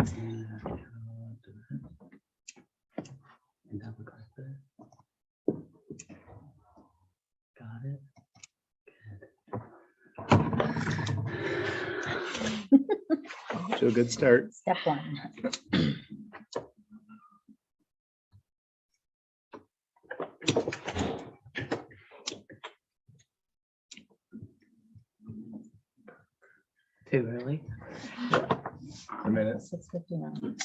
And double click this. Got it. To a good start. Step one. Too early. A minute. 6:59.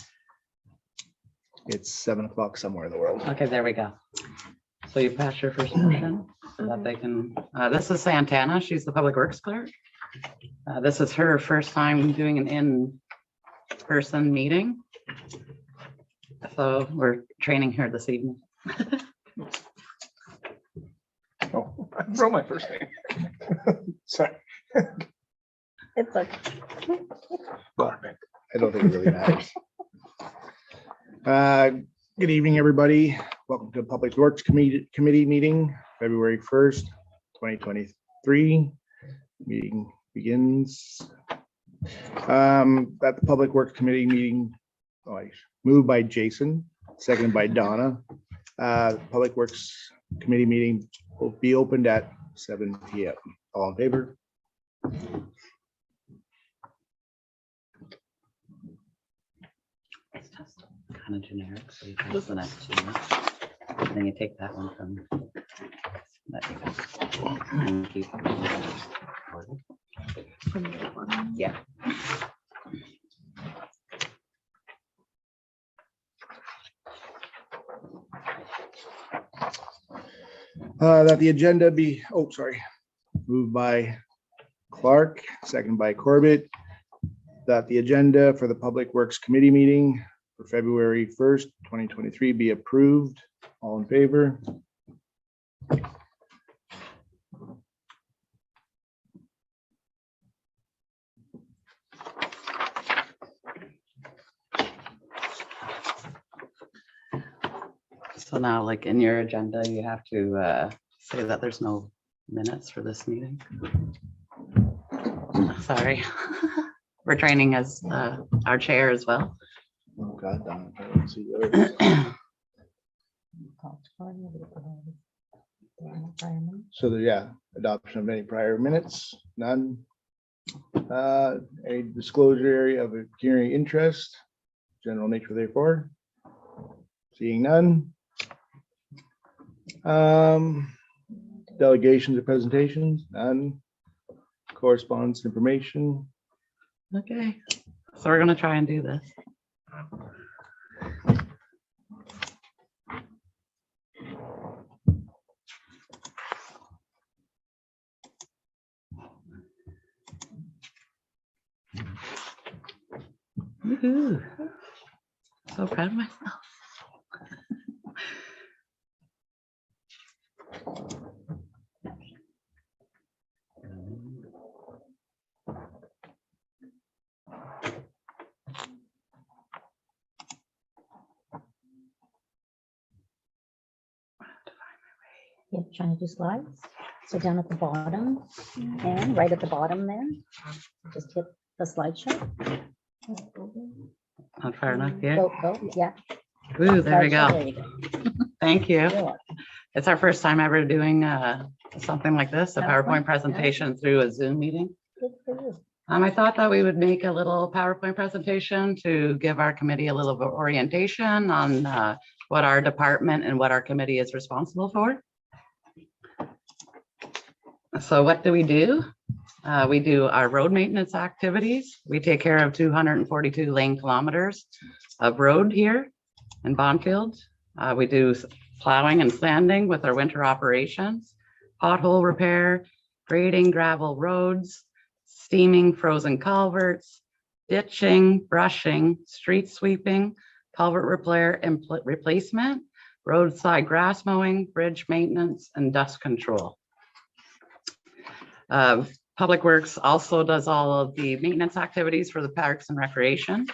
It's 7 o'clock somewhere in the world. Okay, there we go. So you pass your first motion so that they can, this is Santana. She's the Public Works clerk. This is her first time doing an in-person meeting. So we're training her this evening. Oh, I wrote my first name. Sorry. It's like, Well, I don't think it really matters. Good evening, everybody. Welcome to Public Works Committee meeting, February 1st, 2023. Meeting begins. At the Public Works Committee meeting, moved by Jason, seconded by Donna. Public Works Committee meeting will be opened at 7 p.m. All in favor? It's just kind of generic. So you pass the next one. And then you take that one from. That you got. And keep it. Yeah. That the agenda be, moved by Clark, second by Corbett. That the agenda for the Public Works Committee meeting for February 1st, 2023 be approved. All in favor? So now, like in your agenda, you have to say that there's no minutes for this meeting. Sorry. We're training as our chair as well. Oh, God, Donna, I don't see yours. So adoption of any prior minutes, none. A disclosure area of pecuniary interest, general nature therefore. Seeing none. Delegations or presentations, none. Correspondence information. Okay, so we're gonna try and do this. Woohoo. So proud of myself. yeah, trying to do slides. So down at the bottom and right at the bottom there, just hit the slideshow. Not far enough yet. Go, yeah. Ooh, there we Slideshow, go. there you go. Thank you. You're welcome. It's our first time ever doing something like this, a Have PowerPoint fun. presentation through a Zoom meeting. Good for you. I thought that we would make a little PowerPoint presentation to give our committee a little bit of orientation on what our department and what our committee is responsible for. So what do? We do our road maintenance activities. We take care of 242 lane kilometers of road here in Bonfield. We do plowing and sanding with our winter operations, pothole repair, grading gravel roads, steaming frozen culverts, ditching, brushing, street sweeping, culvert repair and replacement, roadside grass mowing, bridge maintenance, and dust control. Public Works also does all of the maintenance activities for the Parks and Recreation.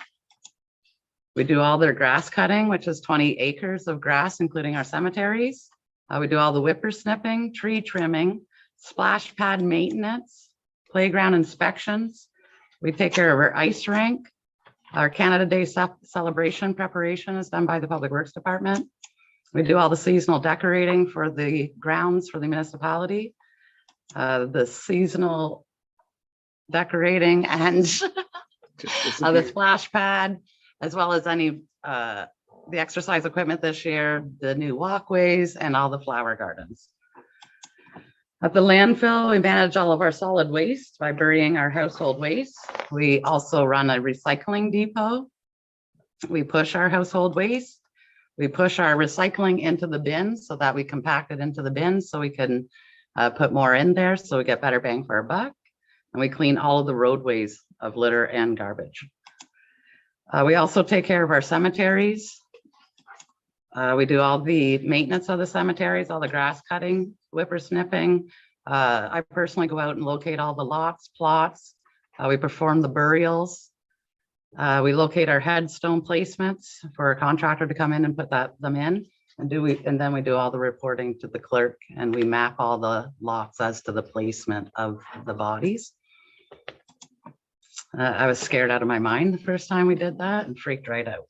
We do all their grass cutting, which is 20 acres of grass, including our cemeteries. We do all the whipper snipping, tree trimming, splash pad maintenance, playground inspections. We take care of our ice rink, Our Canada Day celebration preparation is done by the Public Works Department. We do all the seasonal decorating for the grounds for the municipality. The seasonal decorating and the splash pad, as well as any the exercise equipment this year, the new walkways, and all the flower gardens. At the landfill, we manage all of our solid waste by burying our household waste. We also run a recycling depot. We push our household waste. We push our recycling into the bins so that we compact it into the bins so we can put more in there so we get better bang for our buck. And we clean all of the roadways of litter and garbage. We also take care of our cemeteries. We do all the maintenance of the cemeteries, all the grass cutting, whippersnipping. I personally go out and locate all the lots, plots. We perform the burials. We locate our headstone placements for a contractor to come in and put them in. And then we do all the reporting to the clerk, and we map all the lots as to the placement of the bodies. I was scared out of my mind the first time we did that and freaked right out.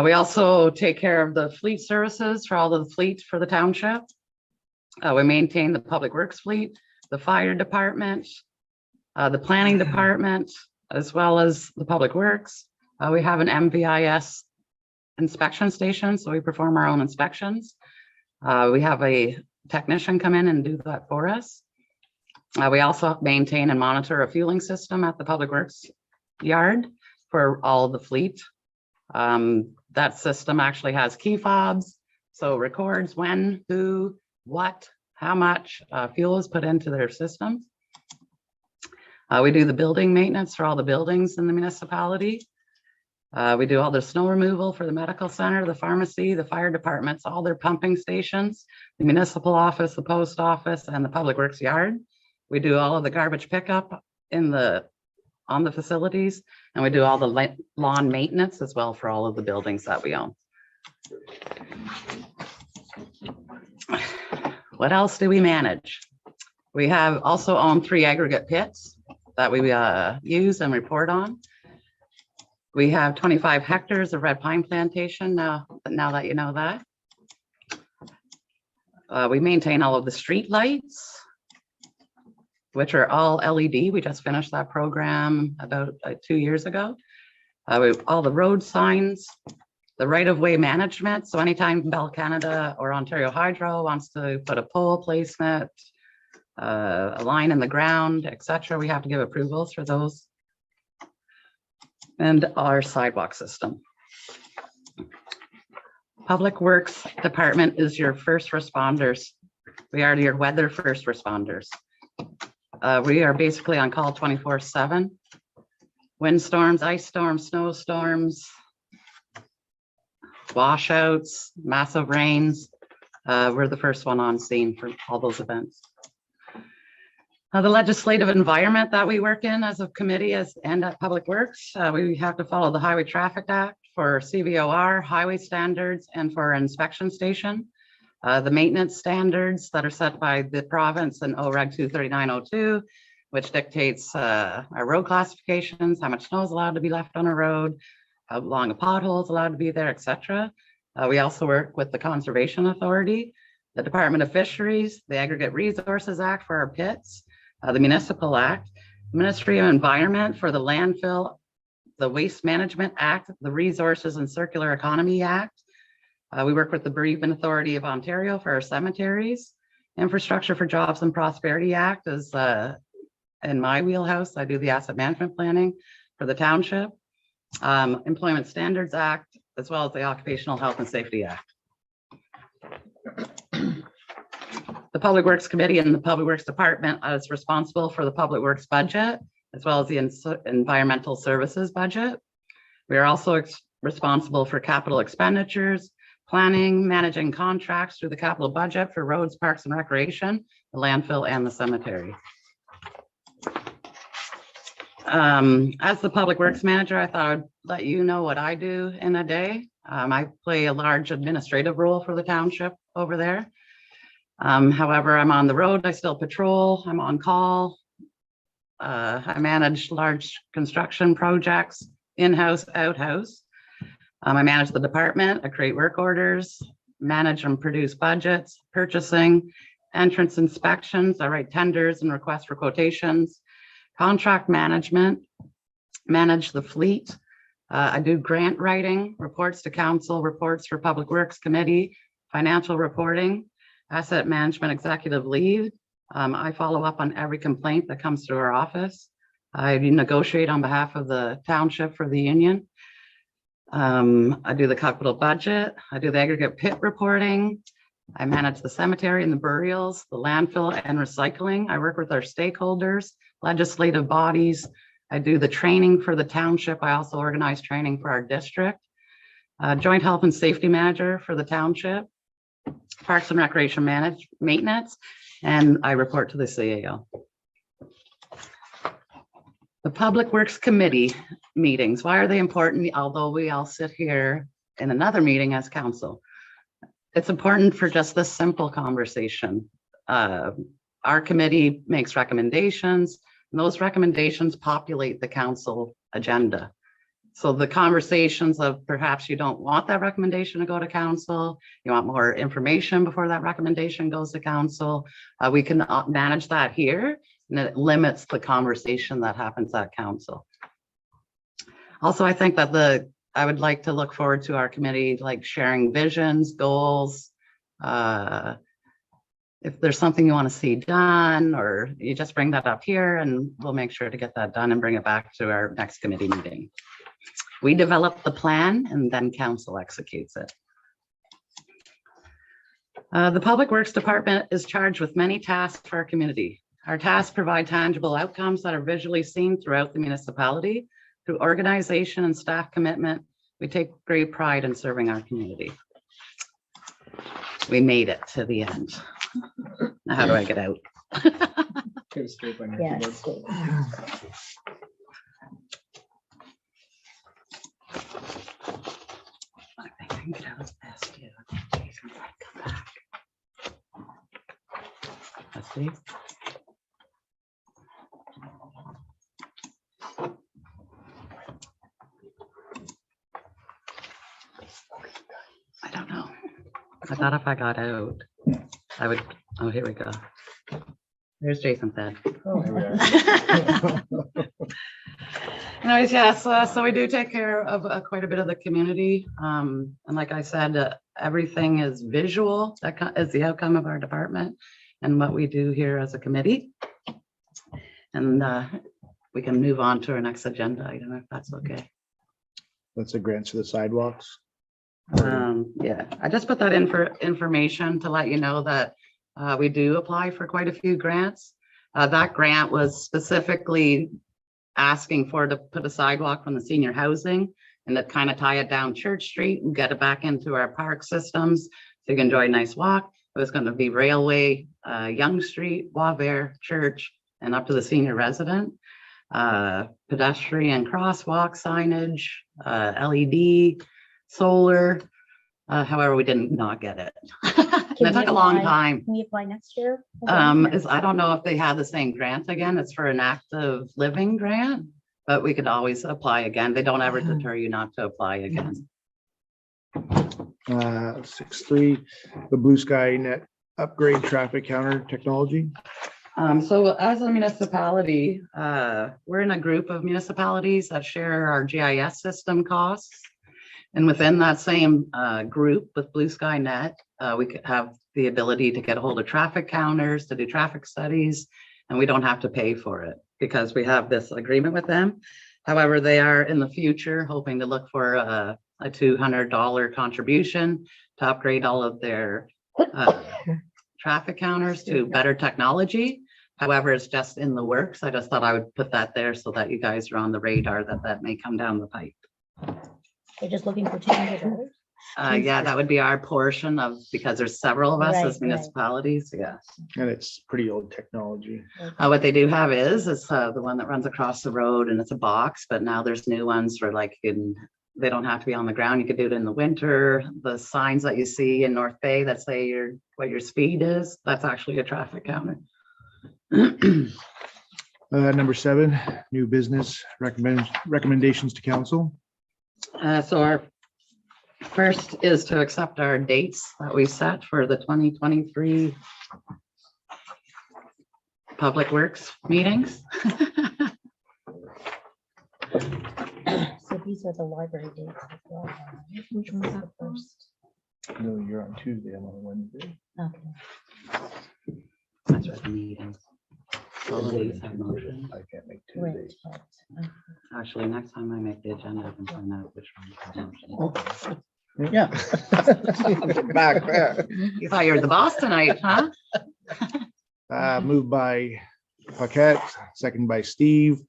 We also take care of the fleet services for all of the fleet for the township. We maintain the public works fleet, the fire department, the planning department, as well as the public works. We have an MVIS inspection station, so we perform our own inspections. We have a technician come in and do that for us. We also maintain and monitor a fueling system at the public works yard for all of the fleet. That system actually has key fobs, so records when, who, what, how much fuel is put into their systems. We do the building maintenance for all the buildings in the municipality. We do all the snow removal for the medical center, the pharmacy, the fire departments, all their pumping stations, the municipal office, the post office, and the public works yard. We do all of the garbage pickup on the facilities, and we do all the lawn maintenance as well for all of the buildings that we own. What else do we manage? We have also own 3 aggregate pits that we use and report on. We have 25 hectares of red pine plantation now that you know that. We maintain all of the street lights, which are all LED. We just finished that program about 2 years ago. All the road signs, the right-of-way management. So anytime Bell Canada or Ontario Hydro wants to put a pole placement, a line in the ground, etc., we have to give approvals for those. And our sidewalk system. Public Works Department is your first responders. We are your weather first responders. We are basically on call 24/7. Windstorms, ice storms, snowstorms, washouts, massive rains. We're the first one on scene for all those events. The legislative environment that we work in as a committee and at Public Works, we have to follow the Highway Traffic Act for CVOR, highway standards, and for our inspection station. The maintenance standards that are set by the province and OREG 23902, which dictates our road classifications, how much snow is allowed to be left on a road, how long a pothole is allowed to be there, etc. We also work with the Conservation Authority, the Department of Fisheries, the Aggregate Resources Act for our pits, the Municipal Act, Ministry of Environment for the landfill, the Waste Management Act, the Resources and Circular Economy Act. We work with the Bereavement Authority of Ontario for our cemeteries. Infrastructure for Jobs and Prosperity Act is in my wheelhouse. I do the asset management planning for the township. Employment Standards Act, as well as the Occupational Health and Safety Act. The Public Works Committee and the Public Works Department is responsible for the Public Works budget, as well as the Environmental Services budget. We are also responsible for capital expenditures, planning, managing contracts through the capital budget for roads, parks, and recreation, the landfill, and the cemetery. As the Public Works Manager, I thought I'd let you know what I do in a day. I play a large administrative role for the township over there. However, I'm on the road, I still patrol, I'm on call. I manage large construction projects, in-house, out-house. I manage the department, I create work orders, manage and produce budgets, purchasing, entrance inspections, I write tenders and requests for quotations, contract management, manage the fleet. I do grant writing, reports to council, reports for Public Works Committee, financial reporting, asset management executive lead. I follow up on every complaint that comes through our office. I negotiate on behalf of the township for the union. I do the capital budget. I do the aggregate pit reporting. I manage the cemetery and the burials, the landfill and recycling. I work with our stakeholders, legislative bodies. I do the training for the township. I also organize training for our district. Joint health and safety manager for the township, parks and recreation maintenance, and I report to the CAO. The Public Works Committee meetings, why are they important? Although we all sit here in another meeting as council. It's important for just this simple conversation. Our committee makes recommendations, and those recommendations populate the council agenda. So the conversations of perhaps you don't want that recommendation to go to council, you want more information before that recommendation goes to council, we can manage that here, and it limits the conversation that happens at council. Also, I think that I would like to look forward to our committee, like sharing visions, goals. If there's something you want to see done, or you just bring that up here and we'll make sure to get that done and bring it back to our next committee meeting. We develop the plan and then council executes it. The Public Works Department is charged with many tasks for our community. Our tasks provide tangible outcomes that are visually seen throughout the municipality. Through organization and staff commitment, we take great pride in serving our community. We made it to the end. Now, how do I get out? Yeah. I think I can get out fast too. Jason might come back. Let's see. I don't know. I thought if I got out, I would. Oh, here we go. There's Jason Fed. Anyways, yes, so we do take care of quite a bit of the community. And like I said, everything is visual. That is the outcome of our department and what we do here as a committee. And we can move on to our next agenda item if that's okay. That's a grant to the sidewalks. Yeah, I just put that in for information to let you know that we do apply for quite a few grants. That grant was specifically asking to put a sidewalk from the senior housing and to kind of tie it down Church Street and get it back into our park systems so you can enjoy a nice walk. It was going to be Railway, Young Street, Boisvert, Church, and up to the senior resident. Pedestrian crosswalk signage, LED, solar. However, we didn't not get it. It took a long time. Can we apply next year? I don't know if they have the same grant again. It's for an active living grant, but we could always apply again. They don't ever deter you not to apply again. 6.3, the Blue Sky Net upgrade traffic counter technology. So as a municipality, we're in a group of municipalities that share our GIS system costs. And within that same group with Blue Sky Net, we could have the ability to get a hold of traffic counters, to do traffic studies, and we don't have to pay for it because we have this agreement with them. However, they are in the future hoping to look for a $200 contribution to upgrade all of their traffic counters to better technology. However, it's just in the works. I just thought I would put that there so that you guys are on the radar that may come down the pipe. They're just looking for $200. Yeah, that would be our portion of, because there's several of us Right, as municipalities. Yeah. And it's pretty old technology. What they do have is the one that runs across the road and it's a box, but now there's new ones for like they don't have to be on the ground. You could do it in the winter. The signs that you see in North Bay that say what your speed is, that's actually a traffic counter. Number 7, new business recommendations to council. So our first is to accept our dates that we set for the 2023 Public Works meetings. So these are the library dates as well. Which one's the first? No, you're on Tuesday, I'm on Wednesday. Okay, That's right, the meetings. All of these have motions. I can't make great. Tuesdays. but, Actually, next time I make the agenda, I can find out which one. has motion. Yeah. Back there. You thought you were the boss tonight, huh? Moved by Paquette, second by Steve,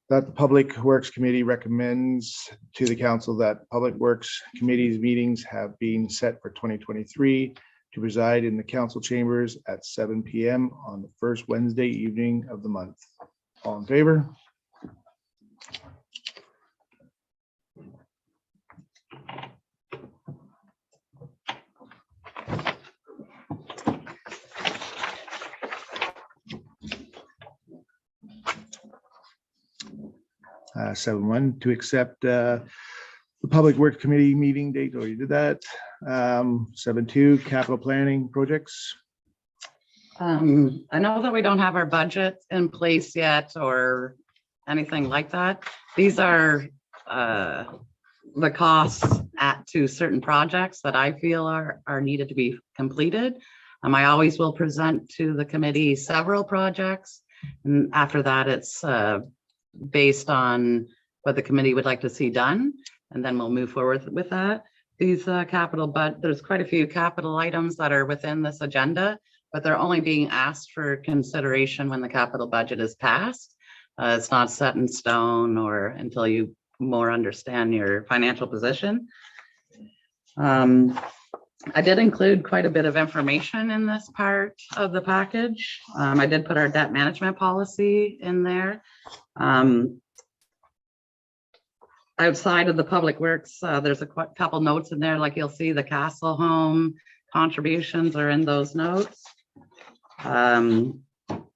that the Public Works Committee recommends to the council that Public Works Committee's meetings have been set for 2023 to reside in the council chambers at 7 PM on the first Wednesday evening of the month. All in favor? Uh, 7-1 to accept the Public Works Committee meeting date. Oh, you did that. 7-2 capital planning projects. I know that we don't have our budget in place yet or anything like that. These are the costs to certain projects that I feel are needed to be completed. I always will present to the committee several projects, and after that, it's based on what the committee would like to see done, and then we'll move forward with that. These there's quite a few capital items that are within this agenda, but they're only being asked for consideration when the capital budget is passed. It's not set in stone or until you more understand your financial position. I did include quite a bit of information in this part of the package. I did put our debt management policy in there. Outside of the Public Works, there's a couple notes in there, like you'll see the Castle Home contributions are in those notes.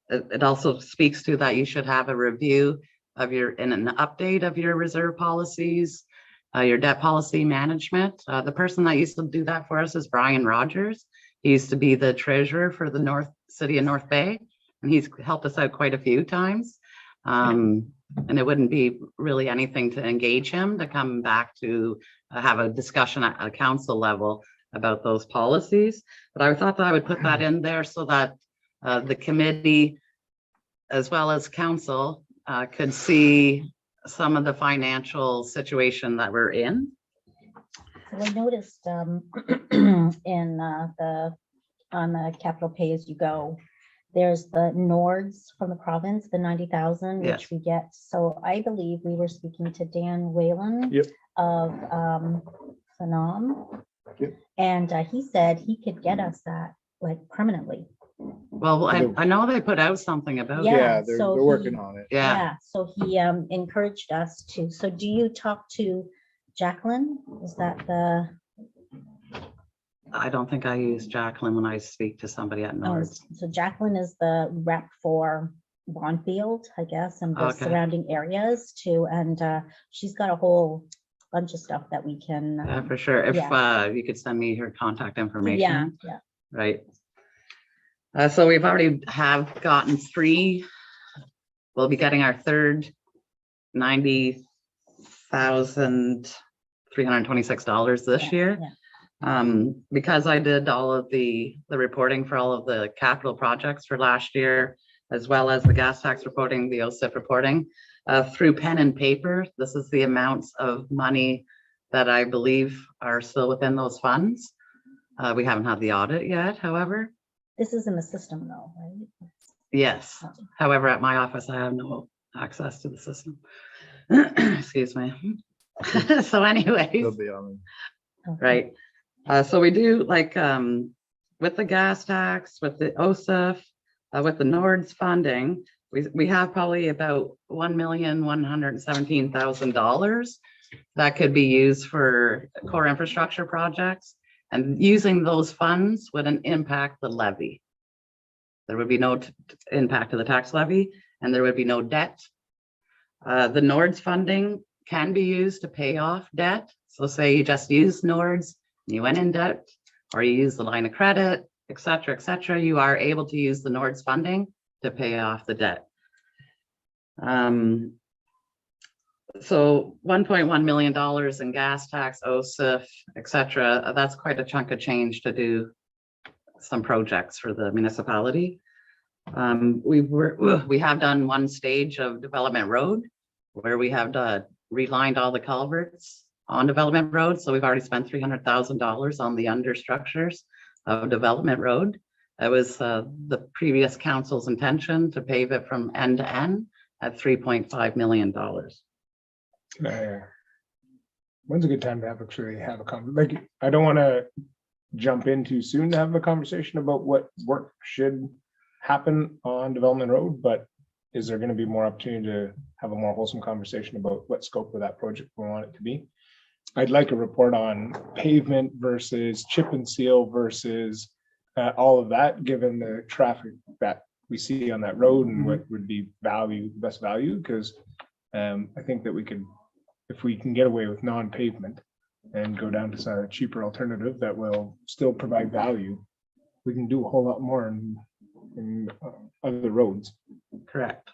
It also speaks to that you should have a review of and an update of your reserve policies, your debt policy management. The person that used to do that for us is Brian Rogers. He used to be the treasurer for the city of North Bay, and he's helped us out quite a few times. And it wouldn't be really anything to engage him to come back to have a discussion at a council level about those policies. But I thought that I would put that in there so that the committee, as well as council, could see some of the financial situation that we're in. So I noticed in on the capital pay as you go, there's the Nords from the province, the 90,000, Yes. which we get. So I believe we were speaking to Dan Whalen Yep. of Phenom. Yep. And he said he could get us that like permanently. Well, I know they put out something about it. Yeah, Yeah, they're so working he- on it. Yeah, So he encouraged us to. So do you talk to Jacqueline? Is that the? I don't think I use Jacqueline when I speak to somebody at Oh, Nords. so Jacqueline is the rep for Bonfield, I guess, and the Okay. surrounding areas too. And she's got a whole bunch of stuff that we can. Yeah, for sure. If Yeah. you could send me her contact Yeah, information. yeah. Right. So we've already have gotten 3. We'll be getting our third $90,326 this Yeah, year. yeah. Because I did all of the reporting for all of the capital projects for last year, as well as the gas tax reporting, the OSIF reporting, through pen and paper. This is the amounts of money that I believe are still within those funds. We haven't had the audit yet, however. This is in the system though, right? Yes. Oh, However, at my office, I have no access to the system. Excuse me. So anyways, They'll be on. okay. right. So we do like with the gas tax, with the OSIF, with the Nords funding, we have probably about $1,117,000 that could be used for core infrastructure projects. And using those funds wouldn't impact the levy. There would be no impact to the tax levy. and there would be no debt. The NORDS funding can be used to pay off debt. So say you just used NORDS, and you went in debt, or you use the line of credit, et cetera, you are able to use the NORDS funding to pay off the debt. So $1.1 million in gas tax, OSIF, et cetera, that's quite a chunk of change to do some projects for the municipality. We have done one stage of Development Road where we have relined all the culverts on Development Road. So we've already spent $300,000 on the understructures of Development Road. That was the previous council's intention to pave it from end to end at $3.5 million. When's a good time to actually have a conversation? Like, I don't want to jump in too soon to have a conversation about what work should happen on Development Road, but is there going to be more opportunity to have a more wholesome conversation about what scope of that project we want it to be? I'd like a report on pavement versus chip and seal versus all of that, given the traffic that we see on that road and what would be best value, because I think that we could, if we can get away with non-pavement and go down to a cheaper alternative that will still provide value, we can do a whole lot more in other roads. Correct.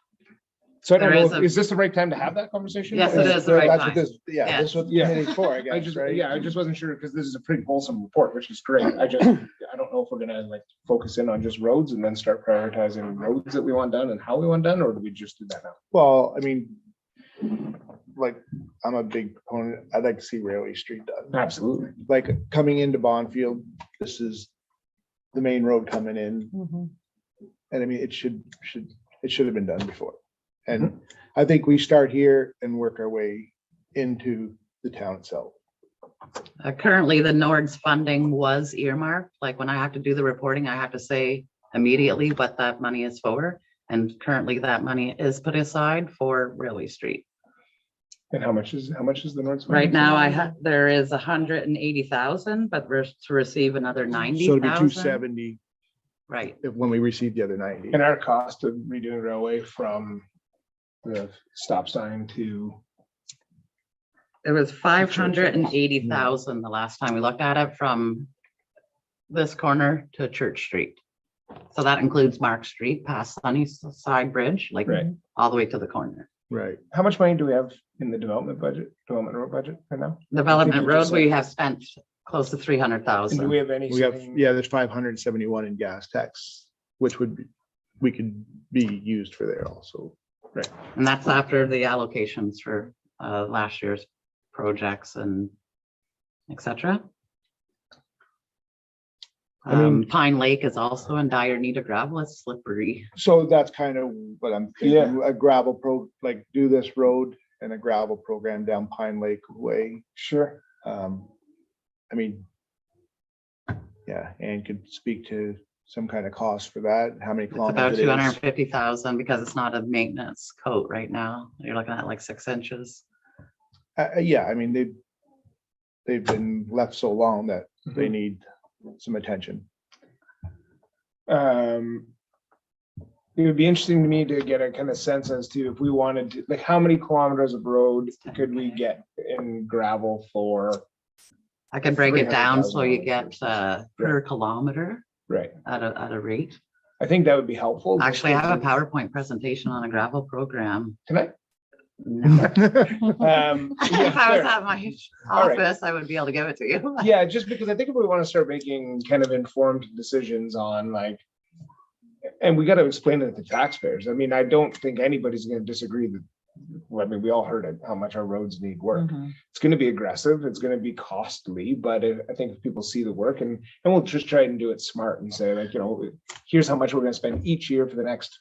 So I don't There know, is is this the right time to have that conversation? Yes, it is the right That's time. what this, yeah, Yeah. this is what the Yeah. committee's for, I I guess, just, right? yeah, I just wasn't sure because this is a pretty wholesome report, which is great. I don't know if we're gonna like focus in on just roads and then start prioritizing roads that we want done and how we want done, or do we just do that now? Well, I mean, like, I'm a big proponent, I'd like to see Railway Street done. Absolutely. Like, coming into Bonfield, this is the main road coming in, Mhm. and I mean, it should have been done before. And I think we start here and work our way into the town itself. Currently, the NORDS funding was earmarked. Like when I have to do the reporting, I have to say immediately what that money is for. And currently that money is put aside for Railway Street. And how much is the North? Right now, there is 180,000, but we're to receive another So it'd be 90,000. 270 Right. when we receive the other 90. And our cost of redoing railway from the stop sign to, It was 580,000 the last time we looked at it, from this corner to Church Street. So that includes Mark Street past Sunnyside Bridge, like Right. all the way to the corner. Right. how much money do we have in the development road budget right now? Development you Road, just we said- have spent close to And do 300,000. we have any? We have, yeah, there's 571 in gas tax, which we could be used for there also. And that's after the allocations for last year's projects and et cetera. I mean- Pine Lake is also in dire need of gravel. It's slippery. So that's kind of what I'm thinking, a gravel like do this road and a gravel program down Pine Lake Way. Sure. I mean, yeah, and could speak to some kind of cost for that, how many It's about kilometers it is. 250,000 because it's not a maintenance coat right now. You're looking at like 6 inches. Yeah, I mean, they've been left so long that they Mhm. need some attention. It would be interesting to me to get a kind of sense as to if we wanted to, like, how many kilometers of road could we get in gravel for? I can break it down so you $300,000 get per kilometer Right. at a rate. I think that would be helpful. Actually, I have a PowerPoint presentation on a gravel program. Tonight. No. If If I was at my All right. office, I would be able to give it to you. Yeah, just because I think if we want to start making kind of informed decisions on like, and we got to explain it to taxpayers. I mean, I don't think anybody's going to disagree that, well, I mean, we all heard it, how much our roads need work. Mhm. It's going to be aggressive, it's going to be costly, but I think if people see the work and we'll just try and do it smart and say like, here's how much we're going to spend each year for the next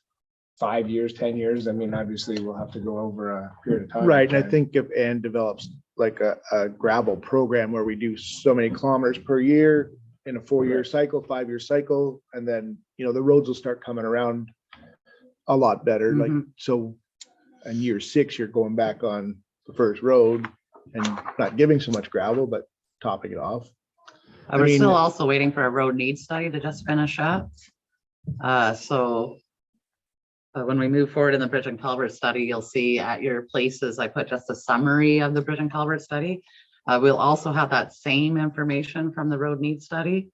5 years, 10 years. I mean, obviously we'll have to go over a period of time. Right, and I think if Ann develops like a gravel program where we do so many kilometers per year in a 4-year cycle, 5-year cycle, and then, the roads will start coming around a lot better, like, Mhm. so in year 6, you're going back on the first road and not giving so much gravel, but topping it off. We're mean- still also waiting for a road needs study to just finish up. So When we move forward in the bridge and culvert study, you'll see at your places, I put just a summary of the bridge and culvert study. We'll also have that same information from the road needs study.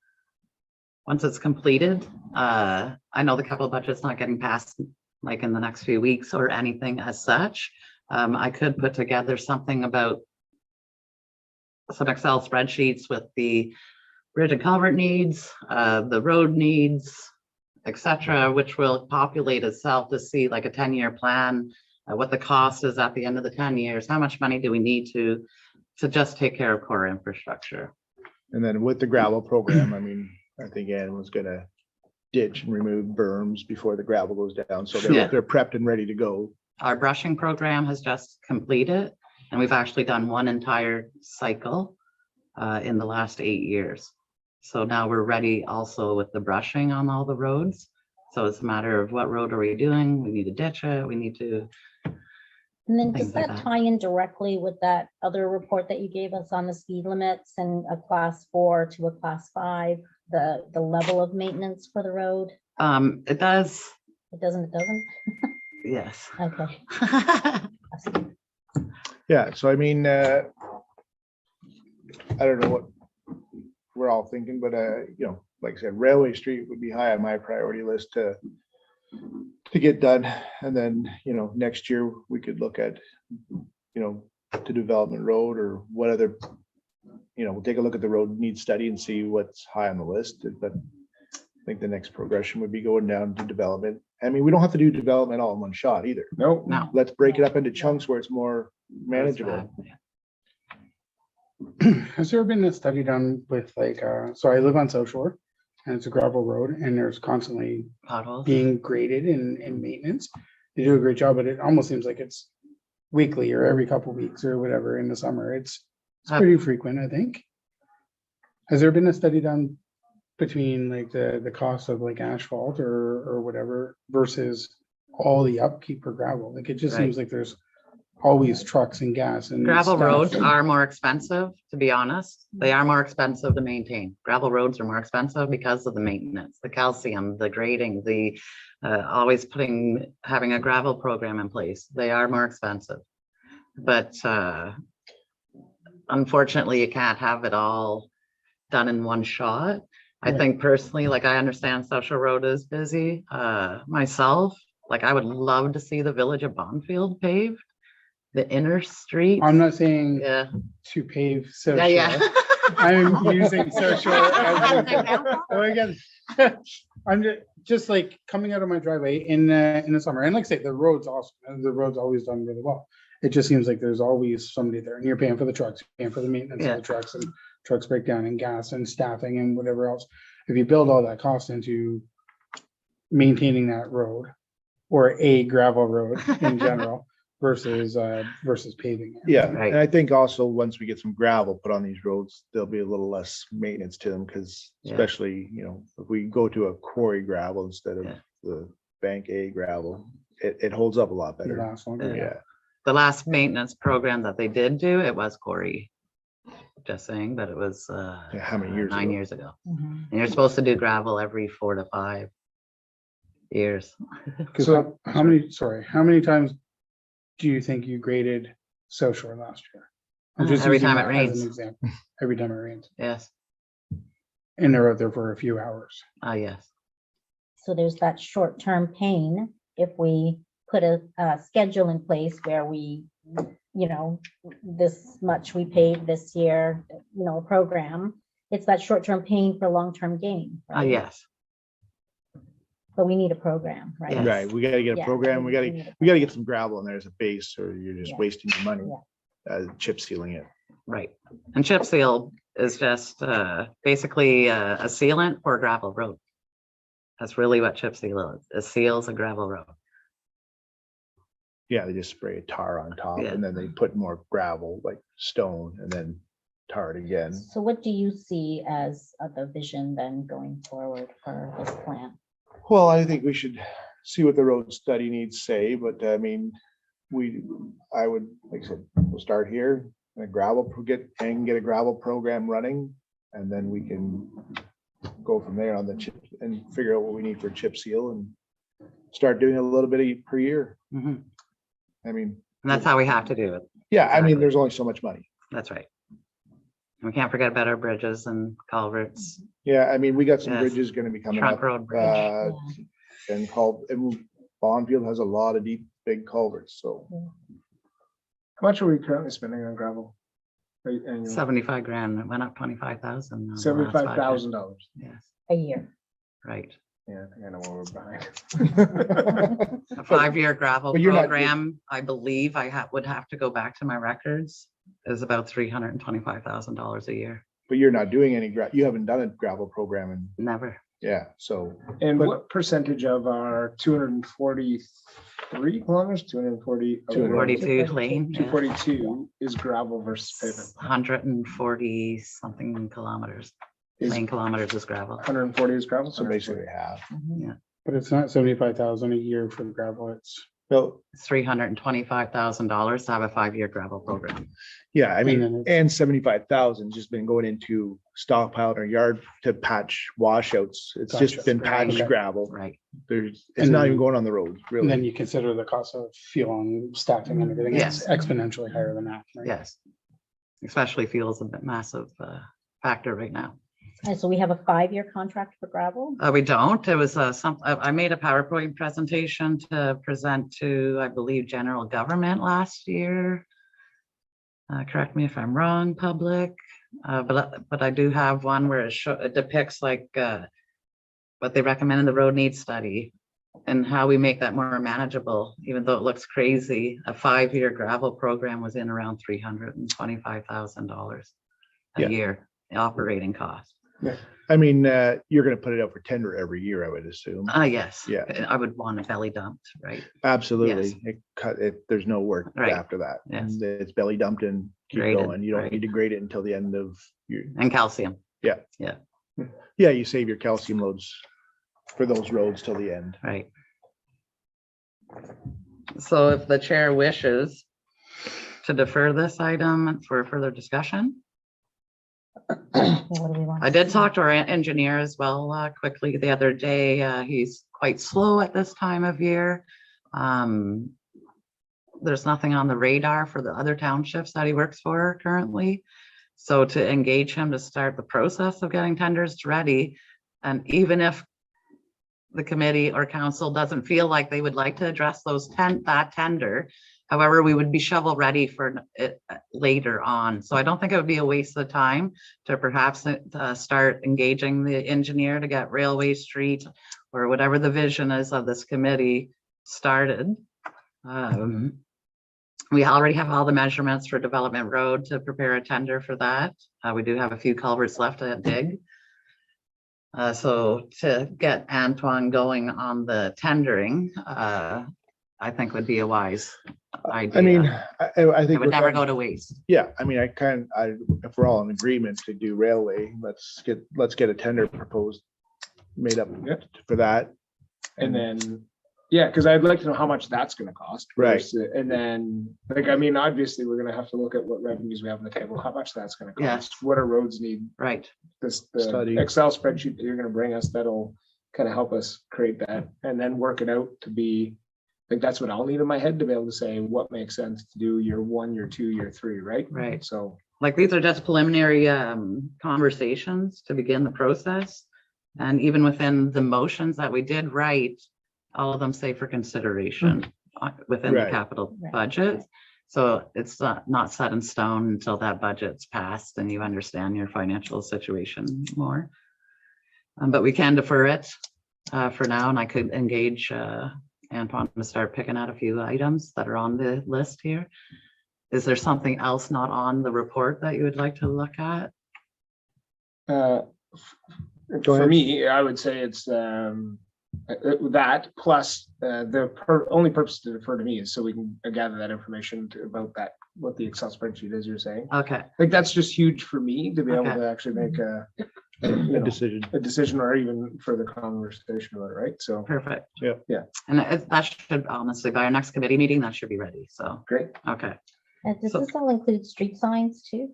Once it's completed, I know the capital budget's not getting passed like in the next few weeks or anything as such. I could put together something about some Excel spreadsheets with the bridge and culvert needs, the road needs, etc., which will populate itself to see like a 10-year plan, what the cost is at the end of the 10 years, how much money do we need to just take care of core infrastructure. And then with the gravel program, I mean, I think Ann was gonna ditch and remove berms before the gravel goes down, so Yeah. they're prepped and ready to go. Our brushing program has just completed, and we've actually done one entire cycle in the last 8 years. So now we're ready also with the brushing on all the roads. So it's a matter of what road are we doing? We need to ditch it. We need to, And then does Things like that that. tie in directly with that other report that you gave us on the speed limits and a class 4 to a class 5, the level of maintenance for the road? it does, It doesn't, yes. Okay. Yeah, so I mean, I don't know what we're all thinking, but you know, like I said, Railway Street would be high on my priority list to get done. And then, you know, next year we could look at, you know, to Development Road or what other, you know, we'll take a look at the road needs study and see what's high on the list. But I think the next progression would be going down to development. I mean, we don't have to do development all in one shot either. Nope. No. Let's break it up into chunks where it's more manageable. Has there been a study done with like, so I live on South Shore and it's a gravel road and there's constantly Potholes. being graded and maintenance. They do a great job, but it almost seems like it's weekly or every couple weeks or whatever in the summer. It's pretty frequent, I think. Has there been a study done between like the cost of like asphalt or whatever versus all the upkeep for gravel? Like it just Right. seems like there's always trucks and gas and Gravel stuff. roads are more expensive, to be honest. They are more expensive to maintain. Gravel roads are more expensive because of the maintenance, the calcium, the grading, the always having a gravel program in place. They are more expensive. But unfortunately, you can't have it all done in one shot. I Right. think personally, like I understand South Shore Road is busy. Myself, like I would love to see the village of Bonfield paved. The inner street. I'm not saying Yeah. to pave South Yeah, Shore. yeah. I'm using South Shore as an Example? Oh, again, I'm just like coming out of my driveway in the summer, and like I say, the road's awesome, and the road's always done really well. It just seems like there's always somebody there, and you're paying for the trucks, paying for the maintenance Yeah. of the trucks, and trucks break down, and gas, and staffing, and whatever else. If you build all that cost into maintaining that road, or a gravel road in general, versus paving it. Yeah, Right. and I think also once we get some gravel put on these roads, there'll be a little less maintenance to them, because Yeah. especially, you know, if we go to a quarry gravel instead of Yeah. the bank A gravel, it holds up a lot The better. last one, Yeah. Yeah, The last maintenance program that they did do, it was Corey. Just saying, but it was Yeah, how many years 9 ago? years ago. Mhm. And you're supposed to do gravel every 4 to 5 years. Because So- how many times do you think you graded South Shore last year? I'm just Every using time it that as rains. an example. Every time it rains, Yes. and they're out there for a few hours. Yes. So there's that short-term pain if we put a schedule in place where we, you know, this much we paid this year, you know, a program. It's that short-term pain for long-term gain. right? Yes. But we need a program, right? Yes. right. We gotta get a Yeah, program. We gotta need a get some gravel in there as a base, or you're just Yeah. wasting your money, chip sealing it. Right. And chip seal is just basically a sealant for a gravel road. That's really what chip seal is. It seals a gravel road. Yeah, they just spray tar on top, Yeah. and then they put more gravel, like stone, and then tar it again. So what do you see as the vision then going forward for this plan? Well, I think we should see what the road study needs say, but I mean, I would, like I said, we'll start here, and get a gravel program running, and then we can go from there on the chip and figure out what we need for chip seal, and start doing a little bit per year. Mhm. I mean, And that's how we have to do it. yeah, I mean, Exactly. there's only so much money. That's right. We can't forget about our bridges and culverts, Yeah, I mean, we got some Yes. bridges gonna be coming trunk up, road bridge. and Bondfield has a lot of deep, big culverts, so. How much are we currently spending on gravel? Annually? 75 grand, it went up 25,000. $75,000. Yes, A year. right. Yeah, I think I know where we're behind. A 5-year gravel but you're not- program, I believe would have to go back to my records, is about $325,000 a year. But you're not doing any you haven't done a gravel program and, Never. yeah, so. And what percentage of our 243 kilometers, 240? 42 lane, yeah. 242 is gravel versus pavement. 140 something kilometers. Is Lane kilometers is gravel. 140 is gravel? So basically half. But it's not 75,000 a year for gravel. It's, No, It's $325,000 to have a 5-year gravel program. yeah, I And mean, then it's- and 75,000 just been going into stockpile in our yard to patch washouts. It's just Gotcha. been patched Right. gravel. Right. It's And not then- even going on the roads, and then really. you consider the cost of fuel and staffing and everything. It's Yes. exponentially higher than that. Right? Yes. Especially fuel's a bit massive factor right now. And so we have a 5-year contract for gravel? We don't. It was I made a PowerPoint presentation to present to, I believe, general government last year. Correct me if I'm wrong, public, but I do have one where it depicts like what they recommend in the road needs study and how we make that more manageable, even though it looks crazy. A 5-year gravel program was in around $325,000 a Yeah. year, the operating cost. I mean, you're gonna put it out for tender every year, I would assume. Yes. Yeah. I would want a belly dumped, right? Absolutely. There's no work Right. after that. Yes. It's belly dumped and keep Graded, going. You don't right. need to grade it until the end of your, And calcium. yeah, you save your calcium loads for those roads till the end. Right. So if the chair wishes to defer this item for further discussion, What do we want? I did talk to our engineer as well quickly the other day. He's quite slow at this time of year. There's nothing on the radar for the other townships that he works for currently. So to engage him to start the process of getting tenders ready, and even if the committee or council doesn't feel like they would like to address that tender, however, we would be shovel ready for it later on. So I don't think it would be a waste of time to perhaps start engaging the engineer to get Railway Street or whatever the vision is of this committee started. We already have all the measurements for Development Road to prepare a tender for that. We do have a few culverts left to dig. So to get Antoine going on the tendering, I think would be a wise idea. I mean, I It think, would never we're go to waste. yeah, I mean, if we're all in agreement to do railway, let's get a tender proposed, made up Yeah. for that. And then, yeah, because I'd like to know how much that's gonna cost. Right. versus- And then, like, I mean, obviously, we're gonna have to look at what revenues we have on the table, how much that's gonna Yes. cost, what our roads need. Right. The Study. Excel spreadsheet that you're gonna bring us, that'll kind of help us create that and then work it out to be, like, that's what I'll need in my head to be able to say what makes sense to do year 1, year 2, year 3, right? Right. So, Like these are just preliminary conversations to begin the process. And even within the motions that we did write, all of them say for consideration within the Right. capital Right. budget. So it's not set in stone until that budget's passed and you understand your financial situation more. But we can defer it for now, and I could engage Antoine to start picking out a few items that are on the list here. Is there something else not on the report that you would like to look at? Go for ahead. me, I would say it's that plus the only purpose to defer to me is so we can gather that information about that, what the Excel spreadsheet is you're saying. Okay, Like, that's just huge for me to be able Okay. to actually make A decision. a decision or even further conversation about it, right? So, perfect. Yeah. Yeah. And that should honestly, by our next committee meeting, that should be ready. So, great. okay. And does So- this all include street signs too?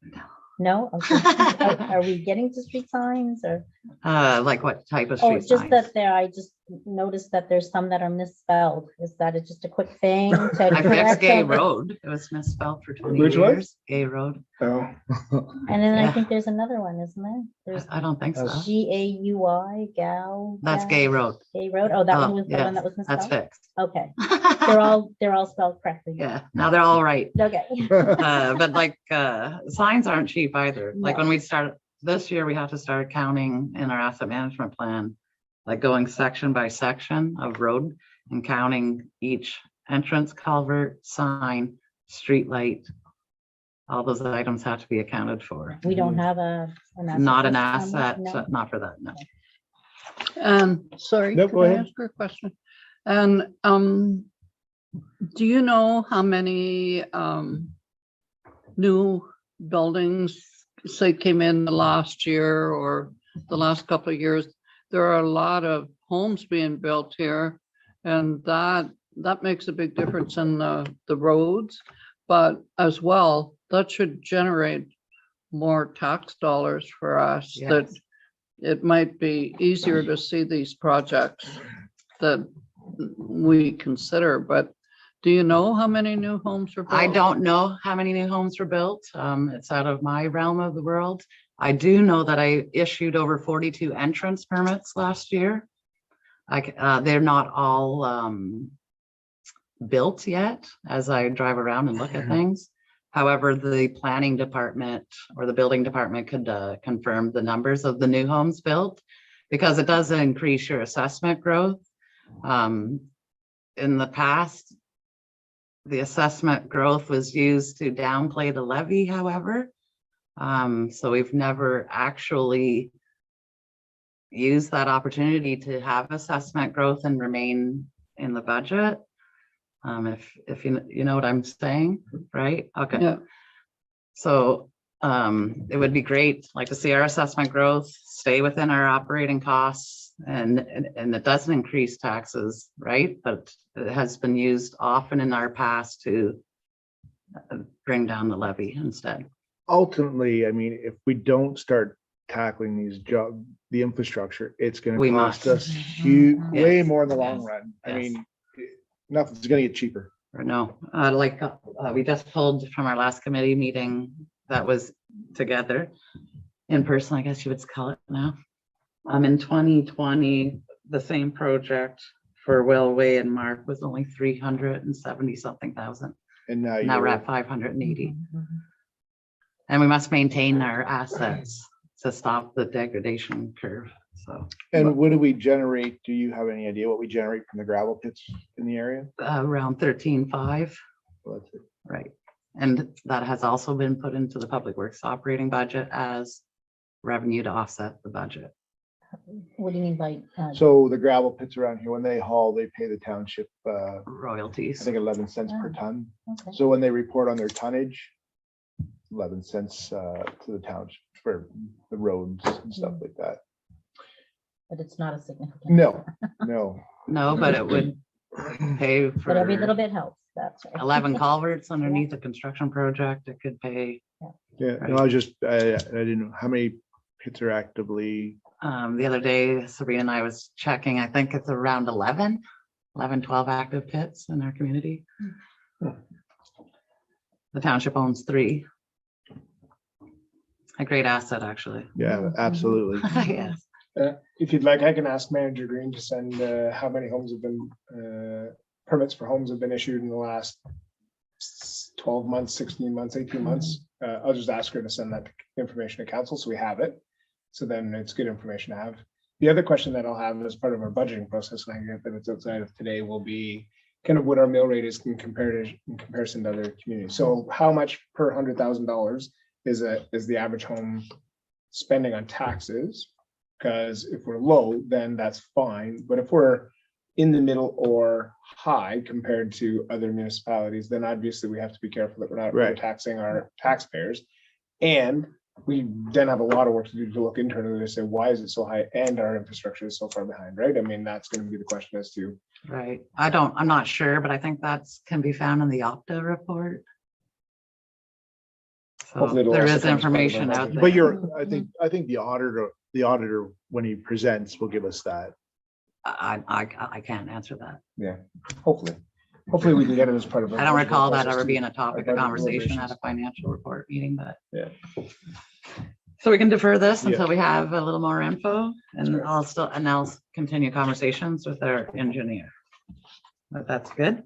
No. No? Okay. Are we getting to street signs or? Like what type of Oh, street it's just signs? that there, I just, noticed that there's some that are misspelled. Is that just a quick thing to I fixed correct Gay them? Road. It was misspelled for 20 Which was? years. Gay Road. Oh, And then I Yeah. think there's another one, isn't there? There's I don't think so. GAUI, Gal. That's Gal- Gay Road. Gay Road. Oh, that Oh, one was the yes, one that was That's misspelled? fixed. Okay, they're all spelled correctly. Yeah, now they're all right. Okay. But like, signs aren't cheap either. Like No. when we started, this year, we had to start counting in our asset management plan, like going section by section of road and counting each entrance, culvert, sign, street light. All those items have to be accounted for. We don't have an asset. Not an list on that? asset, No? not for that, no. And sorry, Nope, go can I ahead. ask you a question? And do you know how many new buildings, say, came in the last year or the last couple of years? There are a lot of homes being built here, and that makes a big difference in the roads. But as well, that should generate more tax dollars for us, that Yes. it might be easier to see these projects that we consider, but do you know how many new homes are built? I don't know how many new homes were built. It's out of my realm of the world. I do know that I issued over 42 entrance permits last year. They're not all built yet as I drive around and look at things. However, the planning department or the building department could confirm the numbers of the new homes built, because it does increase your assessment growth. In the past, the assessment growth was used to downplay the levy, however. So we've never actually used that opportunity to have assessment growth and remain in the budget. If you know what I'm saying, right? Okay. Yeah. So it would be great, like to see our assessment growth stay within our operating costs, and it doesn't increase taxes, right? But it has been used often in our past to bring down the levy instead. Ultimately, I mean, if we don't start tackling the infrastructure, it's gonna We cost must. us huge, way Yes. more in the long run. I Yes. mean, nothing's gonna get cheaper. Or no, we just pulled from our last committee meeting that was together in person, I guess you would call it now. In 2020, the same project for Wellway and Mark was only 370 something thousand. And now Now we're you're, at 580. And we must maintain our assets to stop the degradation curve, so. and what do we generate? Do you have any idea what we generate from the gravel pits in the area? Around 13.5, Well, that's it. right? And that has also been put into the Public Works operating budget as revenue to offset the budget. What do you mean by? So the gravel pits around here, when they haul, they pay the township, I Royalties. think 11 cents per ton. Okay. So when they report on their tonnage, 11 cents to the township for the roads and stuff like that. But it's not a significant. No, no. No, but it would pay But every little for bit helps, that's right. 11 culverts underneath a construction project. It could pay. Yeah, no, I didn't know how many pits are actively, The other day, Sabrina and I was checking, I think it's around 11, 12 active pits in our community. The township owns 3. A great asset, actually. yeah, absolutely. Yes. if you'd like, I can ask Manager Green to send how many homes have been, permits for homes have been issued in the last 12 months, 16 months, 18 months. I'll just ask her to send that information to council so we have it. So then it's good information to have. The other question that I'll have as part of our budgeting process, and I get that it's outside of today, will be kind of what our mill rate is in comparison to other communities. So how much per $100,000 is the average home spending on taxes? Because if we're low, then that's fine. But if we're in the middle or high compared to other municipalities, then obviously we have to be careful that we're not Right. taxing our taxpayers. And we then have a lot of work to do to look internally to say, why is it so high and our infrastructure is so far behind, right? I mean, that's going to be the question as to, Right. I'm not sure, but I think that's can be found in the Opta report. So Hopefully it'll there also is come as part of our information out budget. there. But I think the auditor, when he presents, will give us that. I can't answer that. Yeah, hopefully we can get it as part of. our I don't budget recall that process ever too. being a topic of budget conversation at deliberations. a financial report meeting, but. Yeah. So we can defer this Yeah. until we have a little more info and right. I'll continue conversations with our engineer. But that's good.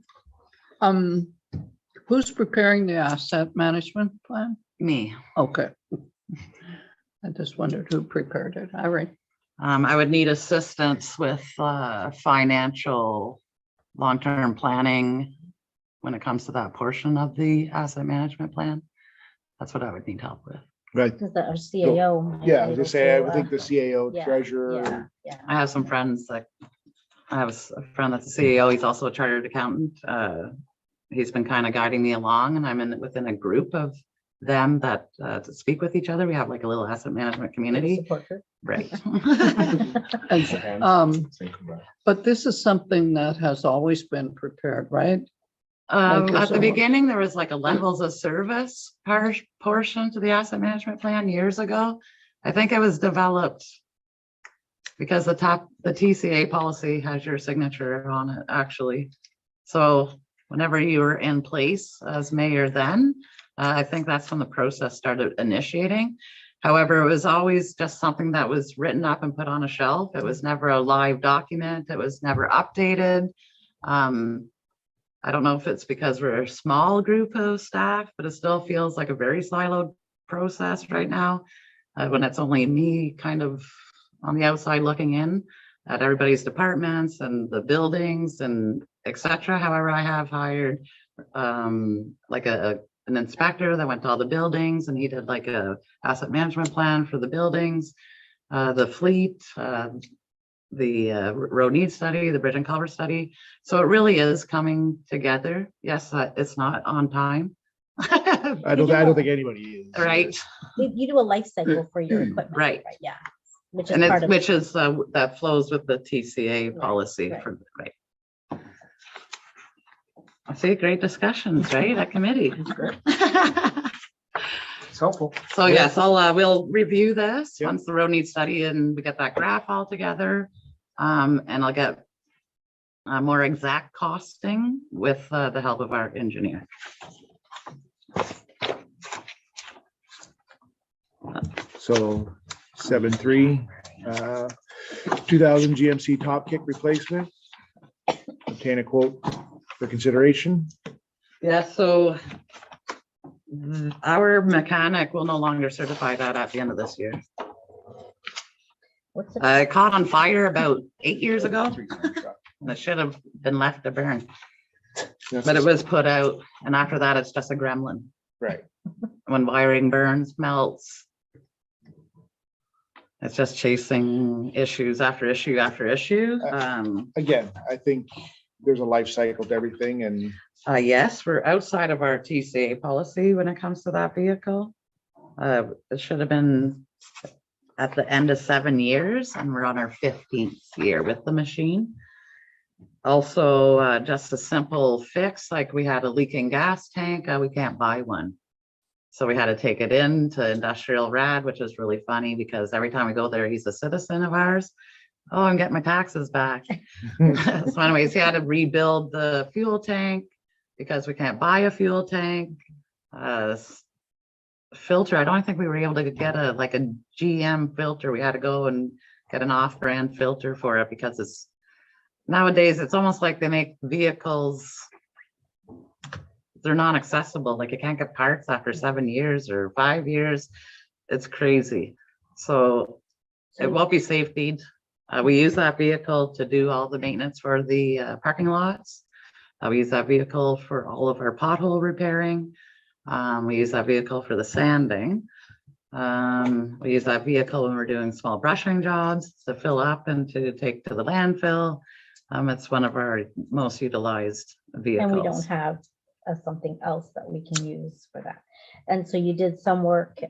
Who's preparing the asset management plan? Me. Okay. I just wondered who prepared it. All right. I would need assistance with financial long-term planning when it comes to that portion of the asset management plan. That's what I would need help with. Right. Because our CAO. might Yeah, I be was able gonna say, I to, would think the CAO yeah, treasurer. Yeah. I have some friends that, I have a friend that's a CEO. He's also a chartered accountant. He's been kind of guiding me along and I'm within a group of them that to speak with each other. We have like a little asset management community. Support group. Right. And, Think about it. but this is something that has always been prepared, right? Like At the yourself. beginning, there was like a levels of service portion to the asset management plan years ago. I think it was developed because the TCA policy has your signature on it, actually. So whenever you were in place as mayor then, I think that's when the process started initiating. However, it was always just something that was written up and put on a shelf. It was never a live document. It was never updated. I don't know if it's because we're a small group of staff, but it still feels like a very siloed process right now. When it's only me kind of on the outside looking in at everybody's departments and the buildings and et cetera. However, I have hired like an inspector that went to all the buildings and he did like a asset management plan for the buildings, the fleet, the road needs study, the bridge and culvert study. So it really is coming together. Yes, it's not on time. I don't think anybody is. Right, You do a life cycle for your equipment. Right. Yeah. Which is and part it's, of. which is, that flows with the TCA Right, policy right. for, right. I see great discussions, right, at committee. It's helpful. So yes, we'll review this Yep. once the road needs study and we get that graph all together. And I'll get more exact costing with the help of our engineer. So 7.3, 2000 GMC top kick replacement. Obtain a quote for consideration. Yeah, so our mechanic will no longer certify that at the end of this year. What's it? It caught on fire about 8 years ago. And it should have been left to burn, but it was put out. And after that, it's just a gremlin. Right. When wiring burns, melts. It's just chasing issues after issue after issue. Again, I think there's a life cycle to everything and Yes, we're outside of our TCA policy when it comes to that vehicle. It should have been at the end of 7 years and we're on our 15th year with the machine. Also, just a simple fix, like we had a leaking gas tank, we can't buy one. So we had to take it in to Industrial Rad, which is really funny because every time we go there, he's a citizen of ours. Oh, I'm getting my taxes back. So anyways, he had to rebuild the fuel tank because we can't buy a fuel tank. Filter, I don't think we were able to get a GM filter. We had to go and get an off-brand filter for it because it's nowadays it's almost like they make vehicles, they're non-accessible. Like you can't get parts after 7 years or 5 years. It's crazy. So it won't be safety. We use that vehicle to do all the maintenance for the parking lots. We use that vehicle for all of our pothole repairing. We use that vehicle for the sanding. We use that vehicle when we're doing small brushing jobs to fill up and to take to the landfill. It's one of our most utilized vehicles. And we don't have something else that we can use for that. And so you did some work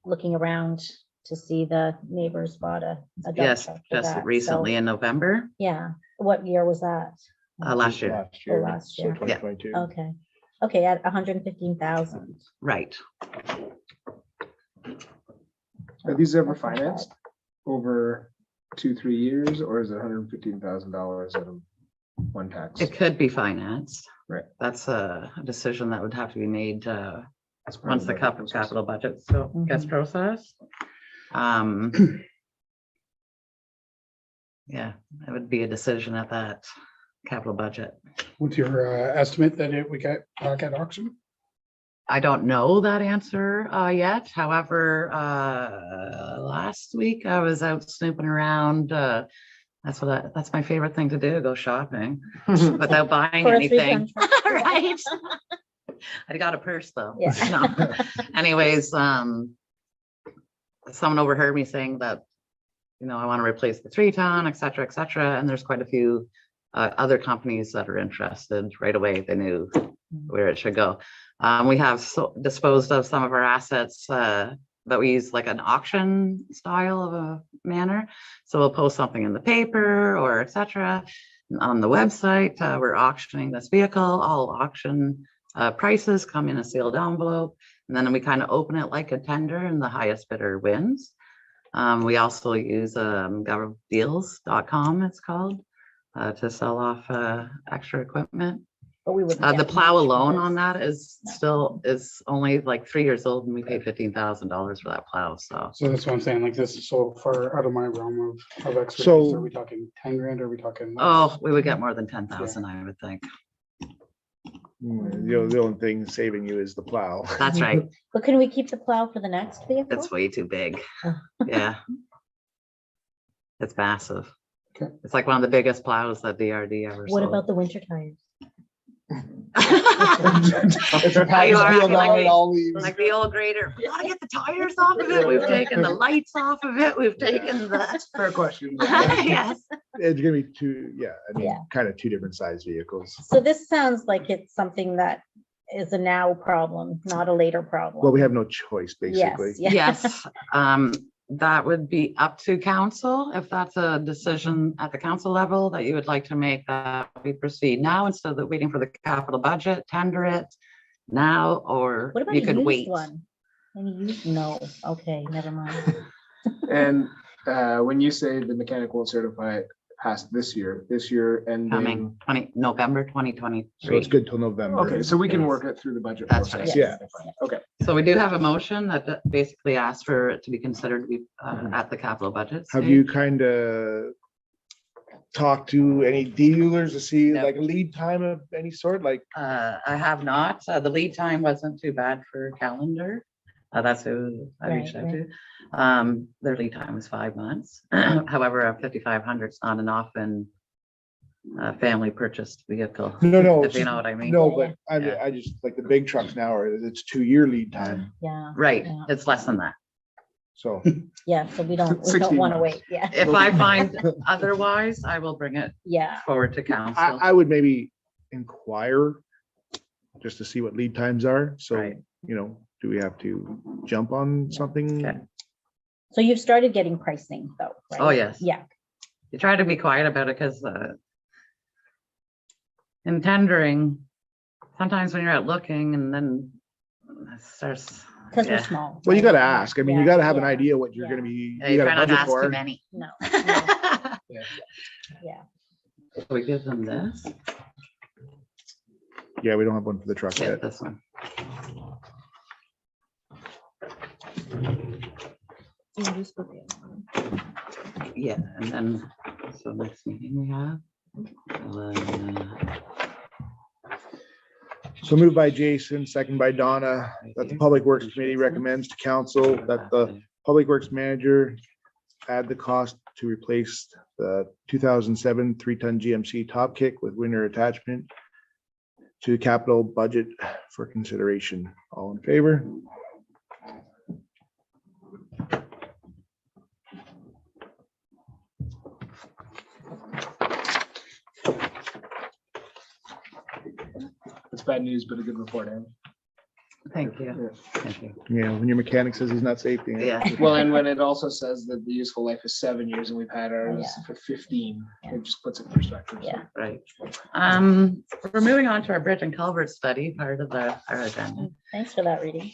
looking around to see the neighbors bought a dump Yes, truck for just that. recently So, in November, yeah, what year was that? last year. Last So year. 2022. Okay, okay, at 115,000. Right. Are these ever financed over 2-3 years, or is it $115,000 at one tax? It could be financed. Right. That's a decision that would have to be made As part once of the budget process? capital budget still gets Mhm. processed. Yeah, it would be a decision at that capital budget. What's your estimate that we got back at auction? I don't know that answer yet. However, last week I was out snooping around. That's my favorite thing to do, go shopping without buying For a anything. 3-ton truck. Right. I got a purse though. Yeah. No. Anyways, someone overheard me saying that, I want to replace the 3-ton, et cetera, and there's quite a few other companies that are interested right away. They knew where it should go. We have disposed of some of our assets, but we use like an auction style of a manner. So we'll post something in the paper or et cetera. On the website, we're auctioning this vehicle. All auction prices come in a sealed envelope, and then we kind of open it like a tender, and the highest bidder wins. We also use govdeals.com, it's called, to sell off extra equipment. But we wouldn't The get plow much for alone this. on that is only like 3 years old, and we paid $15,000 for that plow. So So that's what I'm saying, like this is so far out of my realm of expertise. So- Are we talking 10 grand? Are we talking? we would get more than 10,000, I would think. The only thing saving you is the plow. That's right. But can we keep the plow for the next vehicle? It's way too big. Oh. Yeah. It's massive. Okay. It's like one of the biggest plows that DRD ever What sold. about the winter tires? If the Now you tires are peeled acting like out, me. it all leaves. Like the old grader, we gotta get the tires off of it. We've taken the lights off of it. We've taken the. Fair question. Yes. It's gonna be Yeah. kind of two different size vehicles. So this sounds like it's something that is a now problem, not a later problem. Well, we have no choice, basically. Yes, Yes, that would be up to council. If that's a decision at the council level that you would like to make, that we proceed now instead of waiting for the capital budget, tender it now, or What about you a could used wait. one? Any used? No, okay, never mind. And when you say the mechanic won't certify it past this year ending. Coming November 2023. So it's good till November. Okay, so we can Yes. work it through the budget That's process. right. Yeah. Okay, So we do have a motion that basically asks for it to be considered to be at the capital budget. Have stage. you kind of talked to any dealers to see No. like a lead time of any sort? Like, I have not. The lead time wasn't too bad for calendar. That's who I reached Right, out to. Their lead time was 5 months. However, a 5,500 is not an often family purchased vehicle. no, If you know what I mean. no, but Yeah. I just like the big trucks now are it's 2-year lead time. Yeah, Right, Yeah. it's less than that. So yeah, so we don't 16 want to months. wait, yeah, If I find otherwise, I will bring it yeah. forward to council. I would maybe inquire just to see what lead times are. So, Right. do we have to jump on something? Okay. So you've started getting pricing though, right? Oh, yes. Yeah, You try to be quiet about it because in tendering, sometimes when you're out looking and then it starts. because we're Yeah. small. Well, you right? gotta ask. I mean, you Yeah, gotta have an yeah, idea what you're yeah. gonna be, Yeah, you you got try a not to budget ask too for. many. No, no, yeah. We give them this, Yeah, we don't have one for the truck yeah, yet. this one. Yeah, and then, so next meeting we have. So moved by Jason, second by Donna, that the Public Works Committee recommends to council that the Public Works Manager add the cost to replace the 2007 3-ton GMC top kick with winter attachment to the capital budget for consideration. All in favor? it's bad news, but a good report, Ann. Thank you, thank you. Yeah, when your mechanic says he's not safety. Yeah. Well, and when it also says that the useful life is 7 years and we've had ours Yeah. for 15, Yeah. it just puts it in perspective. so. Yeah. Right. We're moving on to our bridge and culvert study, part of our agenda. Thanks for that reading.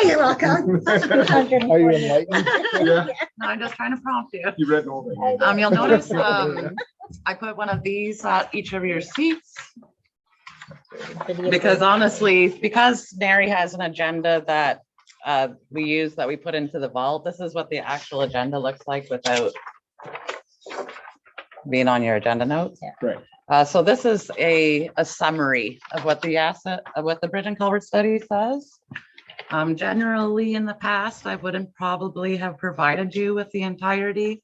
You're welcome. Are you enlightened? Yeah. No, I'm just trying to prompt you. You read the whole thing. You'll notice, I put one of these at each of your seats because honestly, because Mary has an agenda that we use that we put into the vault, this is what the actual agenda looks like without being on your agenda notes. Right. So this is a summary of what the Bridge and Culvert Study says. Generally, in the past, I wouldn't probably have provided you with the entirety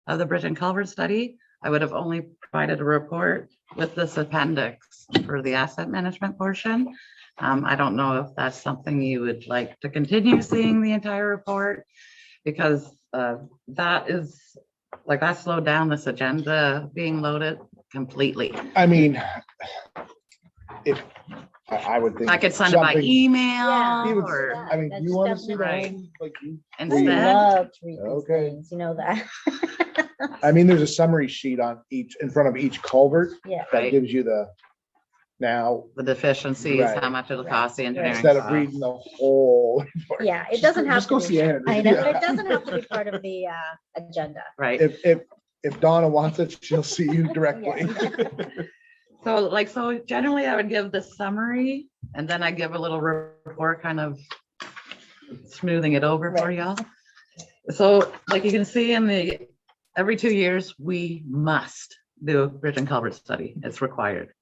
of the Bridge and Culvert Study. I would have only provided a report with this appendix for the asset management portion. I don't know if that's something you would like to continue seeing the entire report, because that slowed down this agenda being loaded completely. I mean, if, I would think. I could send it by something- email Yeah. Even- or I mean, That's you want to see the definitely whole, like, you- I instead. love to read these Okay. things, you know that. I mean, there's a summary sheet on each, in front of each culvert Yeah. that Right. gives you the, now, The deficiencies, how Right. much it'll cost, the engineering. instead of cost. reading the whole. report. Yeah, it doesn't have Just go to see be, Anna. I know, Yeah. it doesn't have to be part of the agenda. Right. If Donna wants it, she'll see you directly. So generally I would give the summary and then I give a little report, kind of smoothing it over for Right. y'all. So like you can see every 2 years, we must do a bridge and culvert study. It's required.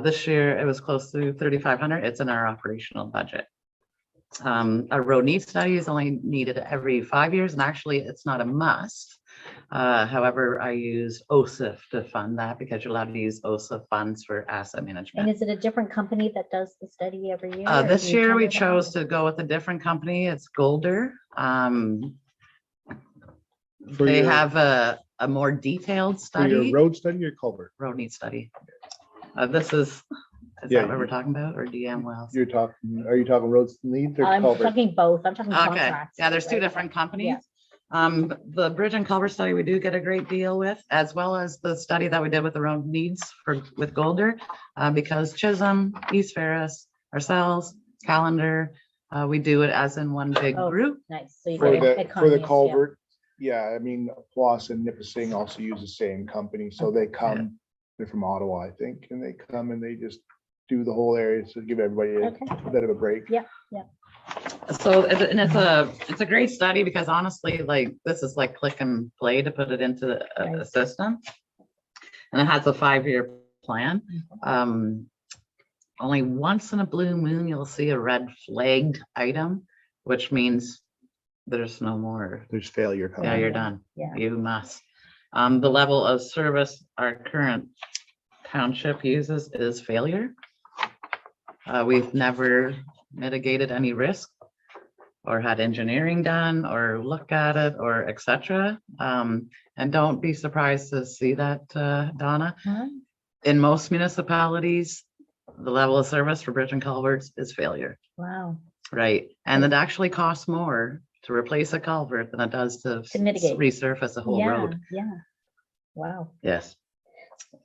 This year it was close to 3,500. It's in our operational budget. A road needs study is only needed every 5 years, and actually it's not a must. However, I use OSIF to fund that because you're allowed to use OSIF funds for asset And management. is it a different company that does the study every year? or This do you year we tender them out? chose to go with a different company. It's Golder. For They your- have a more detailed For your study, road study or culvert? road need study. This is Yeah, that what you- we're talking about, or DM Wells? Are you talking roads needs or I'm culvert? talking both, I'm talking Okay, contracts. yeah, there's two right? different companies. Yeah. The bridge and culvert study, we do get a great deal with, as well as the study that we did with the road needs with Golder. Because Chisholm, East Ferris, ourselves, Calendar, we do it as in one big Oh, group. Nice, so you For get the economies, yeah. culvert, yeah, I mean, Floss and Nipissing also use the same company, so they come, they're from Ottawa, I think, and they come and they just do the whole area, so give everybody Okay. a bit of a break. So, and it's a great study because honestly, like, this is like click and play to put it into a Right. system. And it has a 5-year plan. Only once in a blue moon, you'll see a red flagged item, which means there's no more. There's failure Yeah, coming. you're done. Yeah. You must. The level of service our current township uses is failure. We've never mitigated any risk or had engineering done or look at it or et cetera. And don't be surprised to see that, Donna. Huh? In most municipalities, the level of service for bridge and culverts is failure, Wow, right? And it actually costs more to replace a culvert than it does to mitigate. resurface a whole yeah, road. yeah. Wow, Yes,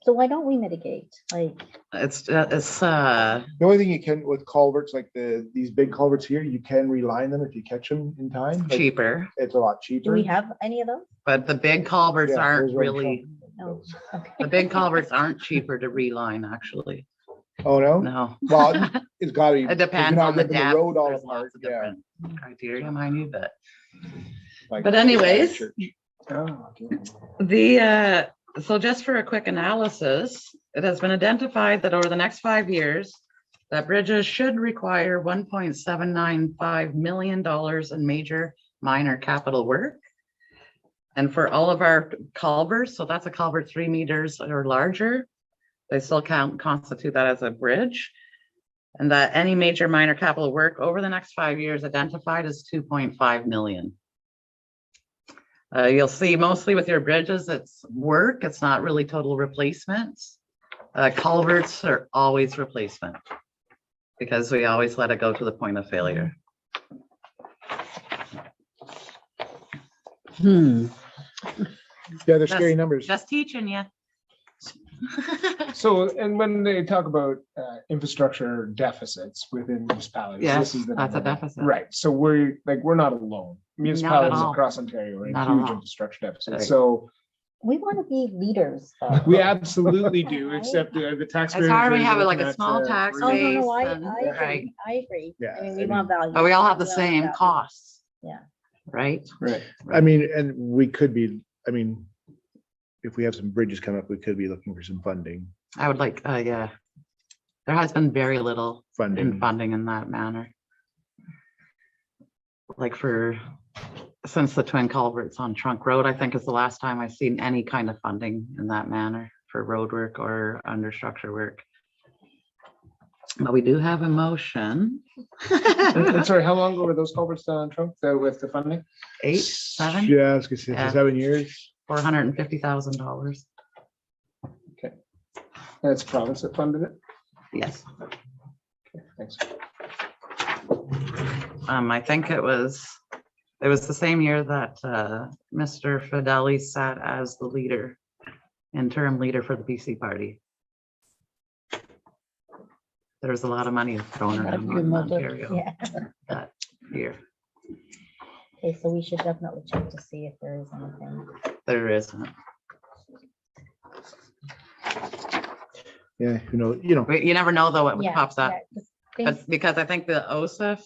so why don't we mitigate, like, it's The only thing you can with culverts, like these big culverts here, you can reline them if you catch them in time. like, cheaper, It's a lot do cheaper. we have any of those? but the big culverts Yeah, aren't those are what I'm really, No, talking okay. the big culverts aren't cheaper to reline, actually. about. Oh, no? No. Well, it's gotta be. It 'cause depends you're not on the ripping depth. road all There's apart, lots of yeah. different criteria, mind you, but Like- But anyways, Oh, okay. so just for a quick analysis, it has been identified that over the next 5 years, that bridges should require $1.795 million in major minor capital work. And for all of our culverts, so that's a culvert 3 meters or larger, they still constitute that as a bridge. And that any major minor capital work over the next 5 years identified as 2.5 million. You'll see mostly with your bridges, it's work, it's not really total replacements. Culverts are always replacement because we always let it go to the point of failure. Yeah, they're scary numbers. Just teaching you. So, and when they talk about infrastructure deficits within municipalities. Yes, this is the that's a number. deficit. Right, so we're not alone. Municipalities all. across Ontario are in Not at huge all. infrastructure deficits, Right. so We want to be leaders. though. we absolutely do, Right. except the taxpayers. It's hard when are you have like looking a at, small tax Oh, no, no, base. I and- agree. Right, I agree. Yeah, I mean, I we mean- want value. but we all have the We want same value. costs. Yeah. Right? Right, I mean, and we could be, I mean, if we have some bridges come up, we could be looking for some funding, I would like, yeah. There has been very little in funding. funding in that manner. Like since the twin culverts on Trunk Road, I think is the last time I've seen any kind of funding in that manner for road work or under structure work. But we do have a motion. and sorry, how long ago were those culverts done on Trunk, with the funding? 8, 7, Yeah, I was gonna say Yeah. 7 years. $450,000. And it's province that funded it? Yes. Okay, thanks. I think it was the same year that Mr. Fideli sat as the leader, interim leader for the PC party. There was a lot of money thrown around in Ontario Yeah. that year. Okay, so we should definitely check to see if there is anything. There isn't. Yeah, you know, But you never know though what Yeah, pops up. yeah, 'cause But things- because I think the OSIF,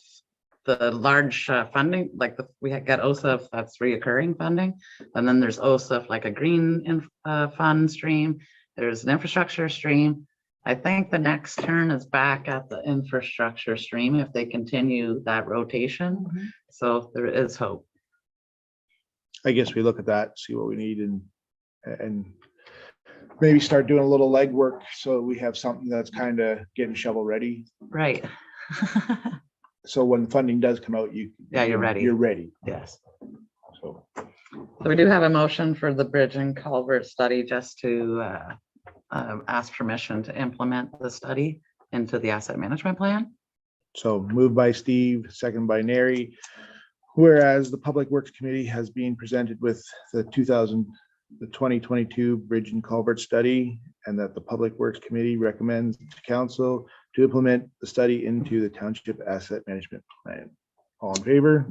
the large funding, like we got OSIF, that's reoccurring funding. And then there's OSIF, like a green fund stream. There's an infrastructure stream. I think the next turn is back at the infrastructure stream if they continue that rotation. Mhm. So there is hope. I guess we look at that, see what we need and maybe start doing a little legwork so we have something that's kind of getting shovel ready. Right. So when funding does come out, Yeah, you're ready. You're ready. Yes. So So we do have a motion for the bridge and culvert study just to ask permission to implement the study into the asset management plan. So moved by Steve, second by Neri. Whereas the Public Works Committee has been presented with the 2022 Bridge and Culvert Study, and that the Public Works Committee recommends to council to implement the study into the Township Asset Management Plan. All in favor?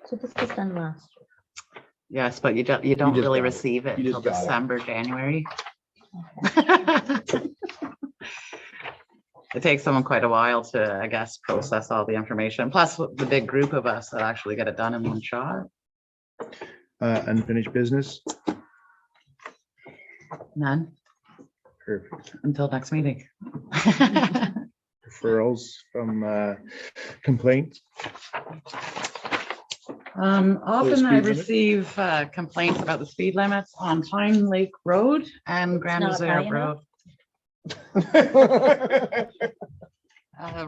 So this was done last year. Yes, but you don't just really got it. receive it You just until got it. December, January. Okay. It takes someone quite a while to, I guess, process all the information, plus the big group of us that actually get it done in one shot. Unfinished business? None Perfect. until next meeting. Referrals from complaints? Often I speed limit? receive complaints about the speed limits on Pine Lake Road and Grand not high Desert enough? Road.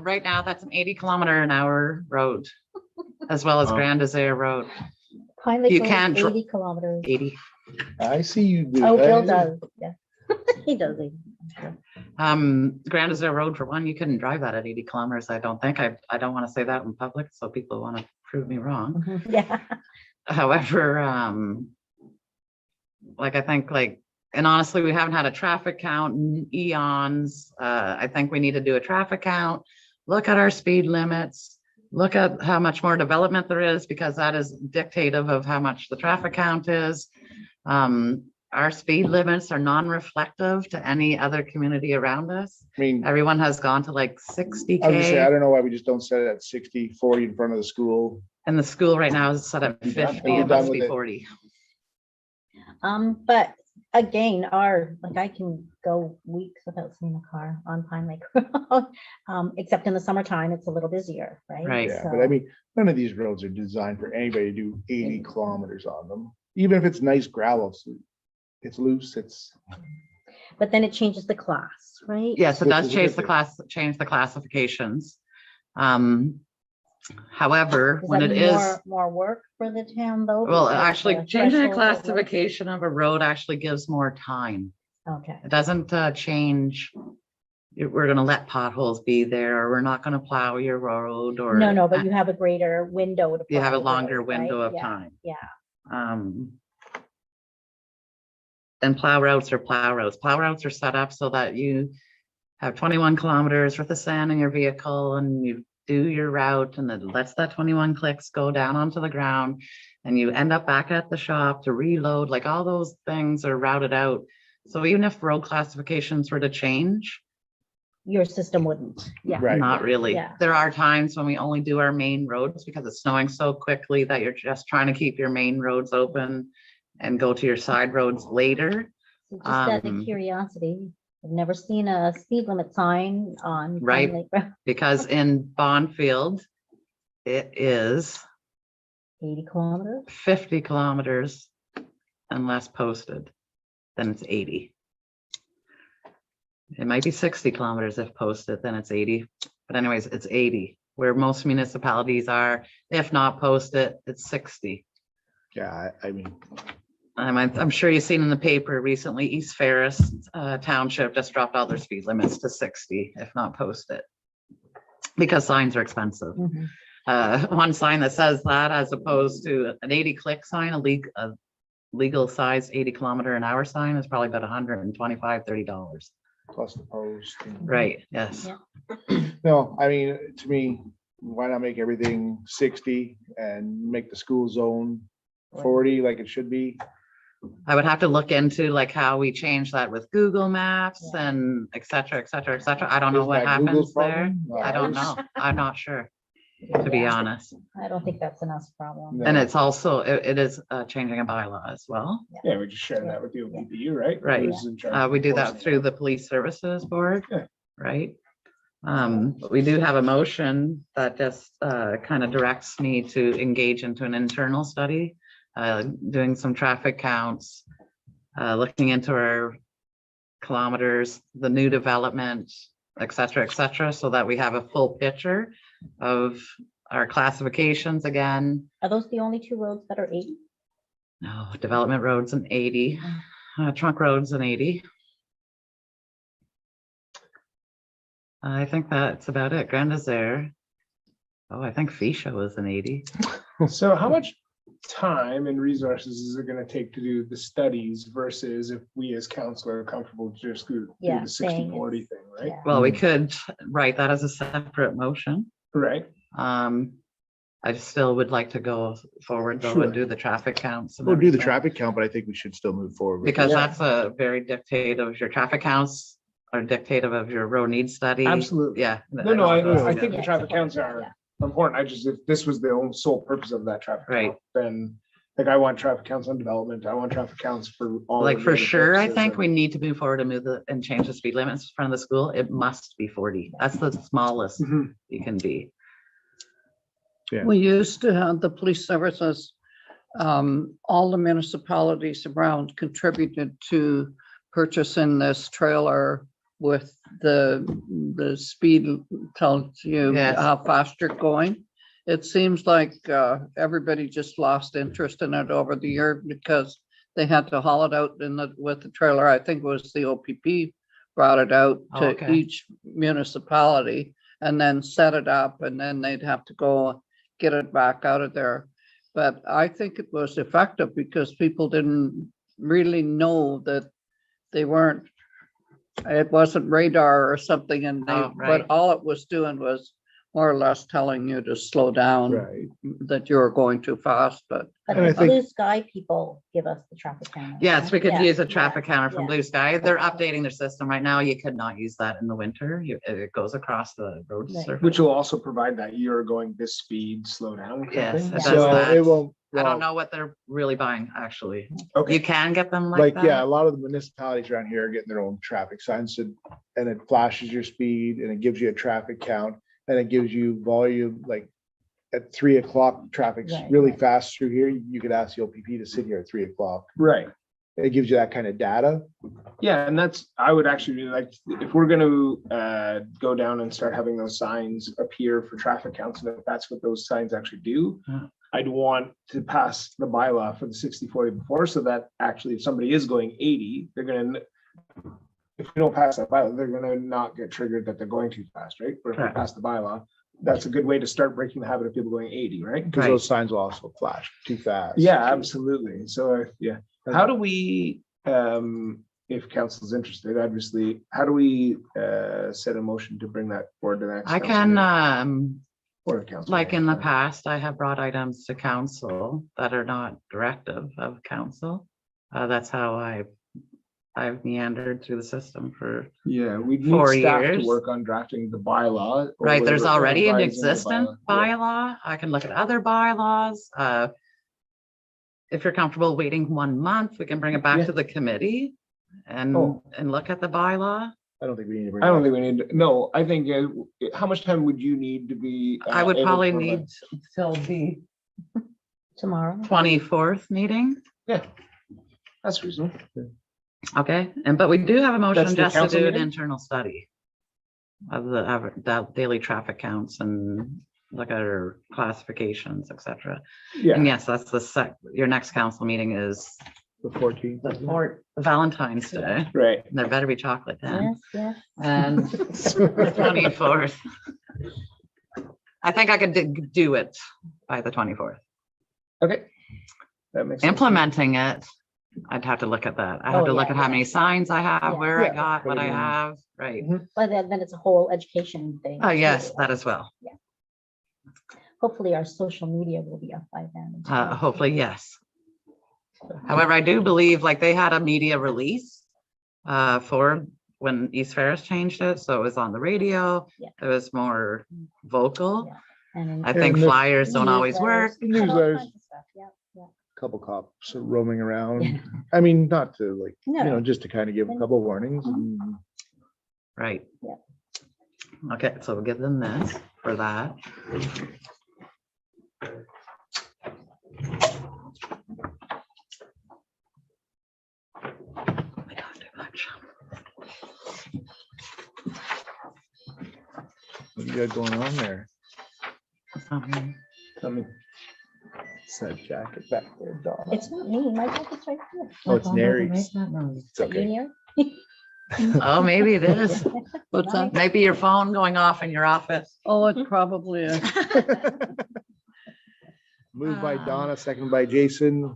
Right now, that's an 80-kilometer-an-hour road, as well as Wow. Grand Desert Road, Pine Lake You Road, can't dr- 80 kilometers. 80. I see you do. Oh, Bill that. does, yeah. He does it. Grand Desert Road, for one, you couldn't drive that at 80 kilometers, I don't think. I don't want to say that in public, so people want to prove me wrong. Mhm, Yeah. However, like I think and honestly, we haven't had a traffic count in eons. I think we need to do a traffic count, look at our speed limits, look at how much more development there is, because that is dictative of how much the traffic count is. Our speed limits are non-reflective to any other community around us. I mean, Everyone has gone to like 60 I was just saying, I K, don't know why we just don't set it at 60, 40 in front of the school. and the school right now is set at Be done- 50, be it done must with be it. 40. But again, I can go weeks without seeing a car on Pine Lake Road. Except in the summertime, it's a little busier, right? Right. Yeah, but I So- mean, none of these roads are designed for anybody to do 80 kilometers on them. Even if it's nice gravel, it's loose, But then it changes the class, right? Yes, it Which does is a change good the thing. change the classifications. However, Is when that it is, more work for the town though? well, because actually the changing the threshold of roads? classification of a road actually gives more time. Okay, It doesn't change. We're gonna let potholes be there, or we're not gonna plow your road, or. no, but you have a greater window to. You have a plow the road, longer window right? of Yeah, time. yeah. Um, and plow routes are plow routes. Plow routes are set up so that you have 21 kilometers worth of sand in your vehicle and you do your route and it lets that 21 clicks go down onto the ground and you end up back at the shop to reload, like all those things are routed out. So even if road classifications were to change, Your system wouldn't, yeah. Right. not really. Yeah. There are times when we only do our main roads because it's snowing so quickly that you're just trying to keep your main roads open and go to your side roads later. So just out Um, of curiosity, I've never seen a speed limit sign on. Pine Right. Lake Road. Because in Bonfield, it is 80 kilometers. 50 kilometers unless posted, then it's 80. It might be 60 kilometers if posted, then it's 80. But anyways, it's 80, where most municipalities are. If not posted, it's 60. Yeah, I mean, I'm sure you've seen in the paper recently, East Ferris Township just dropped all their speed limits to 60 if not posted. Because signs are expensive. Mhm. One sign that says that as opposed to an 80 click sign, a legal size 80 kilometer an hour sign is probably about $125, $30. plus the post. and- Right, yes. Yeah. No, I mean, to me, why not make everything 60 and make the school zone 40 like it should be? I would have to look into like how we change that with Google Maps Yeah. and et cetera, et cetera, et cetera. I don't know Isn't what that Google's happens there. problem? I don't know. I'm not sure, to be Yeah, honest. I don't think that's enough problem. No. And it's also, it is changing a bylaw as well. Yeah, we're just sharing that with the OPPU, right? Right. Who's in charge of We do that enforcing through the Police Services Board, Yeah. right? We do have a motion that just kind of directs me to engage into an internal study, doing some traffic counts, looking into our kilometers, the new development, et cetera, so that we have a full picture of our classifications again. Are those the only two roads that are 80? No, development roads and 80, trunk roads and 80. I think that's about it. Grand Desert. Oh, I think Fisha was an 80. So how much time and resources is it gonna take to do the studies versus if we as council are comfortable just do Yeah, the saying 60-40 it's- thing, right? Yeah. Well, we could write that as a separate motion. Right, I still would like to go forward though Sure. and do the traffic counts. and We'll do the everything, traffic count, but I think we should still move forward. with Because it. that's a very dictative, your traffic counts are dictative of your road need study. absolutely. Yeah. No, I Yeah. think the Yeah, traffic it's counts important, are important. I just, if this was the only sole purpose of that traffic Right. count, then like I want traffic counts on development. I want traffic counts for all. Like of the for other sure, I purposes think of- we need to move forward and and change the speed limits in front of the school. It must be 40. That's the smallest Mhm. you can be. Yeah. We used to have the police services, all the municipalities around contributed to purchasing this trailer with the speed tells you Yes. how fast you're going. It seems like everybody just lost interest in it over the year because they had to haul it out with the trailer. I think it was the OPP brought it out Oh, to okay. each municipality and then set it up and then they'd have to go get it back out of there. But I think it was effective because people didn't really know that they weren't, it wasn't radar or something and they, Oh, right. but all it was doing was more or less telling you to slow down, Right. that you were going too fast, but But And I the think- Blue Sky people give us the traffic count. Yes, we could Yeah, use a yeah, traffic counter from yeah. Blue Sky. They're updating their system right now. You could not use that in the winter. It goes across the road Right. surface. Which will also provide that you're going this speed, slow down. kind of Yes, thing. it does So that. it won't. I well, don't know what they're really buying, actually. Okay. You can get them like Like, yeah, a that. lot of the municipalities around here are getting their own traffic signs and it flashes your speed and it gives you a traffic count. And it gives you volume, like at 3 o'clock, traffic's Right, really right. fast through here. You could ask the OPP to sit here at 3 o'clock. Right. It gives you that kind of data. Yeah, and that's, I would actually really like, if we're gonna go down and start having those signs appear for traffic counts, and if that's what those signs actually do, Yeah. I'd want to pass the bylaw for the 60-40 before, so that actually if somebody is going 80, they're gonna, if we don't pass that bylaw, they're gonna not get triggered that they're going too fast, right? But if we Correct. pass the bylaw, that's a good way to start breaking the habit of people going 80, right? Because Right. those signs will also flash too fast. Yeah, absolutely. So, yeah, how do we if council's interested, obviously, how do we set a motion to bring that forward to the next? I council can, meeting? Or the council like in the meeting? past, I have brought items to council that are not directive of council. That's how I've meandered through the system for, Yeah, we need 4 staff to years. work on drafting the bylaw. or right, there's whatever, already an revising the existent bylaw. Yeah. bylaw. I can look at other bylaws. If you're comfortable waiting 1 month, we can bring it back Yeah. to the committee and, Oh. and look at the bylaw. I don't think we need to bring. I don't it think we need, no, I think, how much time would you need to be? I would able to probably provide- need till the Tomorrow. 24th meeting. Yeah, that's reasonable. Okay, but we do have a motion That's the just to council do an meeting? internal study of the daily traffic counts and look at our classifications, et cetera. And Yeah, yes, that's your next council meeting is The 14th. the Valentine's Day. right. And there better be chocolate then. Yes, yes. And the 24th. I think I could do it by the 24th. Okay. That makes sense. Implementing it, I'd have to look at that. I Oh, have to look yeah, at how many signs I have, Yeah. where I Yeah, got, what I put it in. have, right. But then it's a whole education thing. Oh, yes, that as well. Hopefully our social media will be up by then. Hopefully, yes. However, I do believe like they had a media release for when East Ferris changed it. So it was on the radio. Yeah. It was more vocal. Yeah. And I think And the flyers don't always work. Newsletters. Yeah, yeah. Couple cops roaming around. I mean, not to like, No. just to kind of give a couple warnings. and Right. Yeah. Okay, so we'll give them this for that. I don't do much. What you got going on there? Tell me. It's that jacket back there, Donna. It's not me, my jacket's right here. Oh, it's Nary's. It's Is it okay. Junior? Oh, maybe it is. What's that? Maybe your phone going off in your office. Oh, it probably is. Moved by Donna, second by Jason.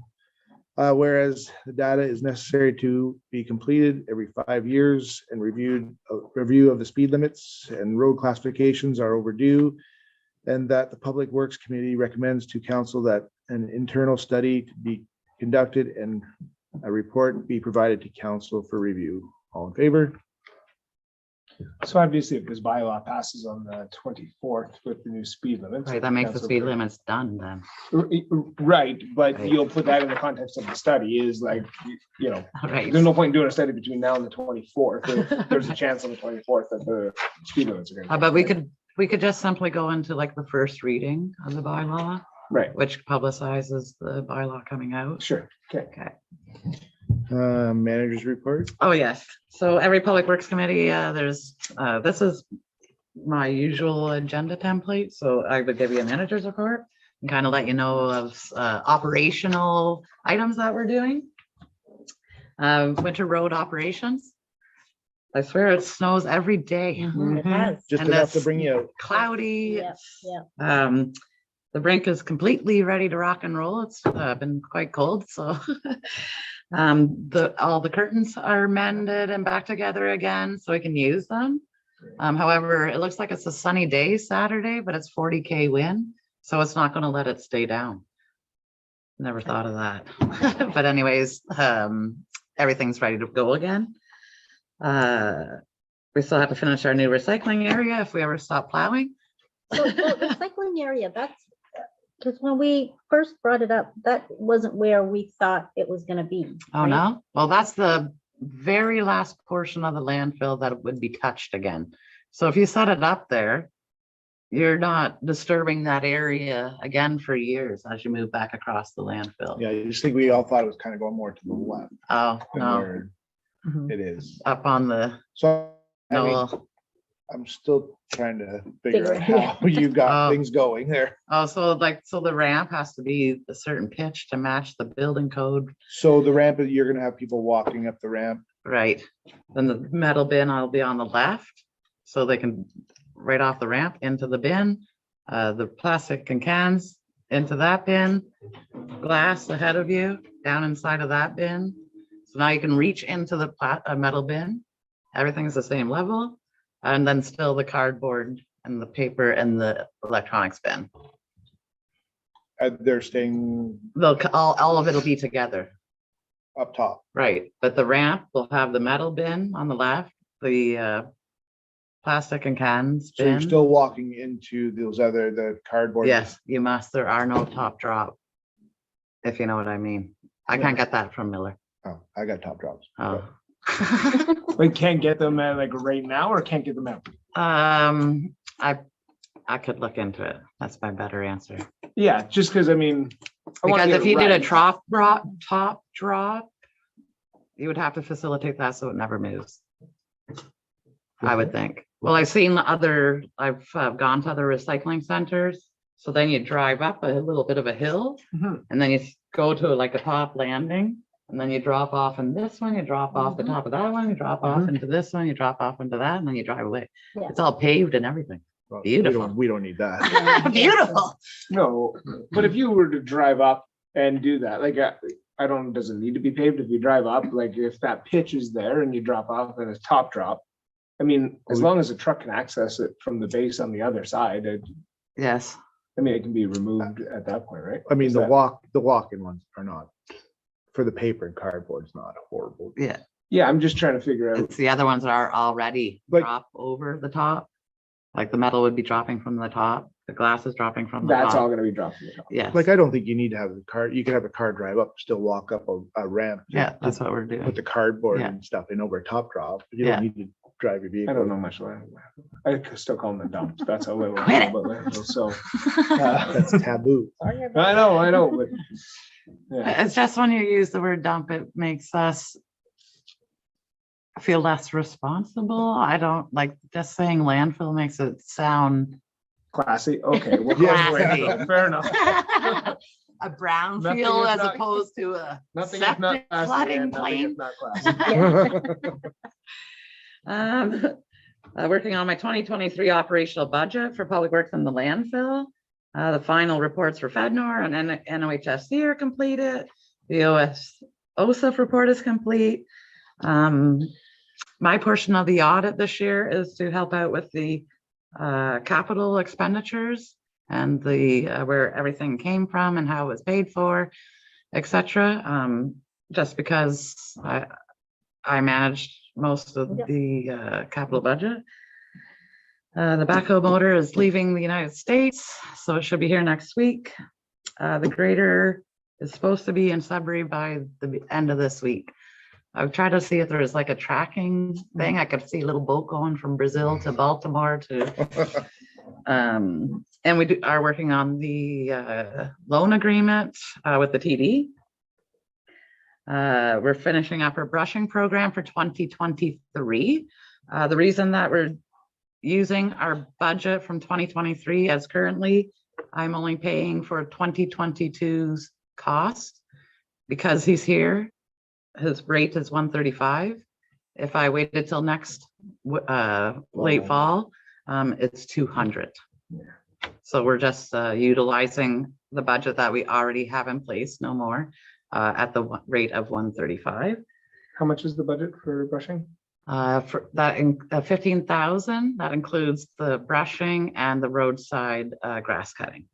Whereas the data is necessary to be completed every 5 years and review of the speed limits and road classifications are overdue. And that the Public Works Committee recommends to council that an internal study to be conducted and a report be provided to council for review. All in favor? So obviously, if this bylaw passes on the 24th with the new speed limits. Right, that makes the council speed can- limits done then. Right, but Right. you'll put that in the context of the study is like, Right. there's no point in doing a study between now and the 24th. if There's a chance on the 24th that the speed limits are gonna. But we could just simply go into like the first reading of the bylaw, Right, which publicizes the bylaw coming out. sure, okay. Okay. Managers report. Oh, yes. So every Public Works Committee, this is my usual agenda template. So I would give you a manager's report and kind of let you know of operational items that we're doing. Winter road operations. I swear it snows every day. It has. Just And enough to that's- bring you out. Cloudy. Yeah, it's, yeah. The brink is completely ready to rock and roll. It's been quite cold, so all the curtains are mended and back together again, so we can use them. However, it looks like it's a sunny day Saturday, but it's 40K wind, so it's not going to let it stay down. Never thought of that. But anyways, everything's ready to go again. We still have to finish our new recycling area if we ever stop plowing. So the recycling area, that's, because when we first brought it up, that wasn't where we thought it was gonna be. Oh, right? no? Well, that's the very last portion of the landfill that would be touched again. So if you set it up there, you're not disturbing that area again for years as you move back across the landfill. Yeah, I just think we all thought it was kind of going more to the left Oh, than no, where Mhm. it is. up on the, So, I mean, no, I'm still trying to Figure figure out it out. how you got Oh. things going there. so the ramp has to be a certain pitch to match the building code, So the ramp, you're gonna have people walking up the ramp. right? Then the metal bin will be on the left, so they can right off the ramp into the bin. The plastic and cans into that bin, glass ahead of you, down inside of that bin. So now you can reach into the metal bin. Everything's the same level. And then still the cardboard and the paper and the electronics bin. They're staying All of it'll be together. up top. Right, but the ramp will have the metal bin on the left, the plastic and cans So you're bin. still walking into the cardboard. Yes, you must. There are no top drop. If you know what I mean. I can't get that from Miller. Oh, I got top drops. Oh. Like can't get them at like right now or can't get them out? I could look into it. That's my better answer. Yeah, just because I mean. I wanna Because get if it you did a right. top drop, you would have to facilitate that so it never moves. I would think. Well, I've gone to other recycling centers. So then you drive up a little bit of a hill Mhm. and then you go to like a top landing. And then you drop off in this one, you drop off the top of that one, you drop off Mhm. into this one, you drop off into that, and then you drive away. Yeah. It's all paved and everything. Well, Beautiful. We don't need that. Beautiful. No, but if you were to drive up and do that, like, I don't, does it need to be paved if you drive up, like, if that pitch is there and you drop off and it's top drop? I mean, as long as a truck can access it from the base on the other side, Yes. I mean, it can be removed at that point, right? I mean, Is the that- walk-in ones are not, for the paper and cardboard, it's not horrible. Yeah. Yeah, I'm just trying to figure out, It's the other ones that are already Like- drop over the top. Like the metal would be dropping from the top, the glass is dropping from the that's all top. gonna be dropped from the top. Yes. Like, I don't think you need to have the car, you could have a car drive up, still walk up a ramp. to- Yeah, to that's what we're Put doing. the cardboard Yeah. and stuff in over a top drop. You Yeah. don't need to drive your vehicle. I don't know much land. I could still call them the dumps. That's how little I Quit know it. about landfills, so. uh, That's taboo. Sorry about I know, but. Yeah, It's just when you use the word dump, it makes us feel less responsible. I don't like just saying landfill makes it sound classy, okay. we'll Yeah. go away. Fair enough. a Nothing brownfield is as not- opposed to a Nothing is not septic classy flooding and nothing is plain. not classy. Working on my 2023 operational budget for Public Works and the landfill. The final reports for FEDNOR and NOHSC are completed. The OSIF report is complete. My portion of the audit this year is to help out with the capital expenditures and the where everything came from and how it was paid for, etc. Just because I managed most of Yep. the capital budget. The backhoe motor is leaving the United States, so it should be here next week. The grader is supposed to be in Sudbury by the end of this week. I've tried to see if there is like a tracking thing. I could see a little boat going from Brazil to Baltimore to, and we are working on the loan agreement with the TD. We're finishing up our brushing program for 2023. The reason that we're using our budget from 2023 as currently, I'm only paying for 2022's cost because he's here. His rate is 135. If I waited till next late fall, it's 200. So we're just utilizing the budget that we already have in place, no more, at the rate of 135. How much is the budget for brushing? For that, 15,000, that includes the brushing and the roadside grass cutting.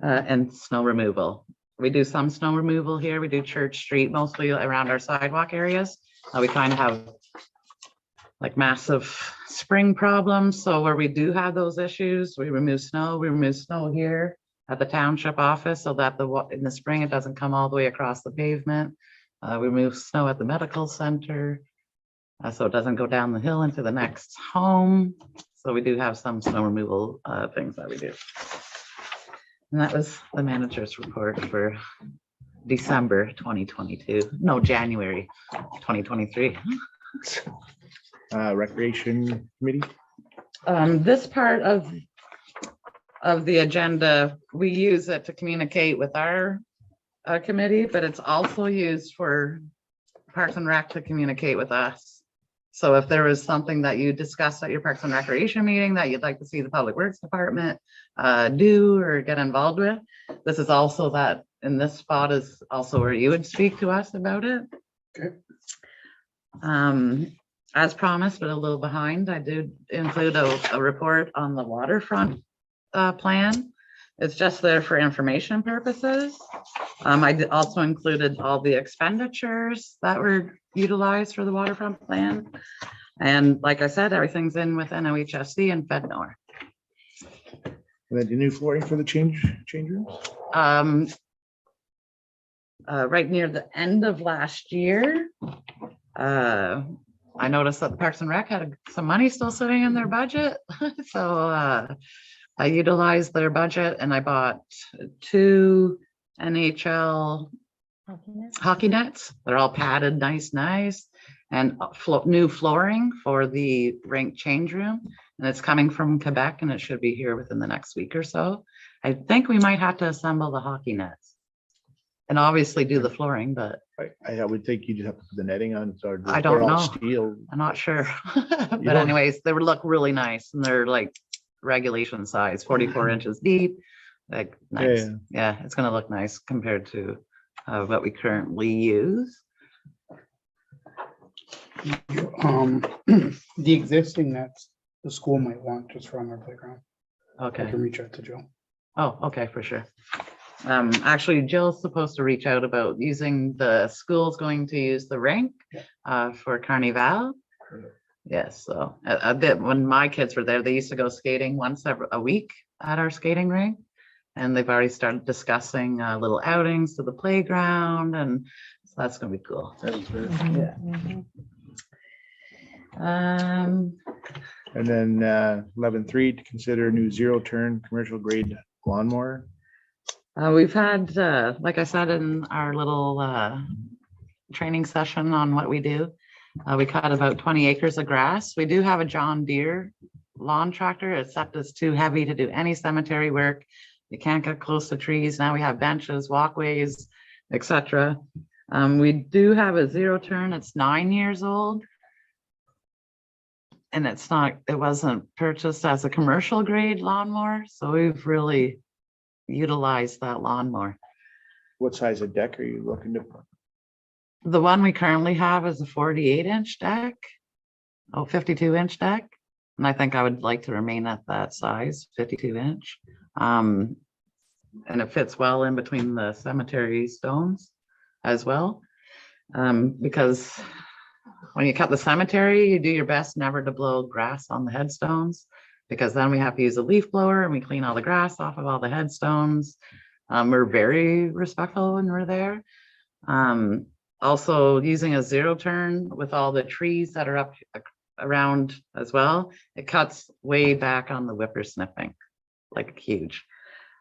And snow removal. We do some snow removal here. We do Church Street, mostly around our sidewalk areas. We kind of have like massive spring problems. So where we do have those issues, we remove snow. We remove snow here at the township office so that in the spring, it doesn't come all the way across the pavement. We remove snow at the medical center. So it doesn't go down the hill into the next home. So we do have some snow removal things that we do. And that was the manager's report for December 2022, no, January 2023. Recreation committee. This part of the agenda, we use it to communicate with our committee, but it's also used for Parks and Rec to communicate with us. So if there was something that you discussed at your Parks and Recreation meeting that you'd like to see the Public Works Department do or get involved with, This is also that, in this spot is also where you would speak to us about it. Okay. As promised, but a little behind, I did include a report on the waterfront plan. It's just there for information purposes. I also included all the expenditures that were utilized for the waterfront plan. And like I said, everything's in with NOHSC and FedNor. And then the new flooring for the change rooms? Right near the end of last year, I noticed that the Parks and Rec had some money still sitting in their budget. So I utilized their budget and I bought 2 NHL hockey nets. They're all padded, nice, and new flooring for the rink change room. And it's coming from Quebec and it should be here within the next week or so. I think we might have to assemble the hockey nets and obviously do the flooring, but I would think you just have to put the netting on. So I don't they're all know. Steel. I'm not sure. But don't- anyways, they would look really nice and they're like regulation size, 44 inches deep. Like nice. Yeah, it's gonna look nice compared to what we currently use. The existing nets, the school might want just for on their playground. I Okay. can reach out to Joe. Oh, okay, for sure. Actually, Jill's supposed to reach out about using the school's going to use the rink for Carnival. Yes, so a bit, when my kids were there, they used to go skating once a week at our skating rink. And they've already started discussing little outings to the playground, and so that's gonna be cool. Yeah. And then 11.3 to consider new zero-turn commercial grade lawnmower. We've had, like I said, in our little training session on what we do, we cut about 20 acres of grass. We do have a John Deere lawn tractor, except it's too heavy to do any cemetery work. You can't get close to trees. Now we have benches, walkways, etc. We do have a zero turn. It's 9 years old. And it wasn't purchased as a commercial grade lawnmower. So we've really utilized that lawnmower. What size of deck are you looking to? The one we currently have is a 48-inch deck. 52-inch deck. And I think I would like to remain at that size, 52-inch. And it fits well in between the cemetery stones as well. Because when you cut the cemetery, you do your best never to blow grass on the headstones, because then we have to use a leaf blower and we clean all the grass off of all the headstones. We're very respectful when we're there. Also using a zero turn with all the trees that are up around as well, it cuts way back on the whippersnipping, like huge.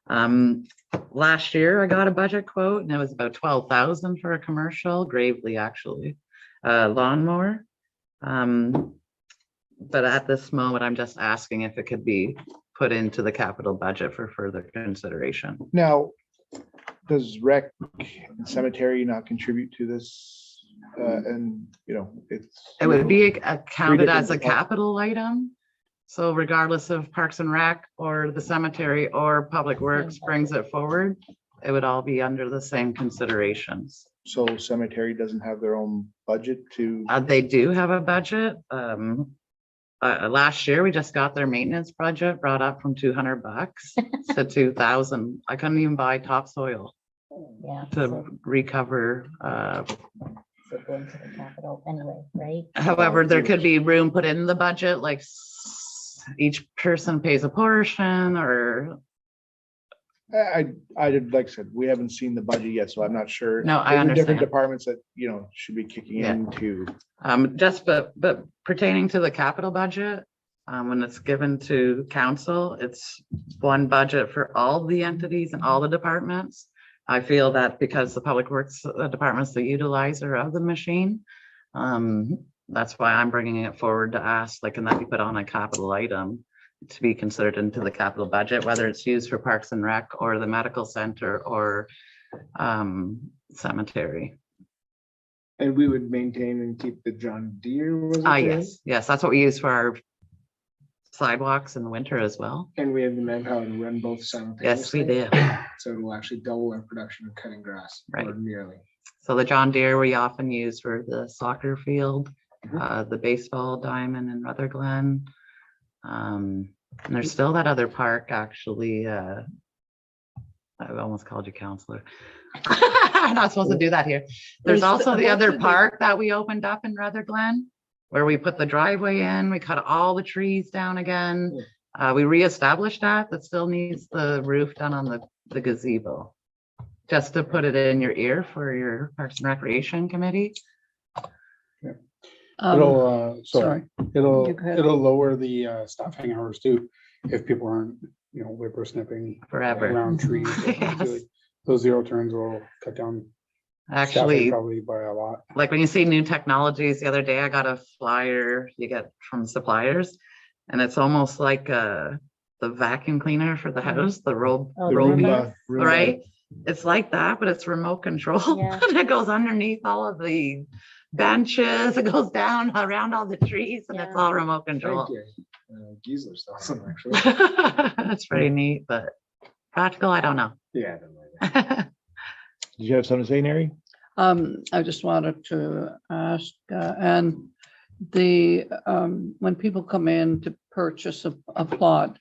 Last year I got a budget quote and it was about 12,000 for a commercial, Gravely actually, lawnmower. But at this moment, I'm just asking if it could be put into the capital budget for further consideration. Now, does rec and cemetery not contribute to this? And, you know, it's. It would be counted different as a departments. capital item. So regardless of Parks and Rec or the cemetery or Public Works brings it forward, it would all be under the same considerations. So cemetery doesn't have their own budget to, They do have a budget. Last year, we just got their maintenance budget brought up from $200 to 2,000. I couldn't even buy topsoil Yeah. to recover. So go into the capital anyway, right? However, there could be room put in the budget, like each person pays a portion or, I did, like I said, we haven't seen the budget yet, so I'm not sure. No, I There are different understand. departments that, you know, should be kicking Yeah. into. but pertaining to the capital budget, when it's given to council, it's one budget for all the entities and all the departments. I feel that because the Public Works departments, the utilizer of the machine, that's why I'm bringing it forward to ask, like, can that be put on a capital item to be considered into the capital budget, whether it's used for Parks and Rec or the medical center or cemetery. And we would maintain and keep the John Deere, was it? Jay? Yes, that's what we use for our sidewalks in the winter as well. And we have the manpower to run both simultaneously. Yes, we do. So it will actually double our production of cutting grass. Or Right. nearly. So the John Deere we often use for the soccer field, Mhm. the baseball diamond in Rutherglen. And there's still that other park, actually, I almost called you counselor. I'm not supposed to do that here. There's There's also the other supposed to be- park that we opened up in Rutherglen, where we put the driveway in, we cut all the trees down again. We reestablished that still needs the roof done on the gazebo. Just to put it in your ear for your Parks and Recreation Committee. It'll, sorry. it'll, You go ahead. it'll lower the staffing hours too, if people aren't, whippersnipping Forever. around trees. Yes. Those zero turns will cut down staffing Actually, probably by a lot. like when you see new technologies, the other day I got a flyer you get from suppliers. And it's almost like the vacuum cleaner for the house, the Oh, The Roomba, Roomba. right? It's like that, but it's remote control. Yeah. And it goes underneath all of the benches, it goes down around all the trees and it's Yeah. all remote Thank control. you. Giesler sells them actually. That's pretty neat, but practical, I don't know. Yeah. I don't know. Did you have something to say, Neri? I just wanted to ask, and when people come in to purchase a plot,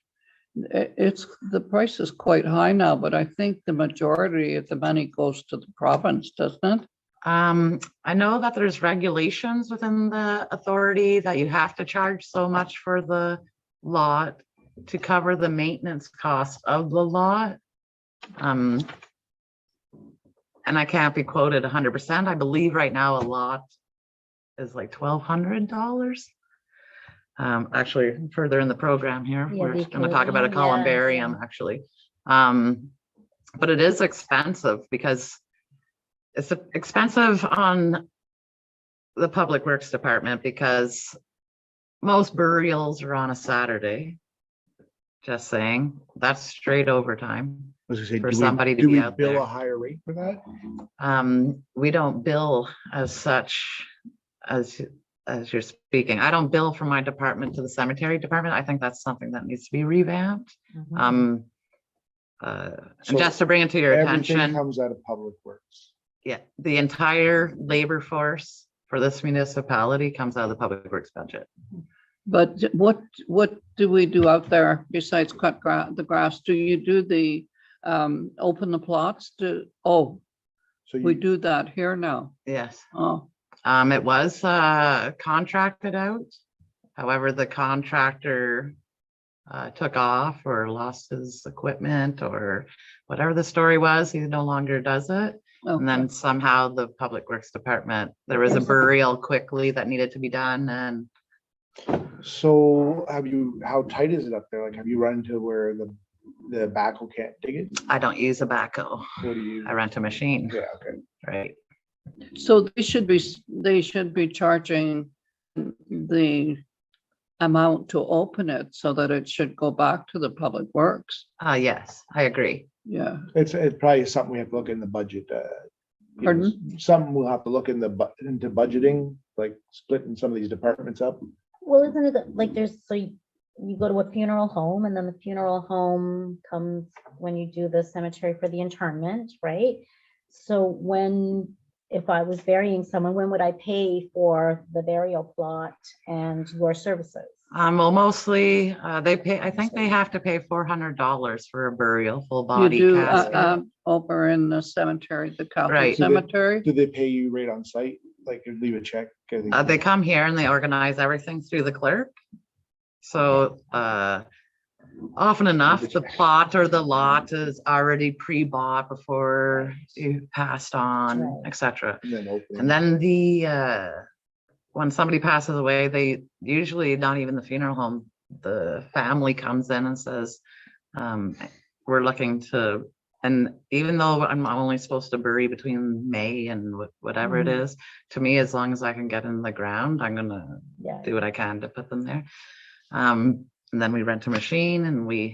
the price is quite high now, but I think the majority of the money goes to the province, doesn't it? I know that there's regulations within the authority that you have to charge so much for the lot to cover the maintenance cost of the lot. And I can't be quoted 100%. I believe right now a lot is like $1,200. Actually, further in the program here, Yeah, we're the going to talk about a equivalent, yeah, columbarium, yeah. actually. But it is expensive because it's expensive on the Public Works Department because most burials are on a Saturday. Just saying, that's straight overtime. I was gonna say, For do we- somebody to do be we out bill there. a higher rate for that? We don't bill as such as you're speaking. I don't bill from my department to the cemetery department. I think that's something that needs to be revamped. Mhm. And So just to bring it to your Everything attention, comes out of Public Works. yeah, the entire labor force for this municipality comes out of the Public Works budget. But what do we do out there besides cut the grass? Do you do open the plots So we you, do that here now? Yes. Oh, It was contracted out. However, the contractor took off or lost his equipment or whatever the story was, he no longer does it. And then somehow the Public Works Department, there was a burial quickly that needed to be done and so how tight is it up there? Like, have you run to where the backhoe can't dig it? I don't use a backhoe. What do you? I rent a machine, Yeah, okay. right? so they should be charging the amount to open it so that it should go back to the Public Works. Yes, I agree. Yeah, It's probably something we have to look in the budget. Pardon? Something we'll have to look into budgeting, like splitting some of these departments up. Well, isn't it like so you go to a funeral home and then the funeral home comes when you do the cemetery for the interment, right? So if I was burying someone, when would I pay for the burial plot and your services? Well, mostly they pay, I think they have to pay $400 for a burial, full you body do casket. over in the cemetery, the Catholic Right. So they- cemetery. Do they pay you right on site? Like you leave a check? I think- They come here and they organize everything through the clerk. So often enough, the plot or the lot is already pre-bought before you passed on, Right. etc. And then open. And then when somebody passes away, they usually not even the funeral home, the family comes in and says, we're looking to, and even though I'm only supposed to bury between May and whatever it is, to me, as long as I can get in the ground, I'm gonna Yeah. do what I can to put them there. And then we rent a machine and Where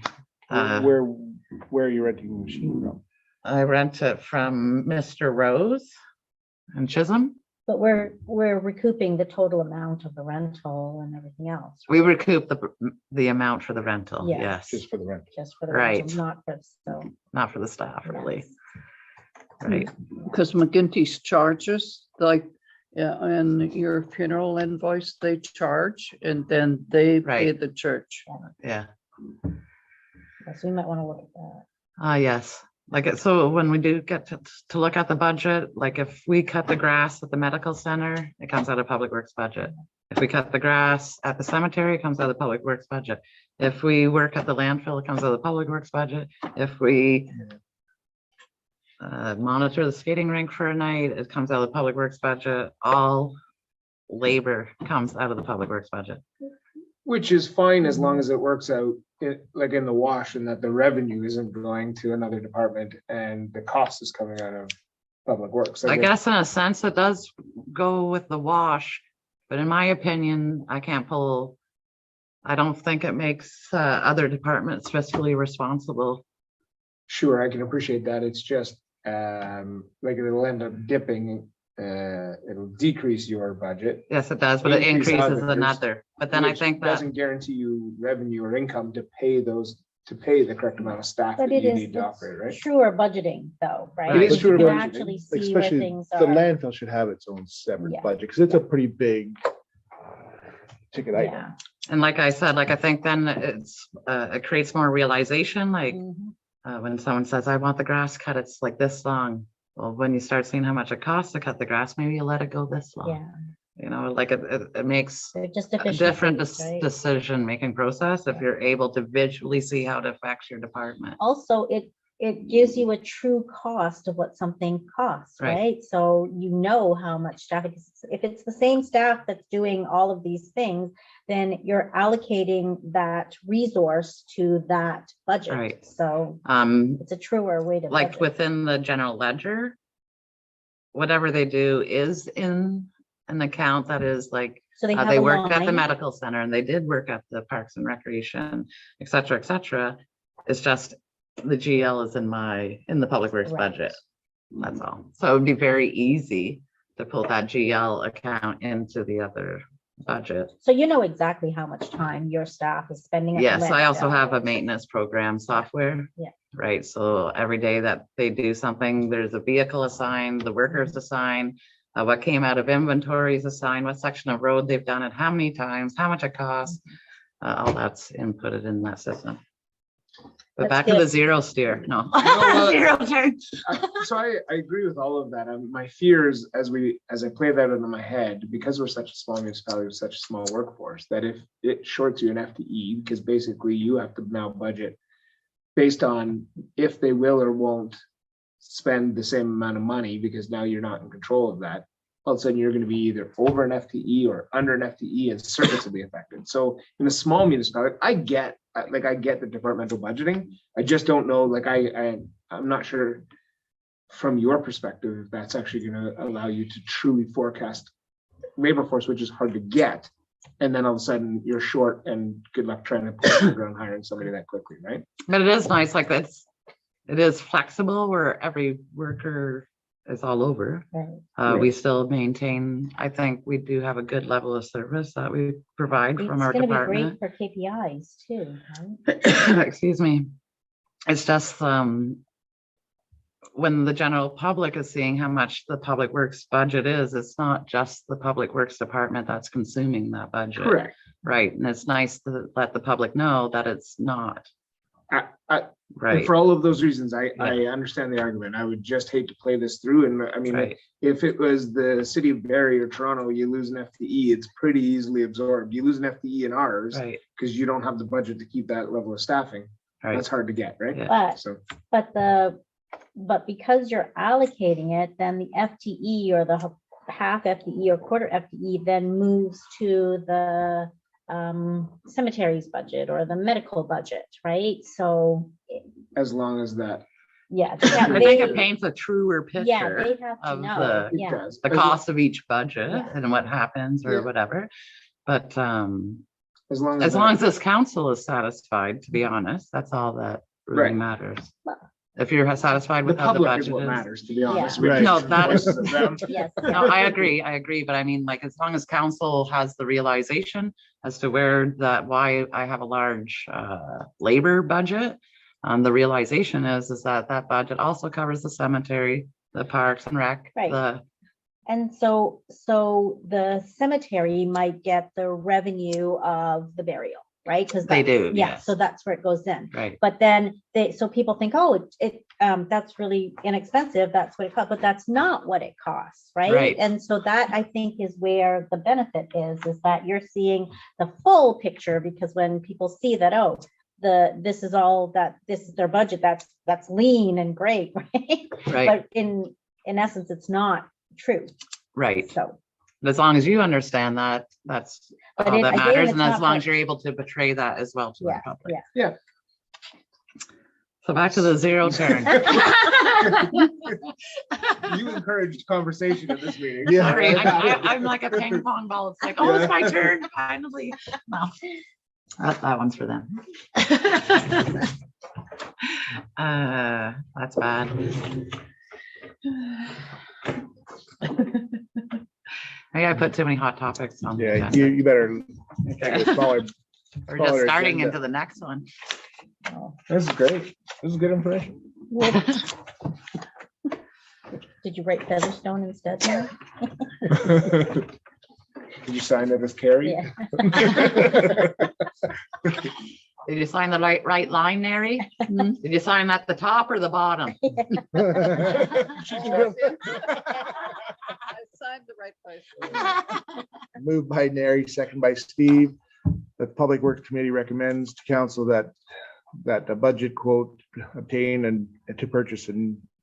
are you renting the machine from? I rent it from Mr. Rose in Chisholm. But we're recouping the total amount of the rental and everything else, We recoup the amount for the rental, Yes. yes, Just for the rent. just for the Right. rental, not for, so. not for the staff, really, yes. right? Because McGinty's charges, like, yeah, and your funeral invoice, they charge and then they pay Right. the church. Yeah. So we might want to look at that. Ah, yes. Like, so when we do get to look at the budget, like if we cut the grass at the medical center, it comes out of Public Works budget. If we cut the grass at the cemetery, it comes out of the Public Works budget. If we work at the landfill, it comes out of the Public Works budget. If we monitor the skating rink for a night, it comes out of the Public Works budget. All labor comes out of the Public Works budget. Which is fine as long as it works out, like in the wash, and that the revenue isn't going to another department and the cost is coming out of Public Works. I Like, guess in a sense it does go with the wash, but in my opinion, I don't think it makes other departments fiscally responsible. Sure, I can appreciate that. It's just, like it'll end up dipping, it'll decrease your budget. Yes, it does, but it Increase increases others, another. But then I which think that, doesn't guarantee you revenue or income to pay the correct amount of staff But that it you is, need to operate, right? it's truer budgeting though, right? It is Because you truer can budgeting, actually see where Especially things the are. landfill should have its own separate Yeah. budget, because it's a pretty big ticket item. Yeah. and like I said, like I think then it creates more realization, like Mhm. when someone says, I want the grass cut, it's like this long. Well, when you start seeing how much it costs to cut the grass, maybe you let it go this long. Yeah, You know, like it makes they're just a different efficiencies, right? decision-making process if you're able to visually see how it affects your department. Also, it gives you a true cost of what something costs, Right. right? So you know how much staff, if it's the same staff that's doing all of these things, then you're allocating that resource to that budget. Right. So it's a truer way to. Like budget. within the general ledger, whatever they do is in an account that is like, So they have they a worked at the line. medical center and they did work at the Parks and Recreation, et cetera, et cetera. It's just the GL is in the Public Works Right. budget. That's all. So it would be very easy to pull that GL account into the other budget. So you know exactly how much time your staff is spending. at the Yes, I also landfill. have a maintenance program software. Yeah. Right, so every day that they do something, there's a vehicle assigned, the workers assigned, what came out of inventory is assigned, what section of road they've done it, how many times, how much it costs. All that's inputted in that system. But That's back to the good. zero steer, no. what? Zero change. So I agree with all of that. My fears as I play that into my head, because we're such a small municipality with such a small workforce, that if it shorts you an FTE, because basically you have to now budget based on if they will or won't spend the same amount of money, because now you're not in control of that. All of a sudden, you're going to be either over an FTE or under an FTE, and service will be affected. So in a small municipality, I get the departmental budgeting. I just don't know, like I'm not sure from your perspective if that's actually going to allow you to truly forecast labor force, which is hard to get. And then all of a sudden you're short, and good luck trying to put the ground hiring somebody that quickly, right? But it is nice, like it is flexible where every worker is all over. Right. We still maintain, I think we do have a good level of service that we provide It's from our gonna be great department. for KPIs too, right? Excuse me. It's just, when the general public is seeing how much the Public Works budget is, it's not just the Public Works Department that's consuming that budget. Correct. Right, and it's nice to let the public know that it's not. And Right, for all of those reasons, I understand the argument. I would just hate to play this through. And I mean, right, if it was the city of Barrie or Toronto, you lose an FTE, it's pretty easily absorbed. You lose an FTE in ours right, because you don't have the budget to keep that level of staffing. right. That's hard to get, right? Yeah. But So, but because you're allocating it, then the FTE or the half FTE or quarter FTE then moves to the cemetery's budget or the medical budget, right? So, as long as that, yeah. I think it paints a truer Yeah, picture they have to of know, it yeah. does. the cost of each budget Yeah. and what happens or Yeah. whatever. But As long as that- long as this council is satisfied, to be honest, that's all that really Right. matters. If you're satisfied The with how the public is budget what is. matters, to be honest. Right. No, that is- Voices of them. Yes. No, I agree, but I mean, like, as long as council has the realization as to why I have a large labor budget. The realization is that that budget also covers the cemetery, the parks and rec, Right. And so the cemetery might get the revenue of the burial, right? Because They do, Yeah, yes. so that's where it goes in. right, But then so people think, oh, that's really inexpensive. That's what it costs, but that's not what it costs, right? Right. And so that I think is where the benefit is that you're seeing the full picture, because when people see that, oh, this is their budget, that's lean and great, right? right, But in essence, it's not true. right. So, As long as you understand that, that's But all that again, matters, it's and as not long like- as you're able to portray that as well to the yeah, public. yeah. So back to the zero turn. You encouraged conversation at this meeting. Yeah. Sorry, I'm like a ping pong ball. It's like, oh, it's my turn, finally. No, that one's for them. That's bad. Maybe I put too many hot topics on. the Yeah, agenda. you better take a smaller. We're just smaller starting agenda. into the next one. This is great. This is good information. Did you write Featherstone instead? Mary? Did you sign it as Carrie? Yeah. Did you sign the right line, Mary? Did you sign at the top or the bottom? I signed the right place. Moved by Neri, second by Steve. The Public Works Committee recommends to council that the budget quote obtain and to purchase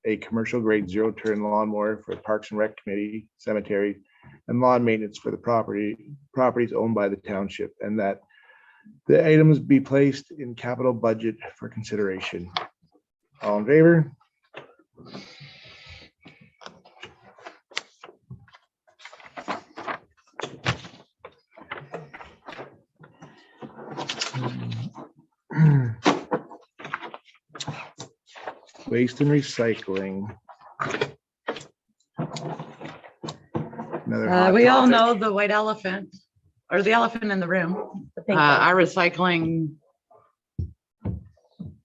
a commercial grade zero turn lawnmower for Parks and Rec Committee, cemetery, and lawn maintenance for the properties owned by the township, and that the items be placed in capital budget for consideration. All in favor? Waste and recycling. Another hot We all topic. know the white elephant, or the elephant in the room. The pink Our recycling,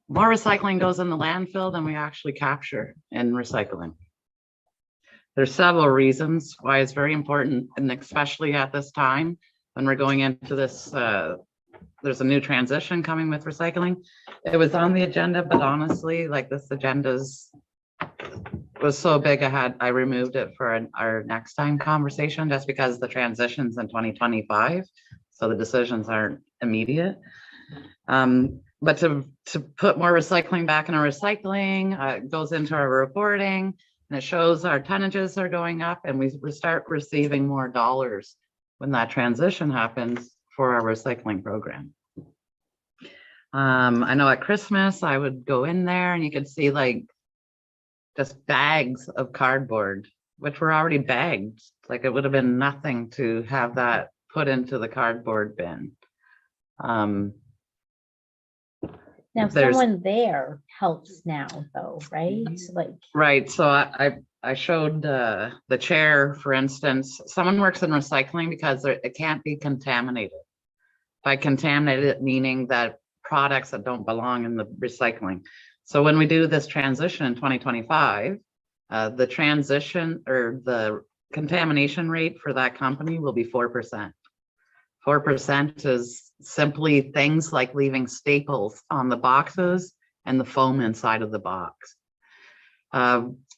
more recycling goes in the landfill than we actually capture in recycling. There's several reasons why it's very important, and especially at this time when we're going into this, there's a new transition coming with recycling. It was on the agenda, but honestly, like this agenda's was so big, I removed it for our next time conversation, just because the transition's in 2025. So the decisions aren't immediate. But to put more recycling back in our recycling, it goes into our reporting, and it shows our tonnages are going up, and we start receiving more dollars when that transition happens for our recycling program. I know at Christmas, I would go in there and you could see like just bags of cardboard, which were already bagged. Like it would have been nothing to have that put into the cardboard bin. Now, there's- someone there helps now, though, right? Like, Right, so I showed the chair, for instance, someone works in recycling because it can't be contaminated. By contaminated, meaning that products that don't belong in the recycling. So when we do this transition in 2025, the transition or the contamination rate for that company will be 4%. 4% is simply things like leaving staples on the boxes and the foam inside of the box.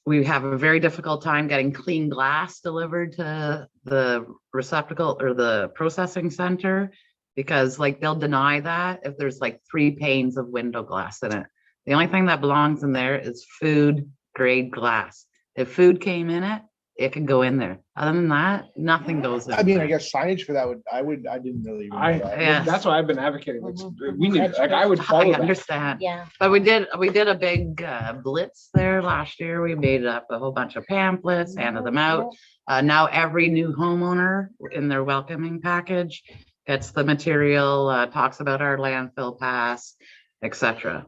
We have a very difficult time getting clean glass delivered to the receptacle or the processing center, because like they'll deny that if there's like 3 panes of window glass in it. The only thing that belongs in there is food grade glass. If food came in it, it could go in there. Other than that, nothing goes in. I mean, there. I guess signage for that I didn't really. even know that. Yeah. That's why I've been advocating. Mhm. We need, like, I would I follow that. understand. yeah, But we did a big blitz there last year. We made up a whole bunch of pamphlets, handed them out. Now every new homeowner in their welcoming package gets the material, talks about our landfill pass, etc.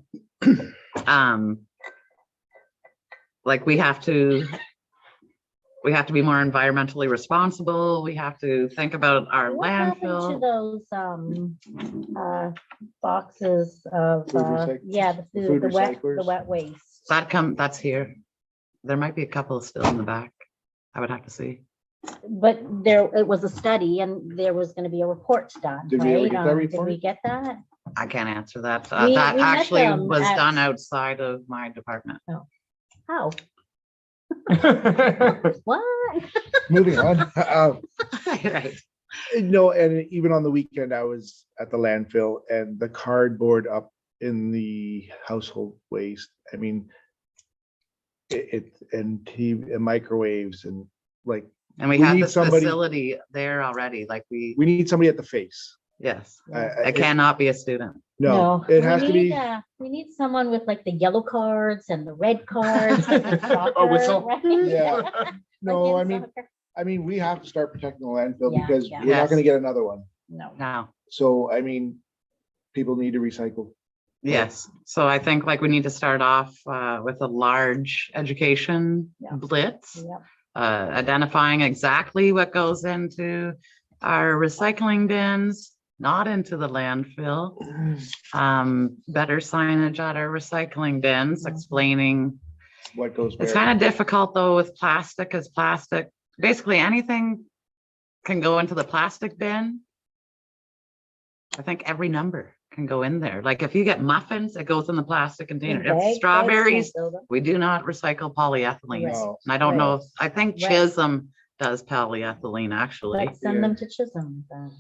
like we have to be more environmentally responsible. We have to think about our What happened to landfill. those boxes of, Food recyc- yeah, the the food, food the recyclers? wet waste. That's here. There might be a couple still in the back. I would have to see. But there, it was a study and there was gonna be a report done, Did we ever right? get that Did report? we get that? I can't answer that. We- That we met actually them was at- done outside of my department. How? What? Moving on. Right. No, and even on the weekend, I was at the landfill and the cardboard up in the household waste. I mean, and TV and microwaves and like, And we We have need this somebody- facility there already, like we need somebody at the face. yes, I- it cannot be a student. No, it has to be. We need someone with like the yellow cards and the red cards. and the Oh, whistle. soccer, right? Yeah. Like No, in I mean, soccer. we have to start protecting the landfill Yeah, because yeah. we're not Yes. gonna get another one. No. Now, So, I mean, people need to recycle. yes. So I think like we need to start off with a large education Yeah. blitz, Yep. identifying exactly what goes into our recycling bins, not into the landfill. Better signage at our recycling bins, Mhm. explaining. What goes It's where. kind of difficult though with plastic, because plastic, basically anything can go into the plastic bin. I think every number can go in there. Like if you get muffins, it goes in the plastic container. Bag- If bags strawberries, can't build we do not recycle polyethylene. Right. No. And I don't know, Right. I think Right. Chisholm does polyethylene actually. Let's send them to Chisholm then.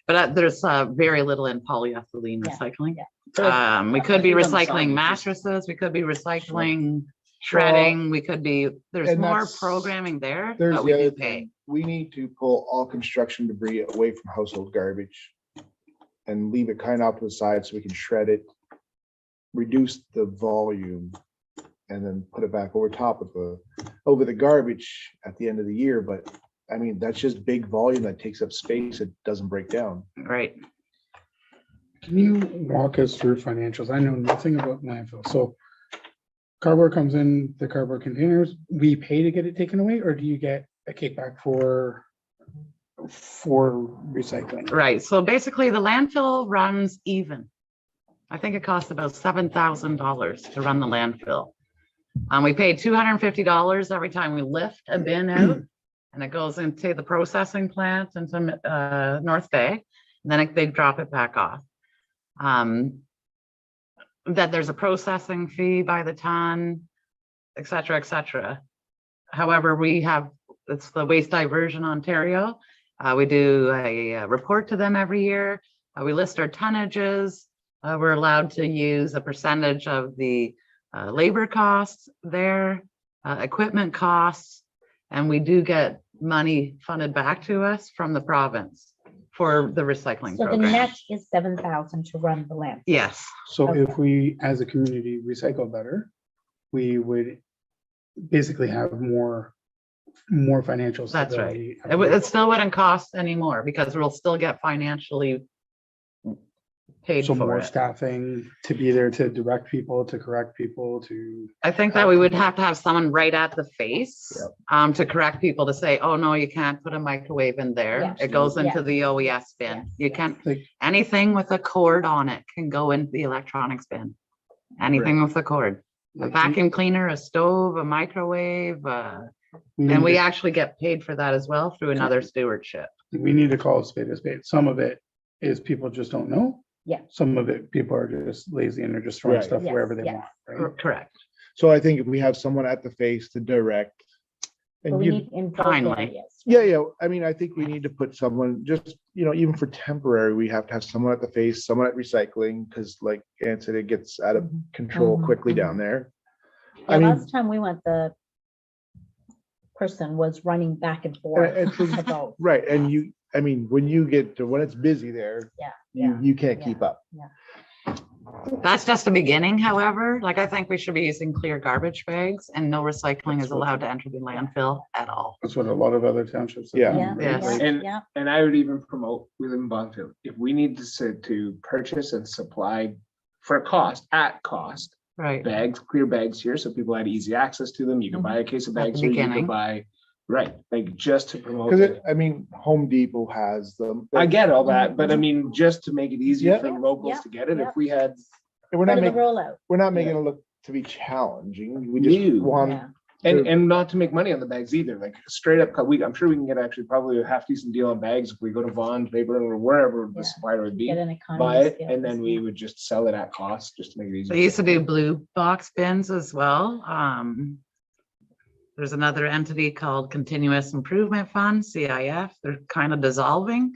But there's very little in polyethylene Yeah, recycling. yeah. We could be I think on the recycling side, mattresses, we could be recycling shredding, we could be, there's And more that's- programming there, There's but we the do other pay. thing. We need to pull all construction debris away from household garbage and leave it kind of off to the side so we can shred it, reduce the volume, and then put it back over top of over the garbage at the end of the year. But I mean, that's just big volume that takes up space. It doesn't break down. Right. Can you walk us through financials? I know nothing about landfill, so cardboard comes in the cardboard containers, we pay to get it taken away, or do you get a kickback for recycling? Right, so basically the landfill runs even. I think it costs about $7,000 to run the landfill. We pay $250 every time we lift a bin out, and it goes into the processing plant into North Bay, and then they drop it back off. That there's a processing fee by the ton, et cetera, et cetera. However, it's the Waste Diversion Ontario. We do a report to them every year. We list our tonnages. We're allowed to use a percentage of the labor costs there, equipment costs, and we do get money funded back to us from the province for the recycling So the program. net is 7,000 to run the landfill. Yes, So if we, as a community, recycle better, we would basically have more financial that's right. stability. It still wouldn't cost anymore because we'll still get financially paid So for more it. staffing to be there to direct people, to correct people, to. I think that we would have to have someone right at the face to correct people to say, oh, no, you can't put a microwave in there. Yeah. It goes into Yeah. the OES bin. Yes, You yes. can't, Like- anything with a cord on it can go into the electronics bin. Anything with a cord, a like, vacuum cleaner, a stove, a microwave, and need we to- actually get paid for that as well through another stewardship. We need to call a spade a spade. Some of it is people just don't know. Yeah. Some of it, people are just lazy and they're just throwing Right. stuff Yes, wherever they yes. want, right? Correct. So I think if we have someone at the face to direct. But And we you, need in both Kindly. areas. yeah, I mean, I think we need to put someone just, even for temporary, we have to have someone at the face, someone at recycling, because like Ann said, it gets out of Mhm. control Mhm, quickly mhm. down there. Yeah, I mean, last time we went, the person was running back and forth it's- to both. right, and when you get to, when it's busy there, Yeah, you, yeah, you can't yeah. keep up. That's just the beginning, however, like I think we should be using clear garbage bags and no recycling is allowed to enter the landfill at all. That's what a lot of other townships. have Yeah. done, Yeah, right? Yes. Like, And- yeah. And I would even promote, we live in Bonfield, if we need to purchase and supply for cost, at cost, Right. bags, clear bags here, so people had easy access to them. You could buy a case of At the bags here, you beginning. could buy, right, like just to promote Because it. I mean, Home Depot has them. I get all that, but I mean, just to make it easier Yeah. for locals Yeah, to get it, yeah. if we had, We're Part not of the making, rollout. we're not making it look to be challenging. We just No. want, Yeah. and not to make money on the bags either, like straight up, I'm sure we can get actually probably a half decent deal on bags if we go to Vons Paper or wherever Yeah. the supplier would be. Get an economy Buy it, scale, and then we yeah. would just sell it at cost, just to make it easier. They used to do blue box bins as well. There's another entity called Continuous Improvement Fund, CIF. They're kind of dissolving.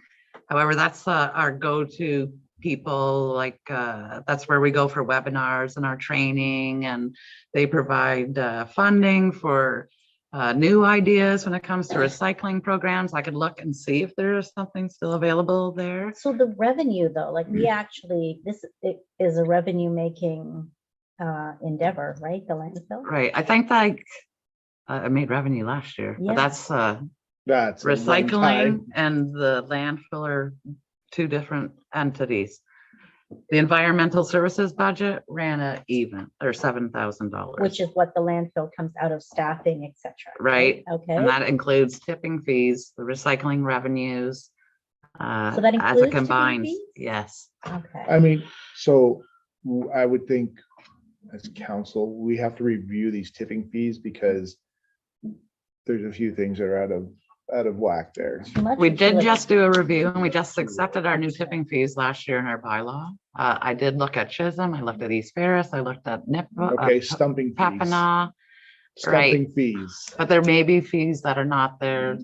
However, that's our go-to people, like, that's where we go for webinars and our training, and they provide funding for new ideas when it comes to recycling programs. I could look and see if there's something still available there. So the revenue though, like we actually, it is a revenue making endeavor, right? The landfill? Right, I think like I made revenue last year, Yeah. but that's that's. a one recycling time. and the landfill are two different entities. The environmental services budget ran at even, or $7,000. Which is what the landfill comes out of staffing, et cetera. Right. Okay. And that includes tipping fees, the recycling revenues. So that as includes a tipping combined, fees? yes. Okay. I mean, so I would think as council, we have to review these tipping fees because there's a few things that are out of whack there. Too much We or too did little? just do a review and we just accepted our new tipping fees last year in our bylaw. I did look at Chisholm, I looked at East Ferris, I looked at Nipah, Okay, stumping fees. Papineau, Stumping fees. but there may be fees that are not there.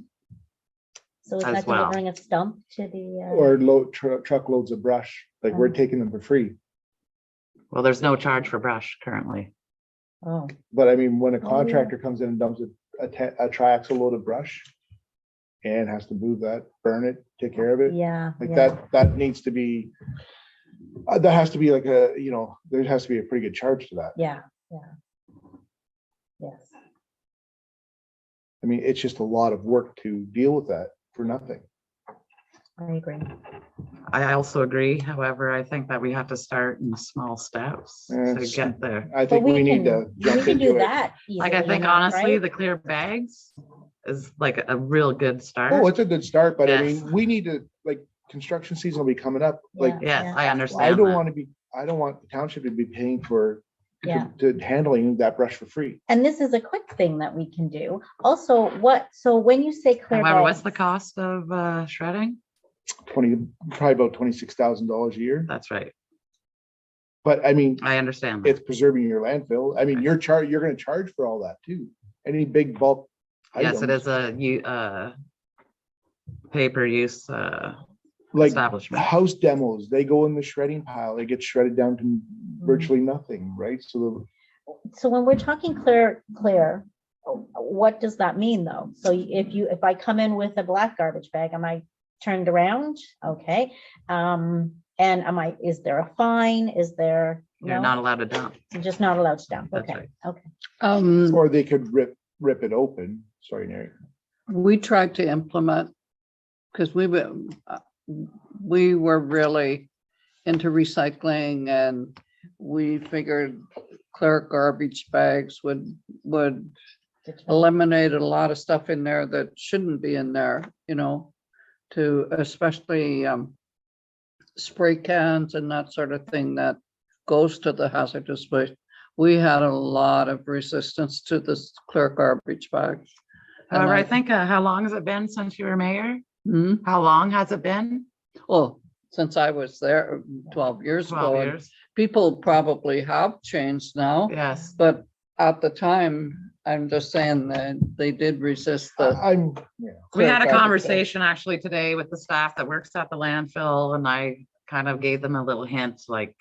So is as that well. delivering a stump to the? Or truckloads of brush, like we're Oh. taking them for free. Well, there's no charge for brush currently. Oh, But I mean, when a Oh, yeah. contractor comes in and dumps a triaxle load of brush and has to move that, burn it, take care of it, yeah. like yeah. that needs to be, that has to be like a, there has to be a pretty good charge to that. Yeah, yeah. Yes. I mean, it's just a lot of work to deal with that for nothing. I agree. I also agree, however, I think that we have to start in small steps to Yes. get there. I But think we need to we jump can do into it. that. Like, I easily think enough, honestly, right? the clear bags is like a real good start. Oh, it's a good start, but I Yes. mean, we need to, like, construction season will be coming up. Like, Yeah, Yes, yeah. I I understand don't that. want to be, I don't want the township to be paying for Yeah. to handling that brush for free. And this is a quick thing that we can do. Also, so when you say clear However, what's the bags- cost of shredding? Probably about $26,000 a year. That's right. But I mean, I understand that. it's preserving your landfill. I mean, you're gonna charge for all that too. Any big bulk. Yes, it items, is a paper use Like establishment. house demos, they go in the shredding pile. They get shredded down to virtually nothing, right? So So when we're talking clear, what does that mean though? So if I come in with a black garbage bag, am I turned around? Okay. And is there a fine? Is there? You're no? not allowed to dump. I'm just not allowed to dump. That's Okay, right. okay. or they could rip it open. Sorry, Neri. We tried to implement, because we were really into recycling and we figured clear garbage bags would eliminate a lot of stuff in there that shouldn't be in there, to especially spray cans and that sort of thing that goes to the hazardous waste. We had a lot of resistance to this clear garbage bags. And However, I think, how long has it been since you were mayor? Hmm? How long has it been? Oh, since I was there 12 years 12 ago, and years. people probably have changed now, Yes. but at the time, I'm just saying that they did resist the. We clear had a garbage bag. conversation actually today with the staff that works at the landfill, and I kind of gave them a little hint, like,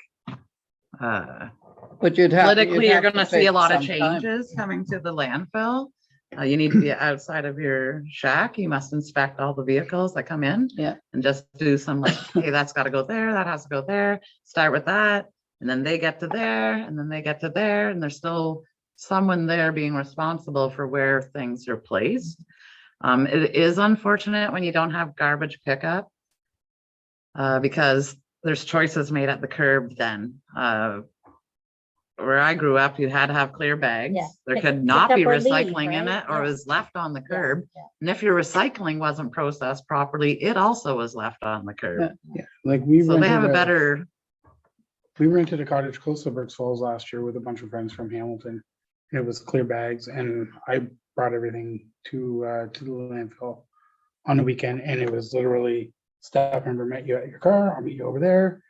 But you'd have. politically, you're gonna see a lot of some time. changes coming to the landfill. You need to be outside of your shack. You must inspect all the vehicles that come in. Yeah. And just do some like, hey, that's gotta go there, that has to go there, start with that. And then they get to there, and then they get to there, and there's still someone there being responsible for where things are placed. It is unfortunate when you don't have garbage pickup. Because there's choices made at the curb then. where I grew up, you had to have clear bags. Yeah. There Pick- could pick not up be or leave, recycling in right? it or Yeah. it was left on the curb. Yeah. And if your recycling wasn't processed properly, it also was left on the curb. Yeah, like we So they have a rented better, we rented a cottage close to Burks Falls last year with a bunch of friends from Hamilton. It was clear bags and I brought everything to the landfill on the weekend and it was literally staff member met you at your car, I'll meet you over there.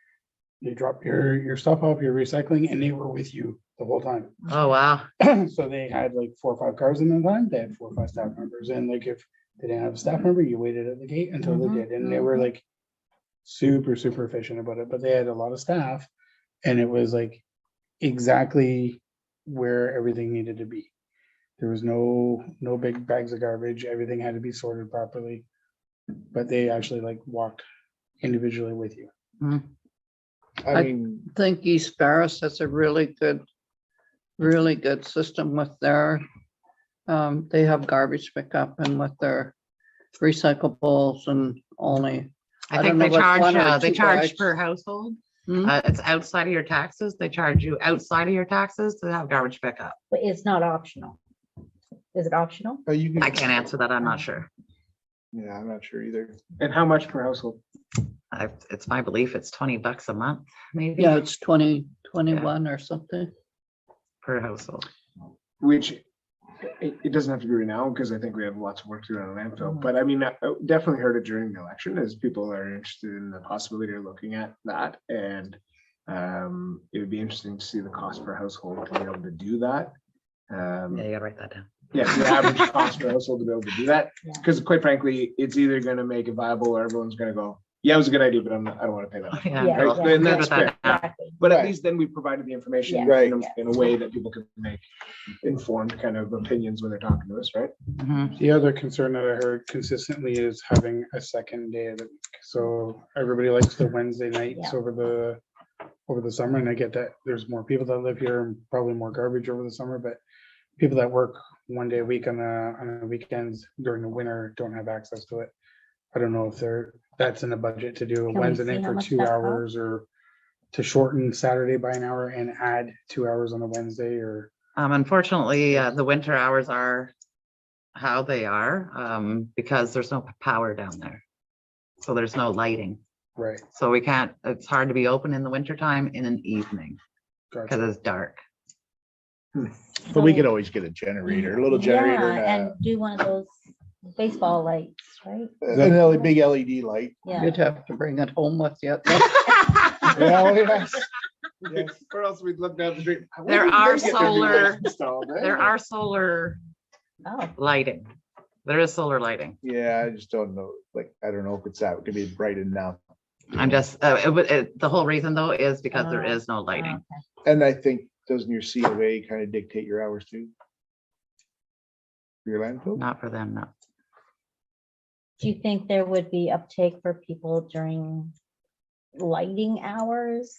You drop your stuff off, your recycling, and they were with you the whole time. oh, wow. So they had like 4 or 5 cars in the time, they had 4 or 5 staff members, and like if they didn't have a staff member, you waited at the gate until they Mhm, did, and they were like super efficient about it, but they had a lot of staff. And it was like exactly where everything needed to be. There was no big bags of garbage, everything had to be sorted properly. But they actually like walked individually with you. I mean, think East Paris has a really good system with their, they have garbage pickup and with their recyclables and only. I I think don't they know what's one or charge, they two charge bags. per household. Hmm? It's outside of your taxes. They charge you outside of your taxes to have garbage pickup. But it's not optional. Is it optional? you can. I can't answer that. I'm not sure. Yeah, I'm not sure either. And how much per household? It's my belief it's $20 a month, maybe. Yeah, it's 21 or something. Per household. Which it doesn't have to be right now because I think we have lots of work to do on the landfill. Mhm. But I mean, I definitely heard it during the election as people are interested in the possibility of looking at that. And it would be interesting to see the cost per household to be able to do that. Yeah, you gotta write that down. Yeah, the average cost per household to be able to do that. Yeah. Because quite frankly, it's either going to make it viable or everyone's going to go, yeah, it was a good idea, but I don't want to pay that. Yeah, Yeah, well, yeah. And good that's with that. fair. Exactly. But at Right. least then we provided the information Yeah. in Right. in a way that people can make informed kind of opinions when they're talking to us, right? Mhm. The other concern that I heard consistently is having a second day of the week. So everybody likes the Wednesday nights Yeah. over the summer, and I get that there's more people that live here and probably more garbage over the summer, but people that work 1 day a week on the weekends during the winter don't have access to it. I don't know if that's in the budget to do a we Wednesday see night how for much 2 that hours or to shorten Saturday by an hour and add 2 hours on a Wednesday or. Unfortunately, the winter hours are how they are, because there's no power down there. So there's no lighting. Right. So we can't, it's hard to be open in the winter time in an evening because Gotcha. it's dark. But we could always get a generator, a little generator Yeah, and and do one of those baseball lights, right? a big LED light. Yeah. You'd have to bring it home with you. Well, yes. Yes. Or else we'd look down the street. There are solar- Installed, eh? There are solar Oh, lighting. There is solar lighting. Yeah, I just don't know. Like, I don't know if it's that, it could be bright enough. I'm just, the whole reason though is because there is no lighting. okay. And I think, doesn't your C of A kind of dictate your hours too? For your landfill? Not for them, no. Do you think there would be uptake for people during lighting hours?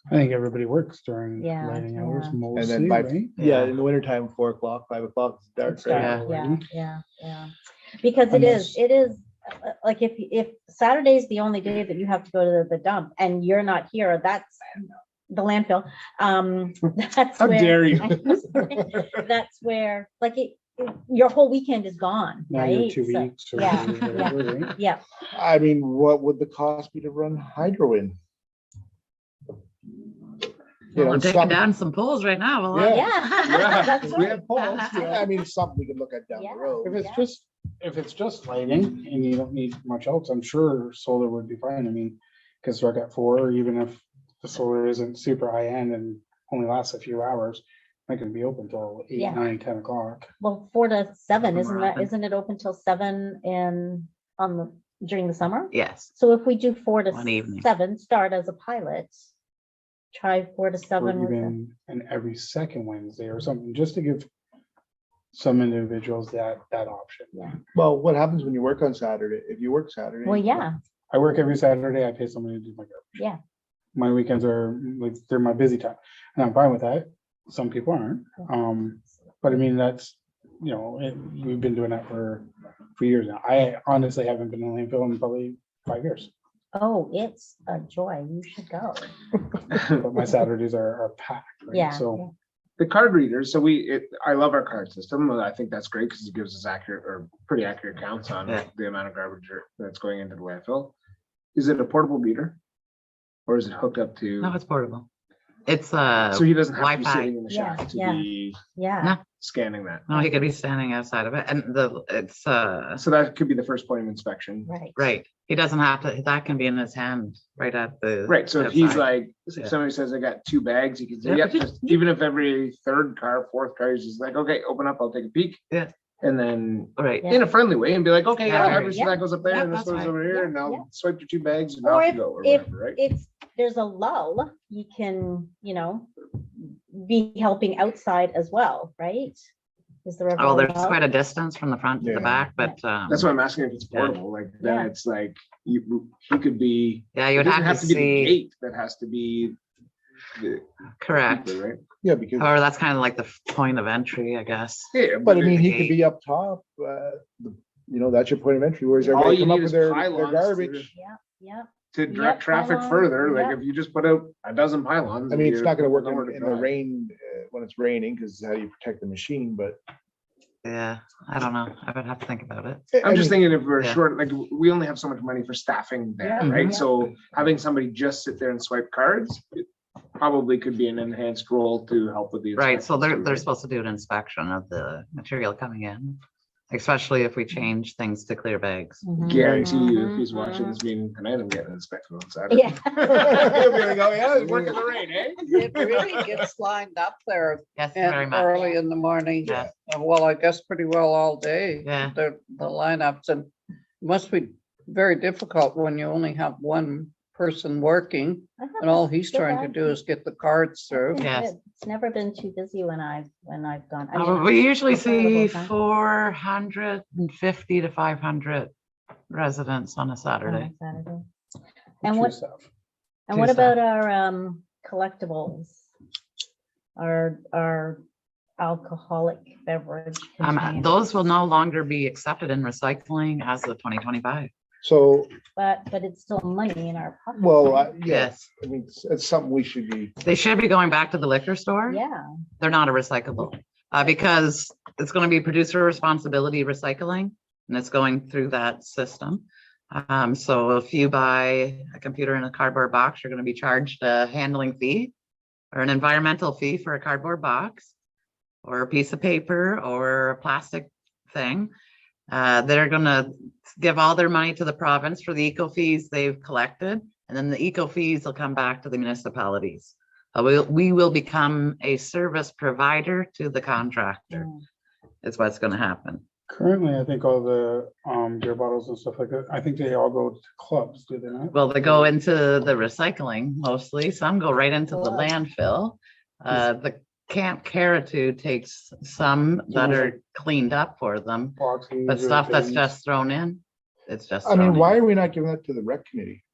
I think everybody works during Yeah, lighting hours yeah. mostly, by- right? Yeah, in the wintertime, 4 o'clock, 5 o'clock, it's dark, It's right? dark Yeah. already. Yeah. Because Unless- it is, like if Saturday's the only day that you have to go to the dump and you're not here, that's the landfill. That's How where. dare you? That's where, like, your whole weekend is gone, Now you're right? 2 So- weeks. or yeah, whatever, right? Yeah, I mean, what would the cost be to run hydro in? You Well, know, we're taking some- down some poles right now. Well, Yeah. yeah. That's we right. have poles, I mean, something we could look at down Yeah. the road. If it's just lighting and you don't need much else, I'm sure solar would be fine. I mean, because start at 4, even if the solar isn't super high end and only lasts a few hours, it can be open till 8, Yeah. 9, 10 o'clock. Well, 4 to 7, Somewhere open. isn't it open till 7 during the summer? yes. So if we do 4 to One evening. 7, start as a pilot, try 4 to Or 7. with the- even an every second Wednesday or something, just to give some individuals that option. Well, what happens when you work on Saturday? If you work Saturday? Well, yeah, I work every Saturday. I pay somebody to do my garbage. yeah, My weekends are like, they're my busy time, and I'm fine with that. Some people aren't. But I mean, that's, we've been doing that for years now. I honestly haven't been in a landfill in probably 5 years. Oh, it's a joy. You should go. But my Saturdays are packed, right? Yeah. So the card readers, so I love our card system. I think that's great because it gives us accurate or pretty accurate counts on Yeah. the amount of garbage that's going into the landfill. Is it a portable meter? Or is it hooked up to? No, it's portable. It's So he doesn't have to be Wi-Fi. sitting in the Yeah, shack to yeah. be Yeah. No. scanning that. No, he could be standing outside of it and it's So that could be the first point of inspection. Right. right. He doesn't have to, that can be in his hand right at the. Right, so if he's outside. like, Yeah. if somebody says I got 2 bags, he can say, Yeah. yeah, even if every third car, fourth car, he's just like, okay, open up, I'll take a peek. Yeah. And then Right. Yeah. in a friendly way and be like, okay, yeah, Yeah. obviously that goes up there Yeah, and this that's goes fine. over here Yeah, and I'll yeah. swipe your 2 bags and Or off you if- go or if- whatever, right? If there's a lull, you can, be helping outside as well, right? Is there ever? Oh, a there's lull? quite a distance from the front to Yeah. the back, but That's why I'm asking if it's Yeah. portable, like then Yeah. it's like he could be, yeah, you it would doesn't have to be the see, gate that has to be the. correct. Right? Yeah, because, Or that's kind of like the point of entry, I guess. Yeah, but I mean, he the could be up top, that's your point of entry, whereas All everybody you come up need with is their pylons to- garbage. Yeah. to direct Yep, traffic pylons, further, like yep. if you just put out a dozen pylons. I mean, it's you not gonna work nowhere to in the drive. rain, when it's raining, because how do you protect the machine, but. Yeah, I don't know. I would have to think about it. I'm just I mean, thinking if we're Yeah. short, like we only have so much money for staffing there, Yeah. right? Mhm. So having somebody just sit there and swipe cards, it probably could be an enhanced role to help with the. Right, so inspections too, they're right? supposed to do an inspection of the material coming in, especially if we change things to clear bags. Mhm. Guarantee you, if he's Mhm, watching mhm. this meeting tonight, I'm getting inspected on Saturday. Yeah. He'll be like, oh yeah, it's working the rain, eh? It really gets lined up there Yes, very and much. early in the morning. Yeah. Well, I guess pretty well all day. Yeah. The lineups and it must be very difficult when you only have one person working I thought and all this- he's trying to do is get the cards I've through. been Yes. good. It's never been too busy when I've gone. I mean, We usually see Incredible, huh? 450 to 500 residents on a on Saturday. Saturday. True And what, stuff. and what Two about our collectibles? Our alcoholic beverage. containers? Those will no longer be accepted in recycling as of 2025. So, But it's still money in our pocket. well, right? Yes, I mean, it's something we should be, they should be going back to the liquor store. Yeah, They're not a recyclable, because it's going to be producer responsibility recycling, and it's going through that system. So if you buy a computer in a cardboard box, you're going to be charged a handling fee or an environmental fee for a cardboard box or a piece of paper or a plastic thing. They're going to give all their money to the province for the eco fees they've collected, and then the eco fees will come back to the municipalities. We will become a service provider to the contractor, Mm. is what's going to happen. Currently, I think all the beer bottles and stuff like that, I think they all go to clubs, do they not? Well, they go into the recycling mostly. Some go right into the Wow. landfill. The Camp Caritude takes some that are cleaned up for them, Boxes but or stuff that's things. just thrown in, it's just. I mean, thrown in. why are we not giving that to the rec committee?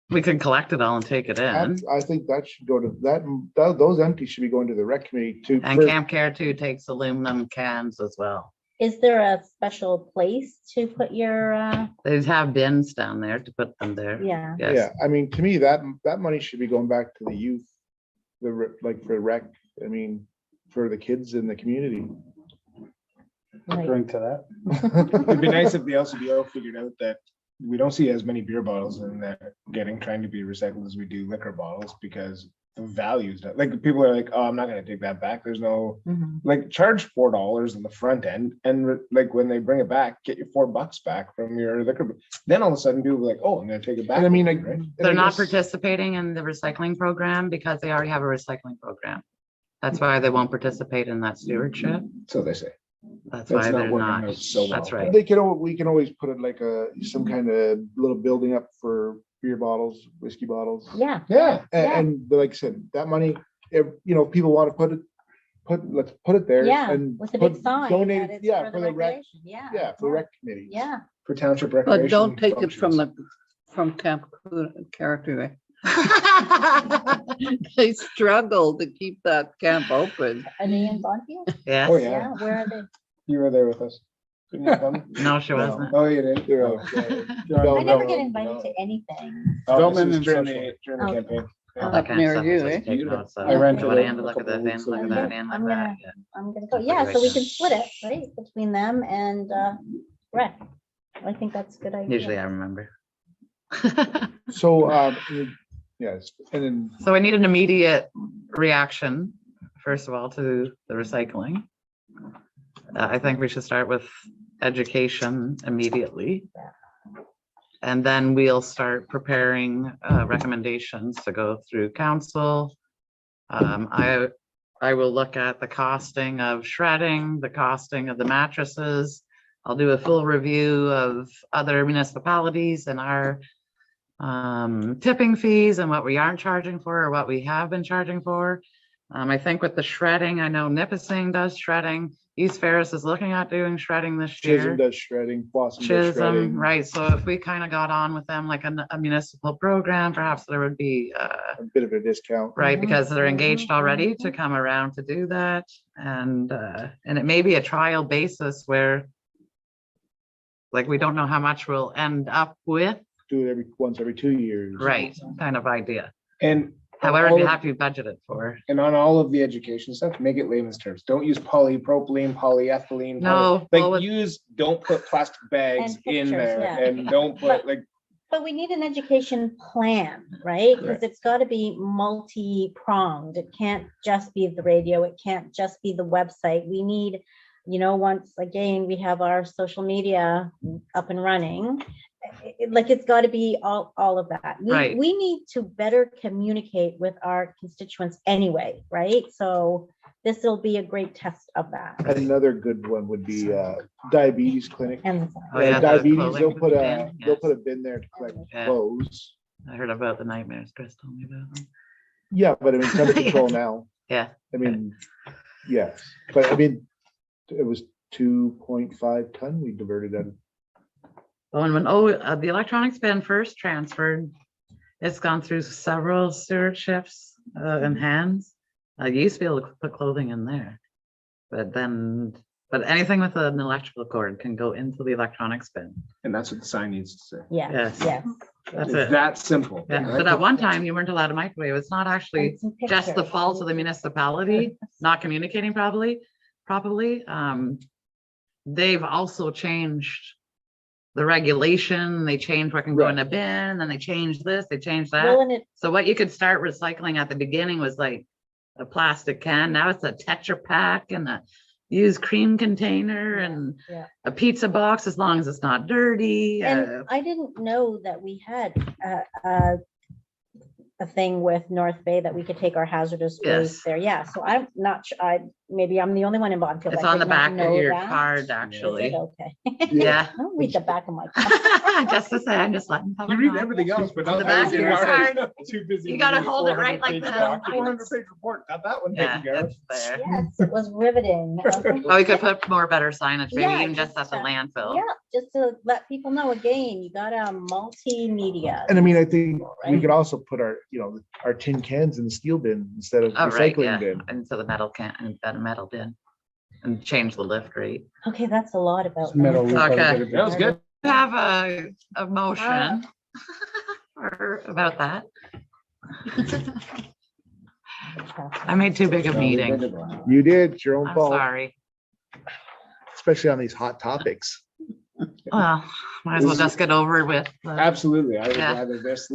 We can collect it all and take it in. I think that should go to, those empties should be going to the rec committee to. And Camp Caritude takes aluminum cans as well. Is there a special place to put your, They have bins down there to put them there. yeah, Yeah, Yes, I mean, to me, that money should be going back to the youth, like for rec, I mean, for the kids in the community. like, Drink to that. It'd be nice if the LCBO figured out that we don't see as many beer bottles in there trying to be recycled as we do liquor bottles, because the values, like people are like, oh, I'm not gonna take that back. There's no, mhm. like, charge $4 in the front end, and like when they bring it back, get your $4 back from your liquor. Then all of a sudden people are like, oh, I'm gonna take it back. And I mean, like. right? and they're I not guess- participating in the recycling program because they already have a recycling program. That's why they won't participate in that stewardship. So they say. That's That's why not they're working not. out so That's well. right. We can always put it like some kind of little building up for beer bottles, whiskey bottles. Yeah, Yeah, Yeah. and like I said, that money, if, people want to let's put it there. yeah, and with a big put- sign. donate that it, it's yeah, for the rec, recreation. Yeah. yeah, for rec committees. Yeah, For township recreation. But don't take it from functions. from Camp Caritude. They struggle to keep that camp open. are they in Bonfield? Yes. Oh, Yeah, yeah, where are they? you were there with us. Couldn't you come? No, she No. wasn't. Oh, you didn't? They're Oh. out. I never get No. invited to anything. Oh, Development this and is during social. during the Okay. campaign. Oh, That kind of near stuff you, is eh? just take notes of. I rented You want it in to a look at couple the weeks thing, look at ago. that, in, look I'm at that. gonna- yeah. I'm gonna go, yeah, so we can split it, right, between them and rec. I think that's a good idea. Usually I remember. So, yes, and then So we need an immediate reaction, first of all, to the recycling. I think we should start with education immediately. And then we'll start preparing recommendations to go through council. I will look at the costing of shredding, the costing of the mattresses. I'll do a full review of other municipalities and our tipping fees and what we aren't charging for or what we have been charging for. I think with the shredding, I know Nipissing does shredding. East Ferris is looking at doing shredding this Chisholm year. does shredding, Fossum does Chisholm, shredding. right, so if we kind of got on with them like a municipal program, perhaps there would be, A bit of a discount. right, Mhm, because they're engaged mhm, already to mhm. come around to do that. And it may be a trial basis where like, we don't know how much we'll end up with, Do it once every 2 years. right, kind of idea. And However, all you of- have to budget it for. And on all of the education stuff, make it layman's terms. Don't use polypropylene, polyethylene. No, well, Like with- don't put plastic bags And in pictures, there yeah. and don't put like, But we need an education plan, right? Because it's got to be multi-pronged. It can't just be the radio. It can't just be the website. We need, once again, we have our social media up and running. Like, it's got to be all of that. Right. We need to better communicate with our constituents anyway, right? So this will be a great test of that. Another good one would be diabetes clinic. And Oh, yeah, the Diabetes, clothing they'll put bin, a, they'll yes. put a bin there to collect Yeah. clothes. I heard about the nightmares Chris told me about them. Yeah, but I mean, it's under control now. Yeah, I mean, yes, but I mean, it was 2.5 ton we diverted out of. oh, and when, the electronics bin first transferred, it's gone through several stewardships and hands. You used to be able to put clothing in there. But anything with an electrical cord can go into the electronics bin. and that's what the sign needs to say. yeah, Yes. yes. That's It's it. that simple. Yeah, but at one time you weren't allowed to microwave. It's not actually And some just the pictures. fault of the municipality not communicating properly. They've also changed the regulation. They changed what can go in a bin, and then they changed this, they changed that. Well, and it, So what you could start recycling at the beginning was like a plastic can. Now it's a Tetra Pak and a used cream container and yeah. a pizza box, as long as it's not dirty. And I didn't know that we had a thing with North Bay that we could take our hazardous Yes. waste there. Yeah, so I'm not sure, maybe I'm the only one in Bonfield. It's that on the did not back of know your that. card, Is it? actually. Okay. Yeah. I don't read the back of my car. Just to say, I'm just letting. You public read know. everything else, but On not the back of your card. Too busy. You gotta reading a hold it right 400 like page that. doc, 400-page report, got that one Yeah, taken care of. it's there. Yes, it was riveting. Oh, we could put more better signage, maybe Yeah, even just at the just, landfill. Yeah, just to let people know, again, you got a multimedia. And I mean, I think we Right. could also put our, our tin cans in the steel bin instead of Oh, right, recycling yeah, bin. into the metal can, and that metal bin. And change the lift rate. Okay, that's a lot about. Metal. landfill. will probably Okay. get a bit That was better. good. Have a motion about that. I made too big a meeting. You did, it's your own I'm fault, sorry. especially on these hot topics. Well, might as well just get over with. Absolutely. I would Yeah. rather this,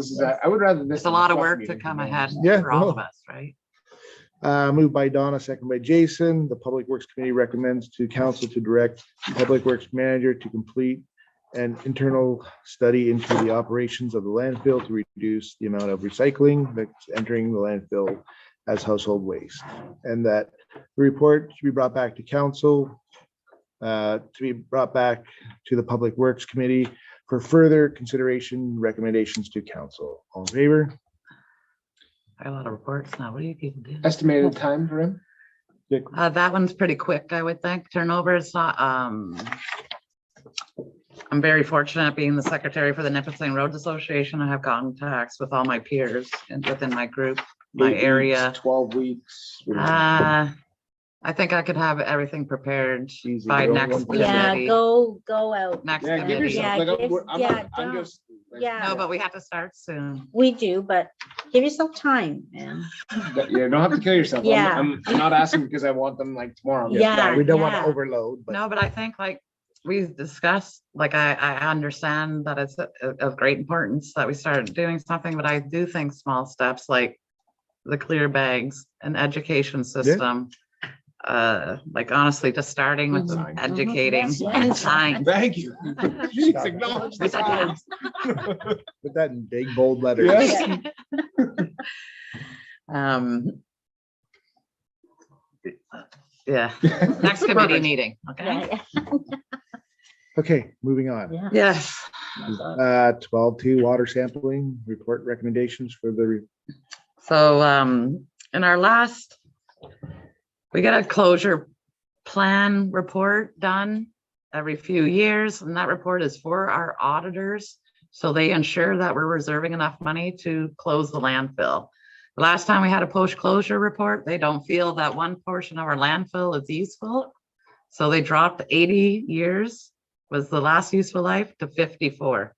I would rather this. It's a lot of than work fluff to meeting, come be ahead honest. Yeah, for all of no. us, right? Moved by Donna, second by Jason. The Public Works Committee recommends to council to direct Public Works Manager to complete an internal study into the operations of the landfill to reduce the amount of recycling that's entering the landfill as household waste. And that the report should be brought back to council, to be brought back to the Public Works Committee for further consideration, recommendations to council. All in favor? I got a lot of reports now. What do you people do? Estimated time for him? That one's pretty quick, I would think. Turnover is not, I'm very fortunate being the secretary for the Nipissing Roads Association. I have contacts with all my peers and within my group, my 8 weeks, area. 12 weeks. I I think I could have everything prepared Easy. by Go next one for Yeah, committee. go out. Next Yeah, give committee. yourself, Yeah, like, give- I'm yeah, not, I'm don't- just. like, Yeah. No, but we have to start soon. We do, but give yourself time, man. You don't have to kill yourself. Yeah. I'm not asking because I want them like tomorrow. Yeah. We don't want to Yeah. overload, but No, but I think like we've discussed, like I understand that it's of great importance that we start doing something, but I do think small steps like the clear bags and education system. Like honestly, just starting with Mhm. Sign. educating Mhm. and sign. Thank you. Jeez, acknowledge the I said signs. put that in big bold letters. Yes. Yeah, next committee Perfect. meeting, okay? Yeah, Okay, moving on. yeah. Yes. 12.2 water sampling report recommendations for the, So in our last, we get a closure plan report done every few years, and that report is for our auditors. So they ensure that we're reserving enough money to close the landfill. The last time we had a post-closure report, they don't feel that one portion of our landfill is useful. So they dropped 80 years was the last useful life to 54.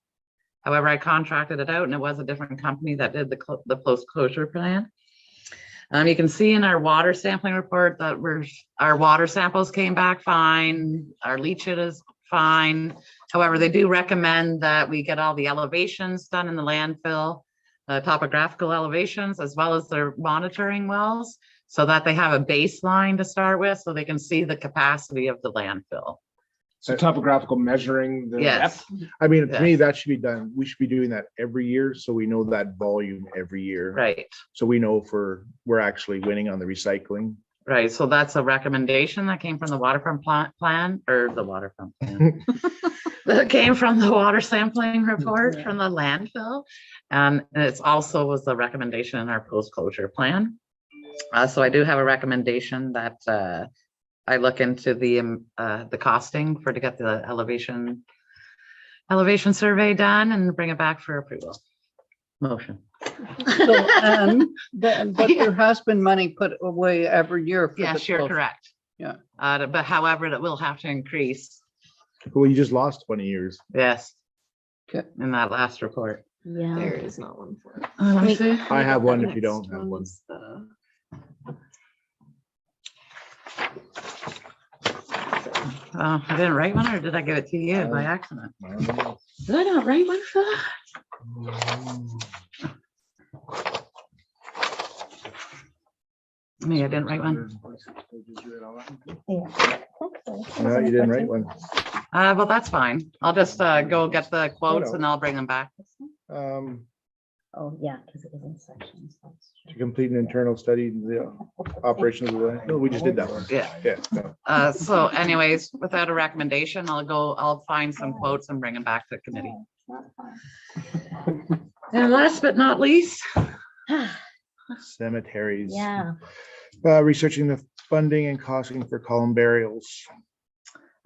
However, I contracted it out and it was a different company that did the post-closure plan. You can see in our water sampling report that our water samples came back fine, our leachate is fine. However, they do recommend that we get all the elevations done in the landfill, topographical elevations, as well as their monitoring wells, so that they have a baseline to start with, so they can see the capacity of the landfill. So topographical measuring the Yes, depth. I mean, to me, Yes. that should be done. We should be doing that every year, so we know that volume every year. right. So we know we're actually winning on the recycling. Right, so that's a recommendation that came from the waterfront plan, or the waterfront plan. That came from the water sampling report from the landfill. And it's also was the recommendation in our post-closure plan. So I do have a recommendation that I look into the costing to get the elevation survey done and bring it back for approval. Motion. So, but there has been money put away every year. for Yes, the you're close- correct. Yeah. But however, that will have to increase. Well, you just lost 20 years. Yes. Okay. In that last report. Yeah. There is not one for it. Let me see. I have one if you Next don't have one. one's the- Oh, I didn't write one, or did I give it to you by accident? Did I not write one for that? Me, I didn't write one. No, you didn't write one. Well, that's fine. I'll just go get the quotes no. and I'll bring them back. Oh, yeah, because it was in sections. that's To true. complete an internal study, the operation of the, no, we just did that one. Yeah. Yeah. no. So anyways, without a recommendation, I'll find some quotes and bring them back to the committee. Not fun. And last but not least, Cemeteries. Yeah, Researching the funding and costing for column burials.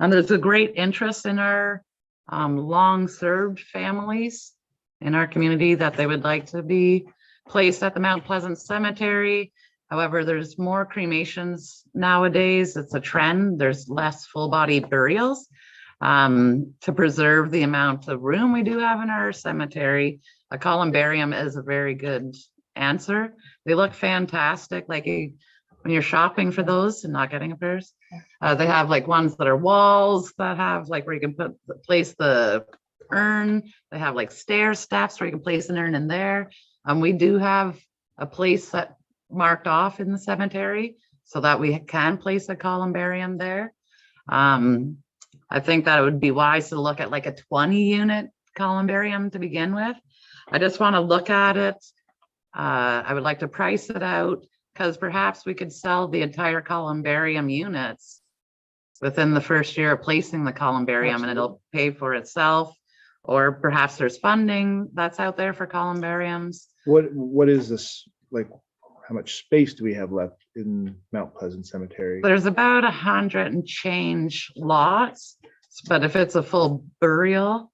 and there's a great interest in our long-served families in our community that they would like to be placed at the Mount Pleasant Cemetery. However, there's more cremations nowadays. It's a trend. There's less full-body burials. To preserve the amount of room we do have in our cemetery, a columbarium is a very good answer. They look fantastic. Like when you're shopping for those and not getting a purse, they have like ones that are walls that have like where you can place the urn. They have like stair steps where you can place an urn in there. We do have a place that marked off in the cemetery so that we can place a columbarium there. I think that it would be wise to look at like a 20 unit columbarium to begin with. I just want to look at it. I would like to price it out because perhaps we could sell the entire columbarium units within the first year of placing the columbarium and it'll pay for itself. Or perhaps there's funding that's out there for columbariums. What is this, like, how much space do we have left in Mount Pleasant Cemetery? There's about 100 and change lots, but if it's a full burial,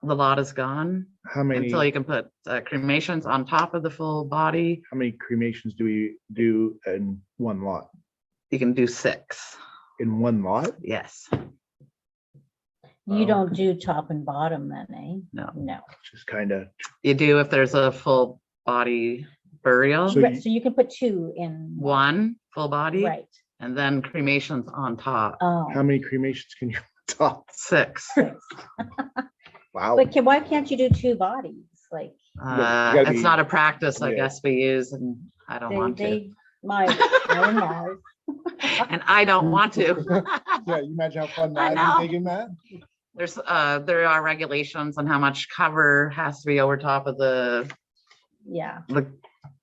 the lot is gone How many, until you can put cremations on top of the full body. how many cremations do we do in one lot? You can do 6, in one lot? yes. You don't do top and bottom then, eh? No. No. Just kind of, You do if there's a full body burial, So Right, you- so you can put 2 in. 1 full body, Right. and then cremations on top, Oh. how many cremations can you top? 6. Wow. But why can't you do 2 bodies? Like, gotta It's be- not a practice, I yeah. guess we use, and I don't want to, my in-laws. and I don't want to. Yeah, you imagine how fun I that'd know. be taking that? There are regulations on how much cover has to be over top of the Yeah,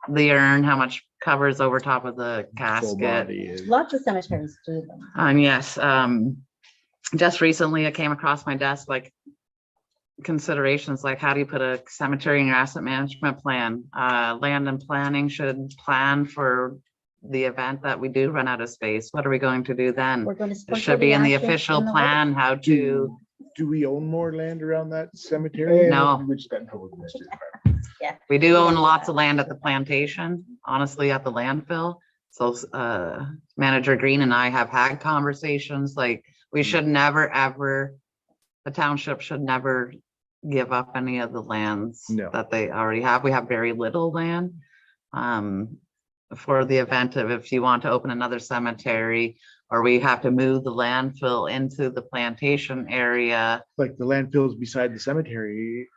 urn, how much covers over top of the Full casket. body is- lots of cemeteries do them. And yes, just recently it came across my desk, like considerations, like how do you put a cemetery in your asset management plan? Land and planning should plan for the event that we do run out of space. What are we going to do then? We're going to. It sprinkle should be in the ashes official in the lake. plan, how to, Do we own more land around that cemetery? No. We just got in trouble with this. we do don't own do lots that. of land at the plantation, honestly, at the landfill. So, Manager Green and I have had conversations, like, we should never, ever, the township should never give up any of the lands No. that they already have. We have very little land. For the event of if you want to open another cemetery, or we have to move the landfill into the plantation area. Like the landfills beside the cemetery.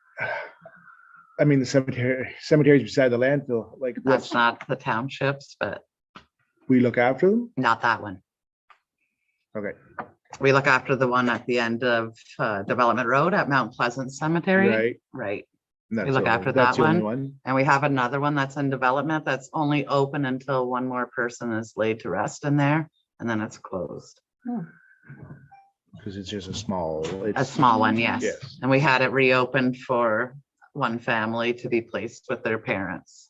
I mean, the cemeteries beside the landfill, like That's what's, not the townships, but we look after them? not that one. Okay, We look after the one at the end of Development Road at Mount Pleasant Cemetery. right. Right. And that's look the- after that's that the only one. And we have another one that's in development that's only open until one more person is laid to rest in there, and then it's closed. Because it's just a small. A it's- small one, yes. Yes. And we had it reopened for one family to be placed with their parents.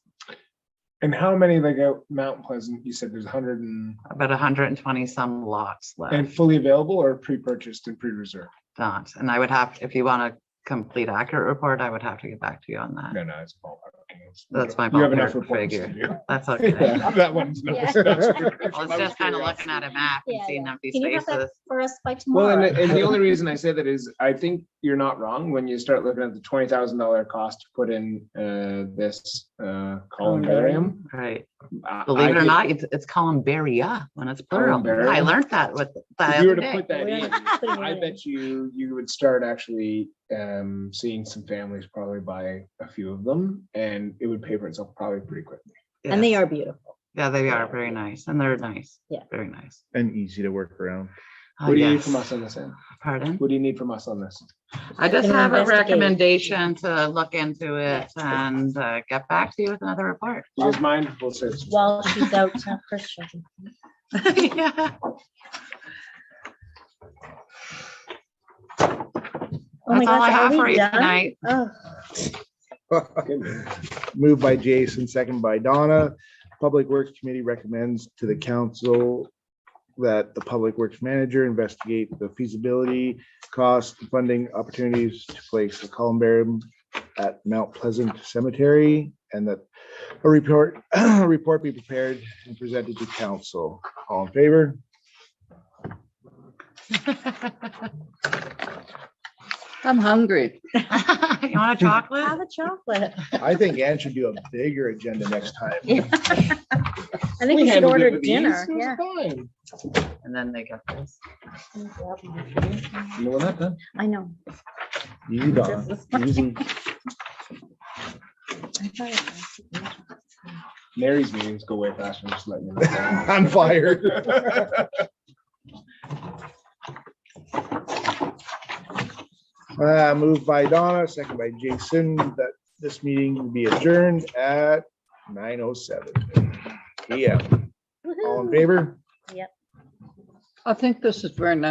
And how many, like out Mount Pleasant, you said there's 100 About 120 some lots and left, fully available or pre-purchased and pre-reserved? not, and I would have, if you want a complete accurate report, I would have to get back to you on that. No, it's a ballpark. That's my You have enough ballpark reports to figure. do. That's okay. Yeah, That one's. Yeah. Well, it's just kind of looking at a map and Yeah, seeing yeah. empty Can you have that spaces. for us by Well, tomorrow? and the only reason I say that is I think you're not wrong when you start looking at the $20,000 cost to put in this columbarium. Right. I- Believe it I or think not, it's columbaria when it's plural. Columbarium? I learned that with If that you were other to day. put that We're in, putting it I in. bet you would start actually seeing some families probably buy a few of them, and it would pay for itself probably pretty quickly. And they Yes. are beautiful. Yeah, they are very nice, and they're nice. Yeah. Very nice. And easy to work around. Oh, What do you need yes. from us on this end? Pardon? What do you need from us on this? I just Gonna have a investigate. recommendation to look into it and get back to you with another report. Do you guys mind? We'll say it's- While she's out Christian. Yeah. Oh my That's all I gosh, are have we for you done? tonight. Oh, Moved by Jason, second by Donna. Public Works Committee recommends to the council that the Public Works Manager investigate the feasibility, cost, and funding opportunities to place a columbarium at Mount Pleasant Cemetery, and that a report be prepared and presented to council. All in favor? I'm hungry. You want a chocolate? have a chocolate. I think Ann should do a bigger agenda next time. I think we should handled it order with dinner, ease. It was yeah. fine. And then they get this. You know what that done? I know. Easy, Donna. Easy. Mary's meetings go way faster, just letting you know. I'm fired. Moved by Donna, second by Jason, that this meeting will be adjourned at 9:07 PM. All in favor? I think this is very nice.